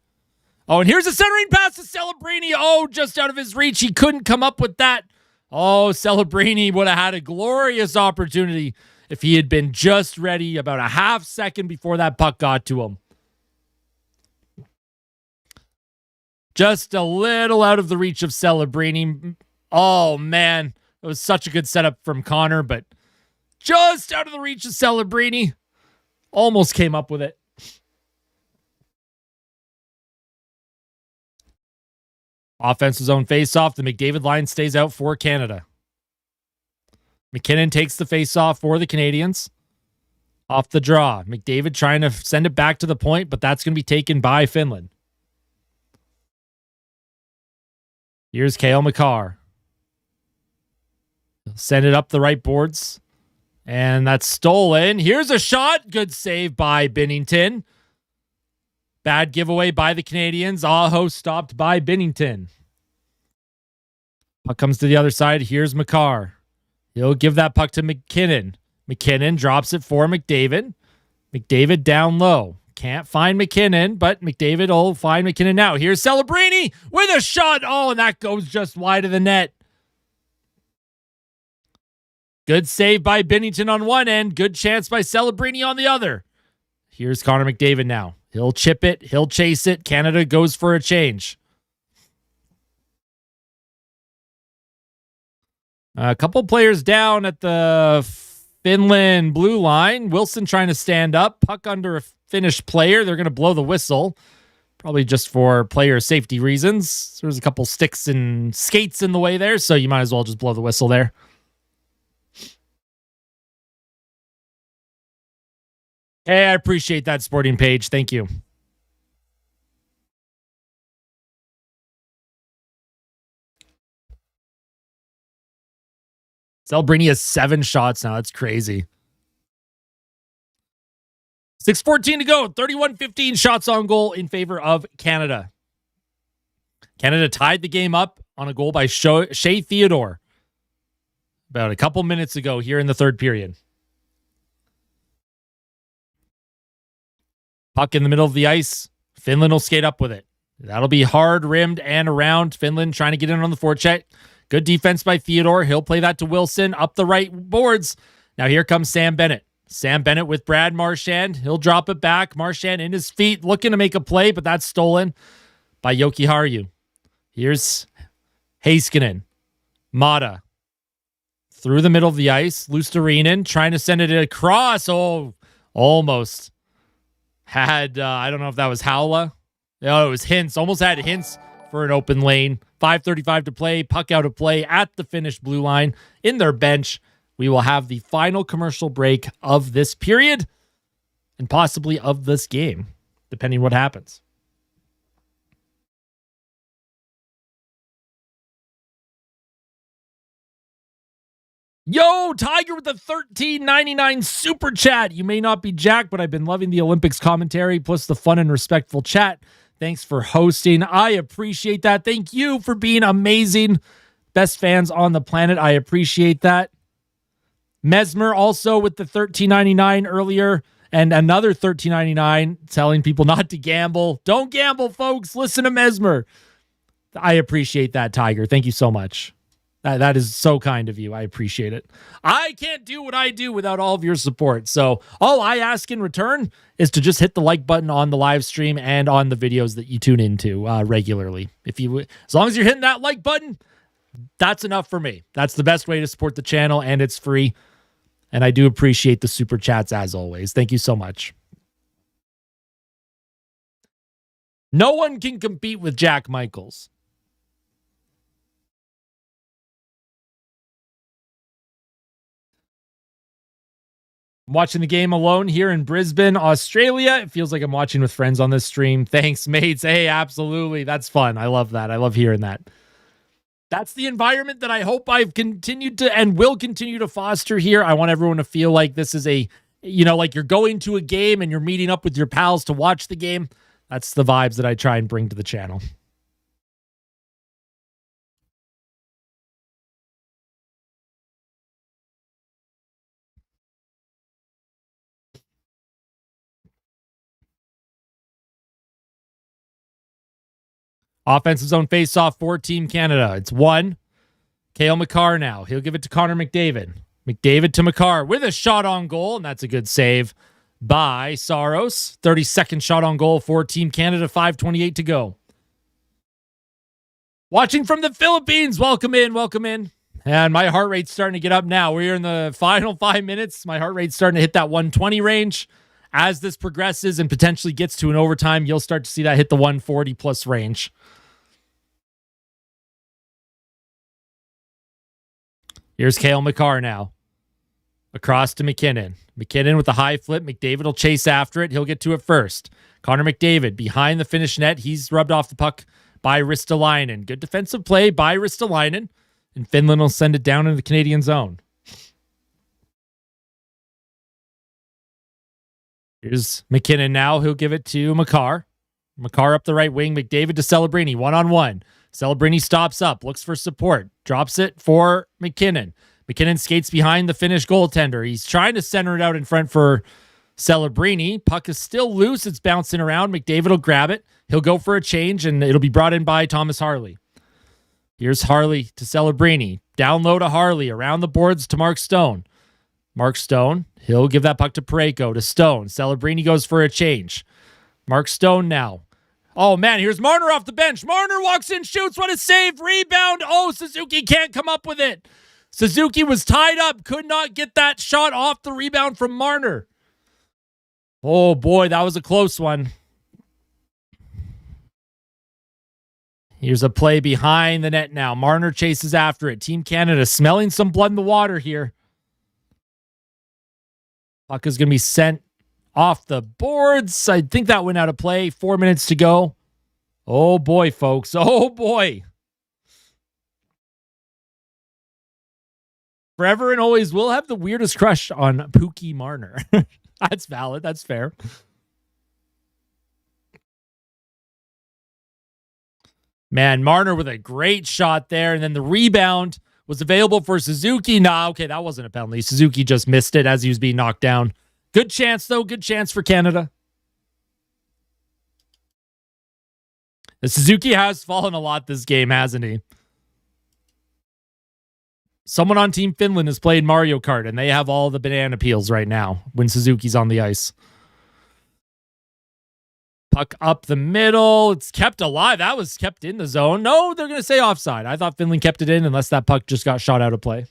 Oh, and here's a centering pass to Celebrini. Oh, just out of his reach. He couldn't come up with that. Oh, Celebrini would have had a glorious opportunity if he had been just ready about a half second before that puck got to him. Just a little out of the reach of Celebrini. Oh, man. It was such a good setup from Connor, but just out of the reach of Celebrini. Almost came up with it. Offensive zone face-off. The McDavid line stays out for Canada. McKinnon takes the face-off for the Canadians. Off the draw. McDavid trying to send it back to the point, but that's going to be taken by Finland. Here's Cale Makar. Send it up the right boards. And that's stolen. Here's a shot. Good save by Binnington. Bad giveaway by the Canadians. Aho stopped by Binnington. Puck comes to the other side. Here's Makar. He'll give that puck to McKinnon. McKinnon drops it for McDavid. McDavid down low. Can't find McKinnon, but McDavid will find McKinnon now. Here's Celebrini with a shot. Oh, and that goes just wide of the net. Good save by Binnington on one end. Good chance by Celebrini on the other. Here's Connor McDavid now. He'll chip it. He'll chase it. Canada goes for a change. A couple players down at the Finland blue line. Wilson trying to stand up. Puck under a Finnish player. They're going to blow the whistle. Probably just for player safety reasons. There's a couple sticks and skates in the way there, so you might as well just blow the whistle there. Hey, I appreciate that, Sporting Page. Thank you. Celebrini has 7 shots now. That's crazy. 6:14 to go. 31-15 shots on goal in favor of Canada. Canada tied the game up on a goal by Shea Theodore about a couple minutes ago here in the third period. Puck in the middle of the ice. Finland will skate up with it. That'll be hard rimmed and around. Finland trying to get in on the forecheck. Good defense by Theodore. He'll play that to Wilson up the right boards. Now here comes Sam Bennett. Sam Bennett with Brad Marchand. He'll drop it back. Marchand in his feet looking to make a play, but that's stolen by Joki Harju. Here's Heiskanen. Mata. Through the middle of the ice. Luostarinen trying to send it across. Oh, almost. Had, I don't know if that was Haula. No, it was Hintz. Almost had Hintz for an open lane. 5:35 to play. Puck out of play at the Finnish blue line in their bench. We will have the final commercial break of this period and possibly of this game, depending what happens. Yo, Tiger with the $13.99 super chat. You may not be Jack, but I've been loving the Olympics commentary, plus the fun and respectful chat. Thanks for hosting. I appreciate that. Thank you for being amazing. Best fans on the planet. I appreciate that. Mesmer also with the $13.99 earlier, and another $13.99 telling people not to gamble. Don't gamble, folks. Listen to Mesmer. I appreciate that, Tiger. Thank you so much. That is so kind of you. I appreciate it. I can't do what I do without all of your support. So all I ask in return is to just hit the like button on the live stream and on the videos that you tune into regularly. As long as you're hitting that like button, that's enough for me. That's the best way to support the channel, and it's free. And I do appreciate the super chats as always. Thank you so much. No one can compete with Jack Michaels. I'm watching the game alone here in Brisbane, Australia. It feels like I'm watching with friends on this stream. Thanks, mates. Hey, absolutely. That's fun. I love that. I love hearing that. That's the environment that I hope I've continued to and will continue to foster here. I want everyone to feel like this is like you're going to a game and you're meeting up with your pals to watch the game. That's the vibes that I try and bring to the channel. Offensive zone faceoff for Team Canada. It's 1. Cale Makar now. He'll give it to Connor McDavid. McDavid to Makar with a shot on goal, and that's a good save by Saros. 32nd shot on goal for Team Canada. 5:28 to go. Watching from the Philippines. Welcome in. Welcome in. And my heart rate's starting to get up now. We're in the final 5 minutes. My heart rate's starting to hit that 120 range. As this progresses and potentially gets to an overtime, you'll start to see that hit the 140 plus range. Here's Cale Makar now. Across to McKinnon. McKinnon with the high flip. McDavid will chase after it. He'll get to it first. Connor McDavid behind the Finnish net. He's rubbed off the puck by Ristolainen. Good defensive play by Ristolainen. And Finland will send it down into the Canadian zone. Here's McKinnon now. He'll give it to Makar. Makar up the right wing. McDavid to Celebrini. 1-on-1. Celebrini stops up. Looks for support. Drops it for McKinnon. McKinnon skates behind the Finnish goaltender. He's trying to center it out in front for Celebrini. Puck is still loose. It's bouncing around. McDavid will grab it. He'll go for a change, and it'll be brought in by Thomas Harley. Here's Harley to Celebrini. Down low to Harley. Around the boards to Mark Stone. Mark Stone. He'll give that puck to Parayko, to Stone. Celebrini goes for a change. Mark Stone now. Oh, man, here's Marner off the bench. Marner walks in, shoots. What a save. Rebound. Oh, Suzuki can't come up with it. Suzuki was tied up, could not get that shot off the rebound from Marner. Oh boy, that was a close one. Here's a play behind the net now. Marner chases after it. Team Canada smelling some blood in the water here. Puck is going to be sent off the boards. I think that went out of play. 4 minutes to go. Oh boy, folks. Oh boy. Forever and always will have the weirdest crush on Pookie Marner. That's valid. That's fair. Man, Marner with a great shot there. And then the rebound was available for Suzuki. Nah, okay, that wasn't a penalty. Suzuki just missed it as he was being knocked down. Good chance, though. Good chance for Canada. The Suzuki has fallen a lot this game, hasn't he? Someone on Team Finland has played Mario Kart, and they have all the banana peels right now when Suzuki's on the ice. Puck up the middle. It's kept alive. That was kept in the zone. No, they're going to say offside. I thought Finland kept it in unless that puck just got shot out of play.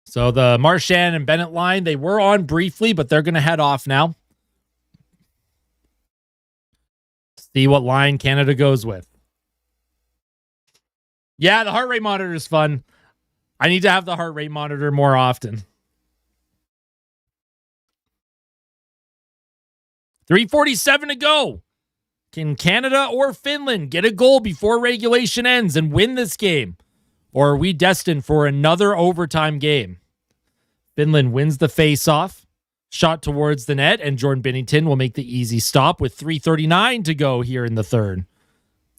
So the Marchand and Bennett line, they were on briefly, but they're going to head off now. See what line Canada goes with. Yeah, the heart rate monitor is fun. I need to have the heart rate monitor more often. 3:47 to go. Can Canada or Finland get a goal before regulation ends and win this game? Or are we destined for another overtime game? Finland wins the faceoff. Shot towards the net, and Jordan Binnington will make the easy stop with 3:39 to go here in the third.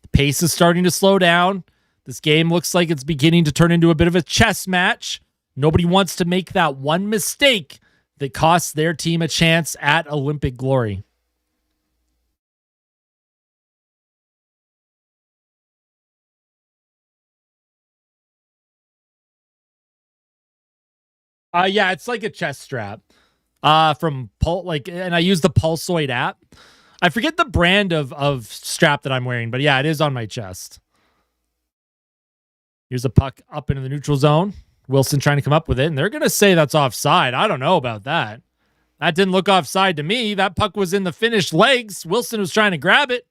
The pace is starting to slow down. This game looks like it's beginning to turn into a bit of a chess match. Nobody wants to make that one mistake that costs their team a chance at Olympic glory. Yeah, it's like a chest strap. From and I use the Pulsoid app. I forget the brand of strap that I'm wearing, but yeah, it is on my chest. Here's a puck up into the neutral zone. Wilson trying to come up with it, and they're going to say that's offside. I don't know about that. That didn't look offside to me. That puck was in the Finnish legs. Wilson was trying to grab it.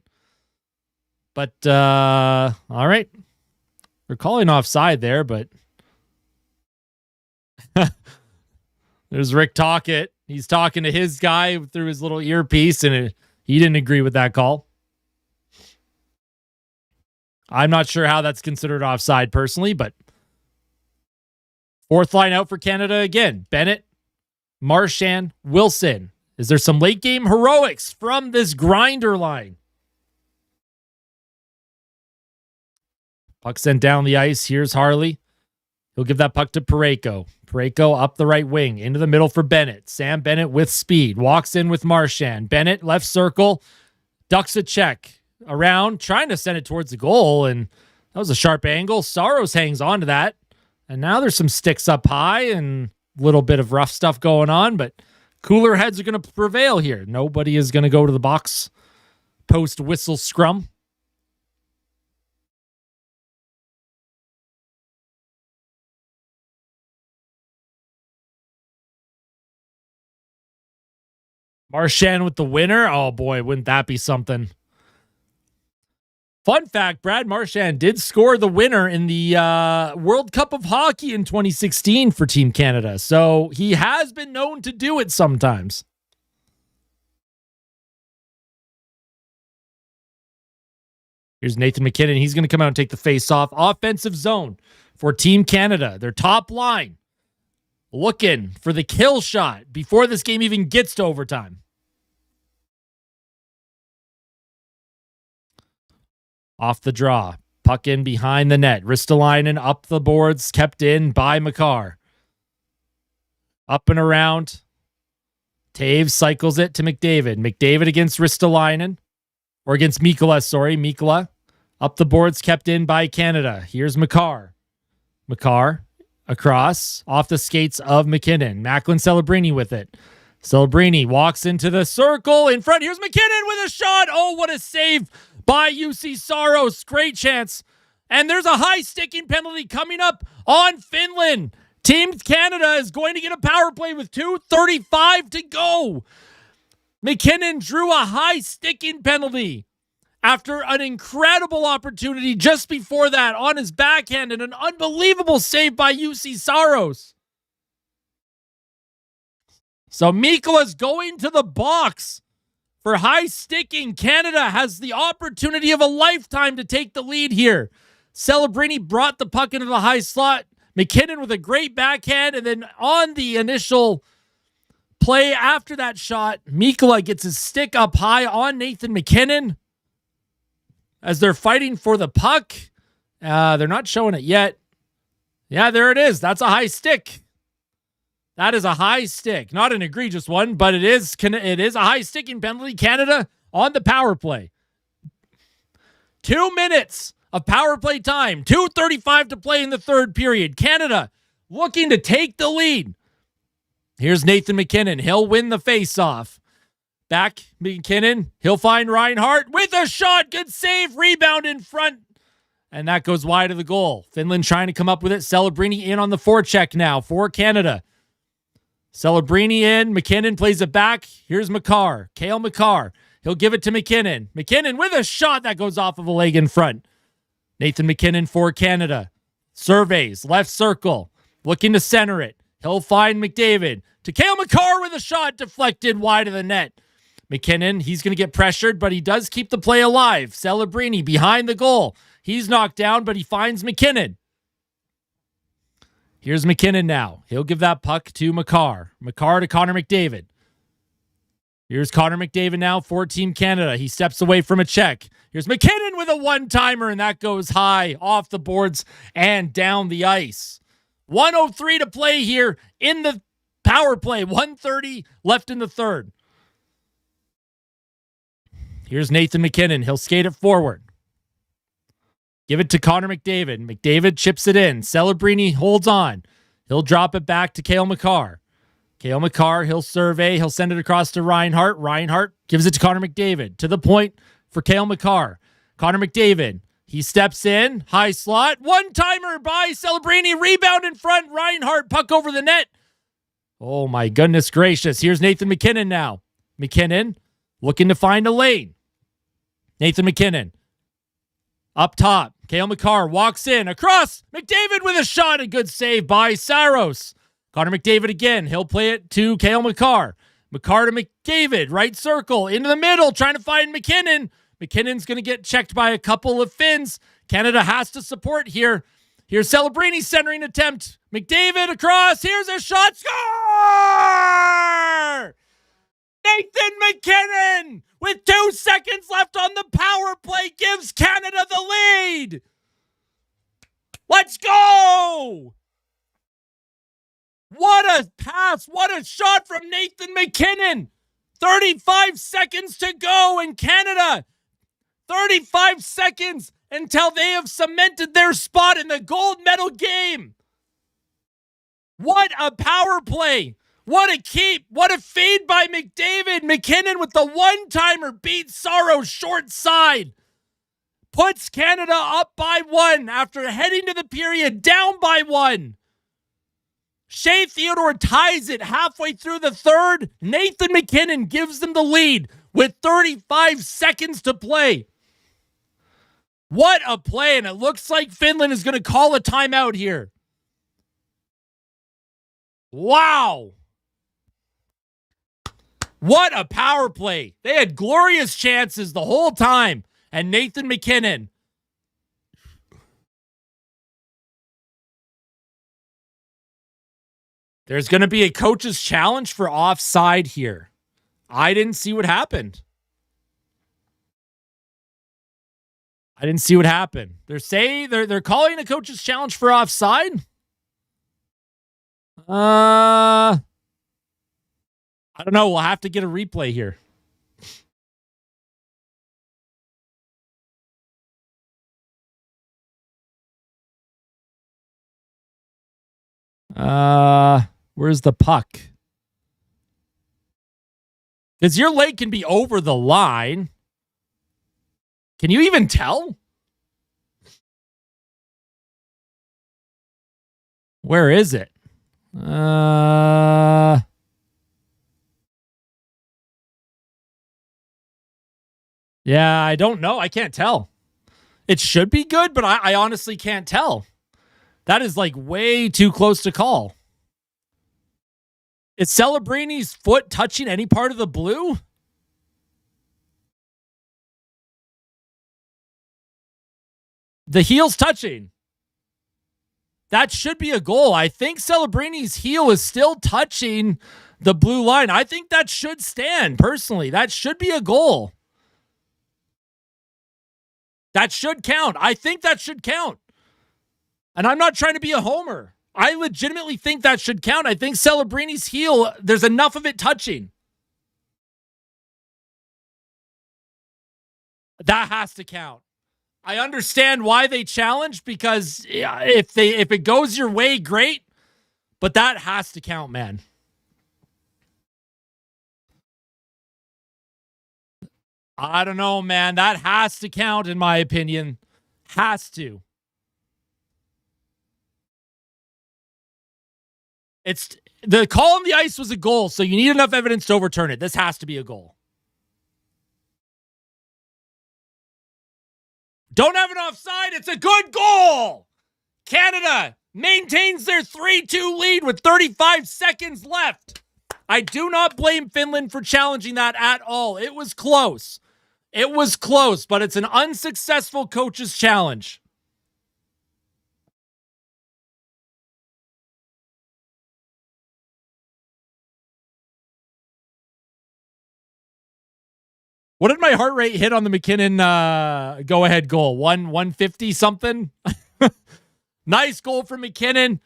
But, all right. We're calling offside there, but there's Rick Tocchet. He's talking to his guy through his little earpiece, and he didn't agree with that call. I'm not sure how that's considered offside personally, but fourth line out for Canada again. Bennett, Marchand, Wilson. Is there some late game heroics from this grinder line? Puck sent down the ice. Here's Harley. He'll give that puck to Parayko. Parayko up the right wing, into the middle for Bennett. Sam Bennett with speed. Walks in with Marchand. Bennett, left circle. Ducks a check. Around, trying to send it towards the goal, and that was a sharp angle. Saros hangs on to that. And now there's some sticks up high and a little bit of rough stuff going on, but cooler heads are going to prevail here. Nobody is going to go to the box post-whistle scrum. Marchand with the winner. Oh boy, wouldn't that be something? Fun fact, Brad Marchand did score the winner in the World Cup of Hockey in 2016 for Team Canada. So he has been known to do it sometimes. Here's Nathan MacKinnon. He's going to come out and take the face-off. Offensive zone for Team Canada. Their top line looking for the kill shot before this game even gets to overtime. Off the draw. Puck in behind the net. Ristolainen up the boards. Kept in by Makar. Up and around. Taves cycles it to McDavid. McDavid against Ristolainen. Or against Mikkola, sorry. Mikkola. Up the boards. Kept in by Canada. Here's Makar. Makar across. Off the skates of MacKinnon. Macklin Celebrini with it. Celebrini walks into the circle in front. Here's McKinnon with a shot. Oh, what a save by UC Saros. Great chance. And there's a high sticking penalty coming up on Finland. Team Canada is going to get a power play with 2:35 to go. McKinnon drew a high sticking penalty after an incredible opportunity just before that on his backhand and an unbelievable save by UC Saros. So Mikkola's going to the box for high sticking. Canada has the opportunity of a lifetime to take the lead here. Celebrini brought the puck into the high slot. McKinnon with a great backhand, and then on the initial play after that shot, Mikkola gets his stick up high on Nathan McKinnon as they're fighting for the puck. They're not showing it yet. Yeah, there it is. That's a high stick. That is a high stick. Not an egregious one, but it is a high sticking penalty. Canada on the power play. 2 minutes of power play time. 2:35 to play in the third period. Canada looking to take the lead. Here's Nathan McKinnon. He'll win the faceoff. Back McKinnon. He'll find Reinhart with a shot. Good save. Rebound in front. And that goes wide of the goal. Finland trying to come up with it. Celebrini in on the forecheck now for Canada. Celebrini in. McKinnon plays it back. Here's Makar. Cale Makar. He'll give it to McKinnon. McKinnon with a shot that goes off of a leg in front. Nathan McKinnon for Canada. Surveys. Left circle. Looking to center it. He'll find McDavid. To Cale Makar with a shot deflected wide of the net. McKinnon, he's going to get pressured, but he does keep the play alive. Celebrini behind the goal. He's knocked down, but he finds McKinnon. Here's McKinnon now. He'll give that puck to Makar. Makar to Connor McDavid. Here's Connor McDavid now for Team Canada. He steps away from a check. Here's McKinnon with a one-timer, and that goes high off the boards and down the ice. 1:03 to play here in the power play. 1:30 left in the third. Here's Nathan McKinnon. He'll skate it forward. Give it to Connor McDavid. McDavid chips it in. Celebrini holds on. He'll drop it back to Cale Makar. Cale Makar, he'll survey. He'll send it across to Reinhart. Reinhart gives it to Connor McDavid. To the point for Cale Makar. Connor McDavid. He steps in. High slot. One-timer by Celebrini. Rebound in front. Reinhart. Puck over the net. Oh, my goodness gracious. Here's Nathan McKinnon now. McKinnon looking to find a lane. Nathan McKinnon. Up top. Cale Makar walks in. Across. McDavid with a shot. A good save by Saros. Connor McDavid again. He'll play it to Cale Makar. Makar to McDavid. Right circle. Into the middle. Trying to find McKinnon. McKinnon's going to get checked by a couple of Finns. Canada has to support here. Here's Celebrini's centering attempt. McDavid across. Here's a shot. Score! Nathan McKinnon, with 2 seconds left on the power play, gives Canada the lead. Let's go! What a pass. What a shot from Nathan McKinnon. 35 seconds to go in Canada. 35 seconds until they have cemented their spot in the gold medal game. What a power play. What a keep. What a feed by McDavid. McKinnon with the one-timer beats Saros short side. Puts Canada up by 1 after heading to the period down by 1. Shea Theodore ties it halfway through the third. Nathan McKinnon gives them the lead with 35 seconds to play. What a play, and it looks like Finland is going to call a timeout here. Wow. What a power play. They had glorious chances the whole time, and Nathan McKinnon. There's going to be a coach's challenge for offside here. I didn't see what happened. They're calling a coach's challenge for offside. I don't know. We'll have to get a replay here. Where's the puck? Because your leg can be over the line. Can you even tell? Where is it? Yeah, I don't know. I can't tell. It should be good, but I honestly can't tell. That is like way too close to call. Is Celebrini's foot touching any part of the blue? The heel's touching. That should be a goal. I think Celebrini's heel is still touching the blue line. I think that should stand, personally. That should be a goal. That should count. I think that should count. And I'm not trying to be a homer. I legitimately think that should count. I think Celebrini's heel, there's enough of it touching. That has to count. I understand why they challenged, because if it goes your way, great. But that has to count, man. I don't know, man. That has to count, in my opinion. Has to. It's the call on the ice was a goal, so you need enough evidence to overturn it. This has to be a goal. Don't have an offside. It's a good goal. Canada maintains their 3-2 lead with 35 seconds left. I do not blame Finland for challenging that at all. It was close. It was close, but it's an unsuccessful coach's challenge. What did my heart rate hit on the McKinnon go-ahead goal? 150 something? Nice goal from McKinnon.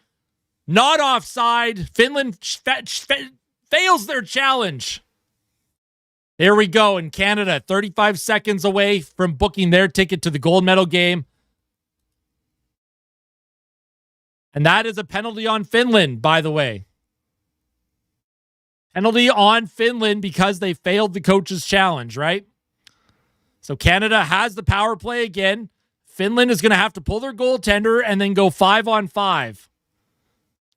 Not offside. Finland fails their challenge. There we go. In Canada, 35 seconds away from booking their ticket to the gold medal game. And that is a penalty on Finland, by the way. Penalty on Finland because they failed the coach's challenge, right? So Canada has the power play again. Finland is going to have to pull their goaltender and then go 5-on-5.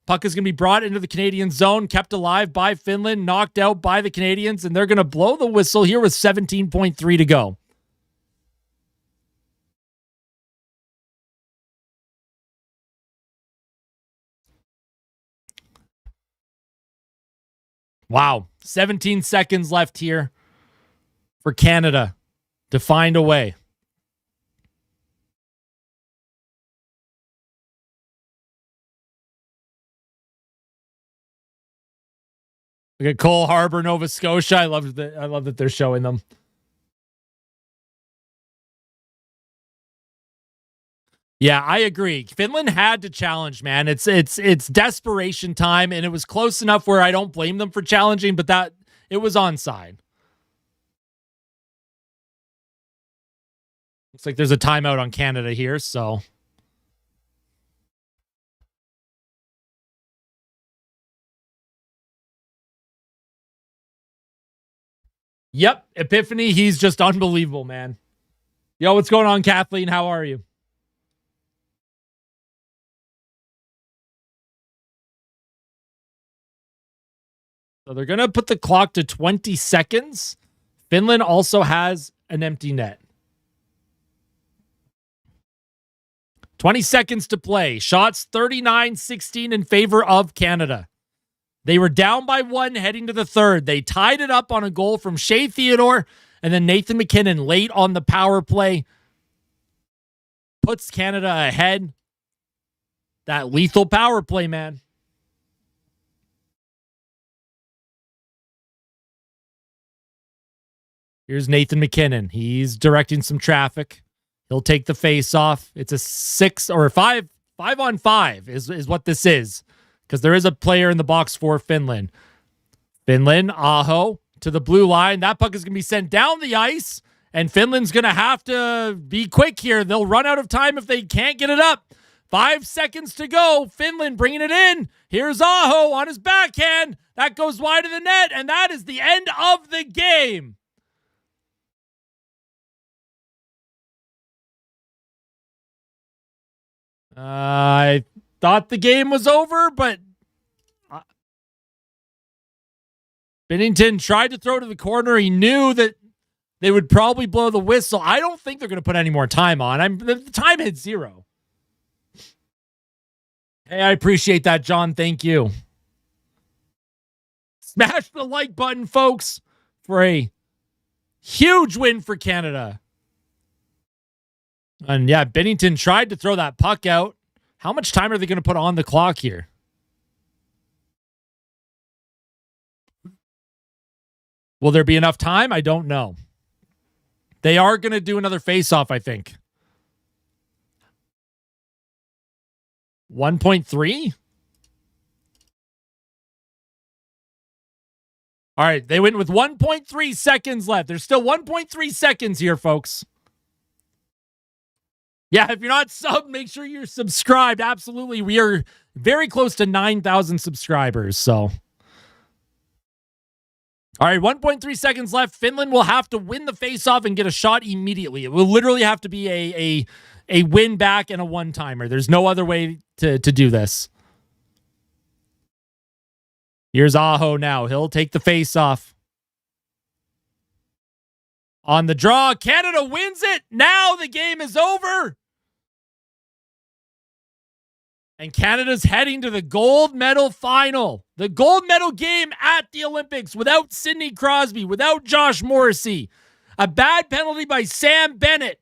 Puck is going to be brought into the Canadian zone, kept alive by Finland, knocked out by the Canadians, and they're going to blow the whistle here with 17.3 to go. Wow. 17 seconds left here for Canada to find a way. Look at Cole Harbour, Nova Scotia. I love that they're showing them. Yeah, I agree. Finland had to challenge, man. It's desperation time, and it was close enough where I don't blame them for challenging, but that it was onside. Looks like there's a timeout on Canada here, so. Yep, Epiphany, he's just unbelievable, man. Yo, what's going on, Kathleen? How are you? So they're going to put the clock to 20 seconds. Finland also has an empty net. 20 seconds to play. Shots 39-16 in favor of Canada. They were down by 1 heading to the third. They tied it up on a goal from Shea Theodore, and then Nathan McKinnon late on the power play puts Canada ahead. That lethal power play, man. Here's Nathan McKinnon. He's directing some traffic. He'll take the face off. It's a 5-on-5 is what this is, because there is a player in the box for Finland. Finland, Aho to the blue line. That puck is going to be sent down the ice, and Finland's going to have to be quick here. They'll run out of time if they can't get it up. 5 seconds to go. Finland bringing it in. Here's Aho on his backhand. That goes wide of the net, and that is the end of the game. I thought the game was over, but Binnington tried to throw to the corner. He knew that they would probably blow the whistle. I don't think they're going to put any more time on. The time hit 0. Hey, I appreciate that, John. Thank you. Smash the like button, folks, for a huge win for Canada. And yeah, Binnington tried to throw that puck out. How much time are they going to put on the clock here? Will there be enough time? I don't know. They are going to do another face-off, I think. 1.3? All right, they went with 1.3 seconds left. There's still 1.3 seconds here, folks. Yeah, if you're not subbed, make sure you're subscribed. Absolutely. We are very close to 9,000 subscribers, so... All right, 1.3 seconds left. Finland will have to win the faceoff and get a shot immediately. It will literally have to be a win back and a one-timer. There's no other way to do this. Here's Aho now. He'll take the faceoff. On the draw, Canada wins it. Now the game is over. And Canada's heading to the gold medal final. The gold medal game at the Olympics without Sidney Crosby, without Josh Morrissey. A bad penalty by Sam Bennett.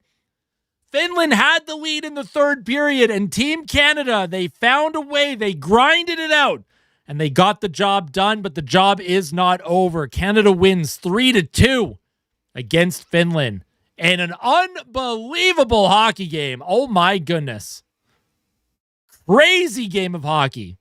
Finland had the lead in the third period, and Team Canada, they found a way. They grinded it out, and they got the job done, but the job is not over. Canada wins 3-2 against Finland in an unbelievable hockey game. Oh, my goodness. Crazy game of hockey.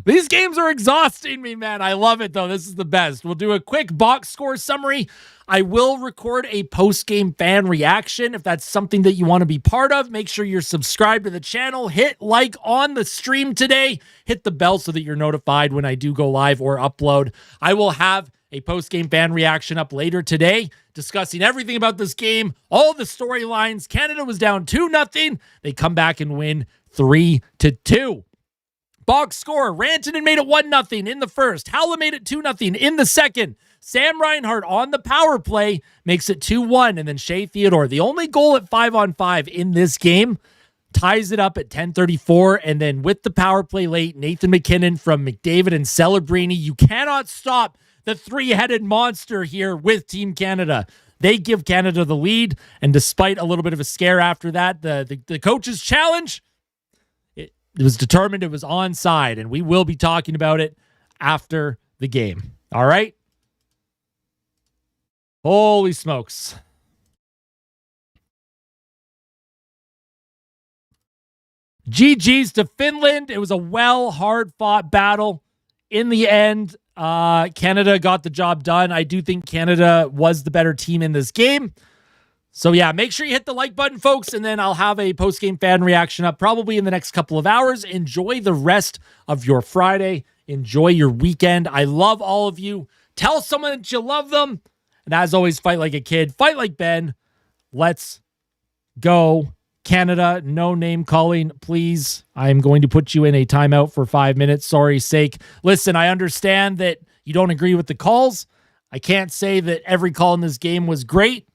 These games are exhausting me, man. I love it, though. This is the best. We'll do a quick box score summary. I will record a post-game fan reaction. If that's something that you want to be part of, make sure you're subscribed to the channel. Hit like on the stream today. Hit the bell so that you're notified when I do go live or upload. I will have a post-game fan reaction up later today, discussing everything about this game, all the storylines. Canada was down 2-0. They come back and win 3-2. Box score, Rantanen made it 1-0 in the first. Howla made it 2-0 in the second. Sam Reinhart on the power play makes it 2-1. And then Shea Theodore, the only goal at 5-on-5 in this game, ties it up at 10:34. And then with the power play late, Nathan McKinnon from McDavid and Celebrini. You cannot stop the three-headed monster here with Team Canada. They give Canada the lead. And despite a little bit of a scare after that, the coach's challenge, it was determined it was onside, and we will be talking about it after the game. All right? Holy smokes. GG's to Finland. It was a hard-fought battle. In the end, Canada got the job done. I do think Canada was the better team in this game. So yeah, make sure you hit the like button, folks, and then I'll have a post-game fan reaction up probably in the next couple of hours. Enjoy the rest of your Friday. Enjoy your weekend. I love all of you. Tell someone that you love them. And as always, fight like a kid. Fight like Ben. Let's go. Canada, no name calling, please. I'm going to put you in a timeout for 5 minutes. Sorry's sake. Listen, I understand that you don't agree with the calls. I can't say that every call in this game was great,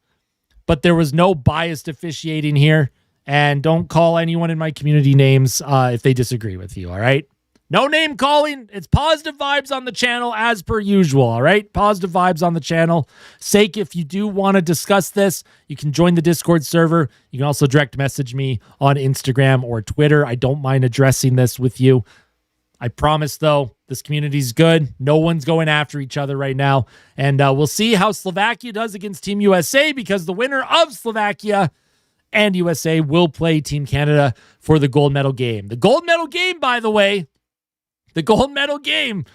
but there was no biased officiating here. And don't call anyone in my community names if they disagree with you, all right? No name calling. It's positive vibes on the channel as per usual, all right? Positive vibes on the channel. Sake, if you do want to discuss this, you can join the Discord server. You can also direct message me on Instagram or Twitter. I don't mind addressing this with you. I promise, though, this community's good. No one's going after each other right now. And we'll see how Slovakia does against Team USA, because the winner of Slovakia and USA will play Team Canada for the gold medal game. The gold medal game, by the way, the gold medal game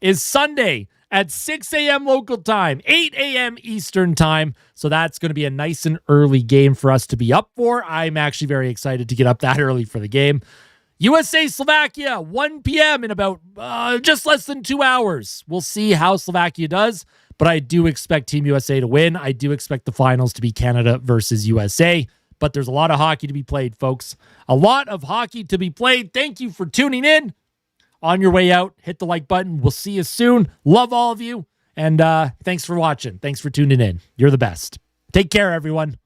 is Sunday at 6 a.m. local time, 8 a.m. Eastern time. So that's going to be a nice and early game for us to be up for. I'm actually very excited to get up that early for the game. USA Slovakia, 1 p.m. in about just less than 2 hours. We'll see how Slovakia does, but I do expect Team USA to win. I do expect the finals to be Canada versus USA, but there's a lot of hockey to be played, folks. A lot of hockey to be played. Thank you for tuning in. On your way out, hit the like button. We'll see you soon. Love all of you. And thanks for watching. Thanks for tuning in. You're the best. Take care, everyone.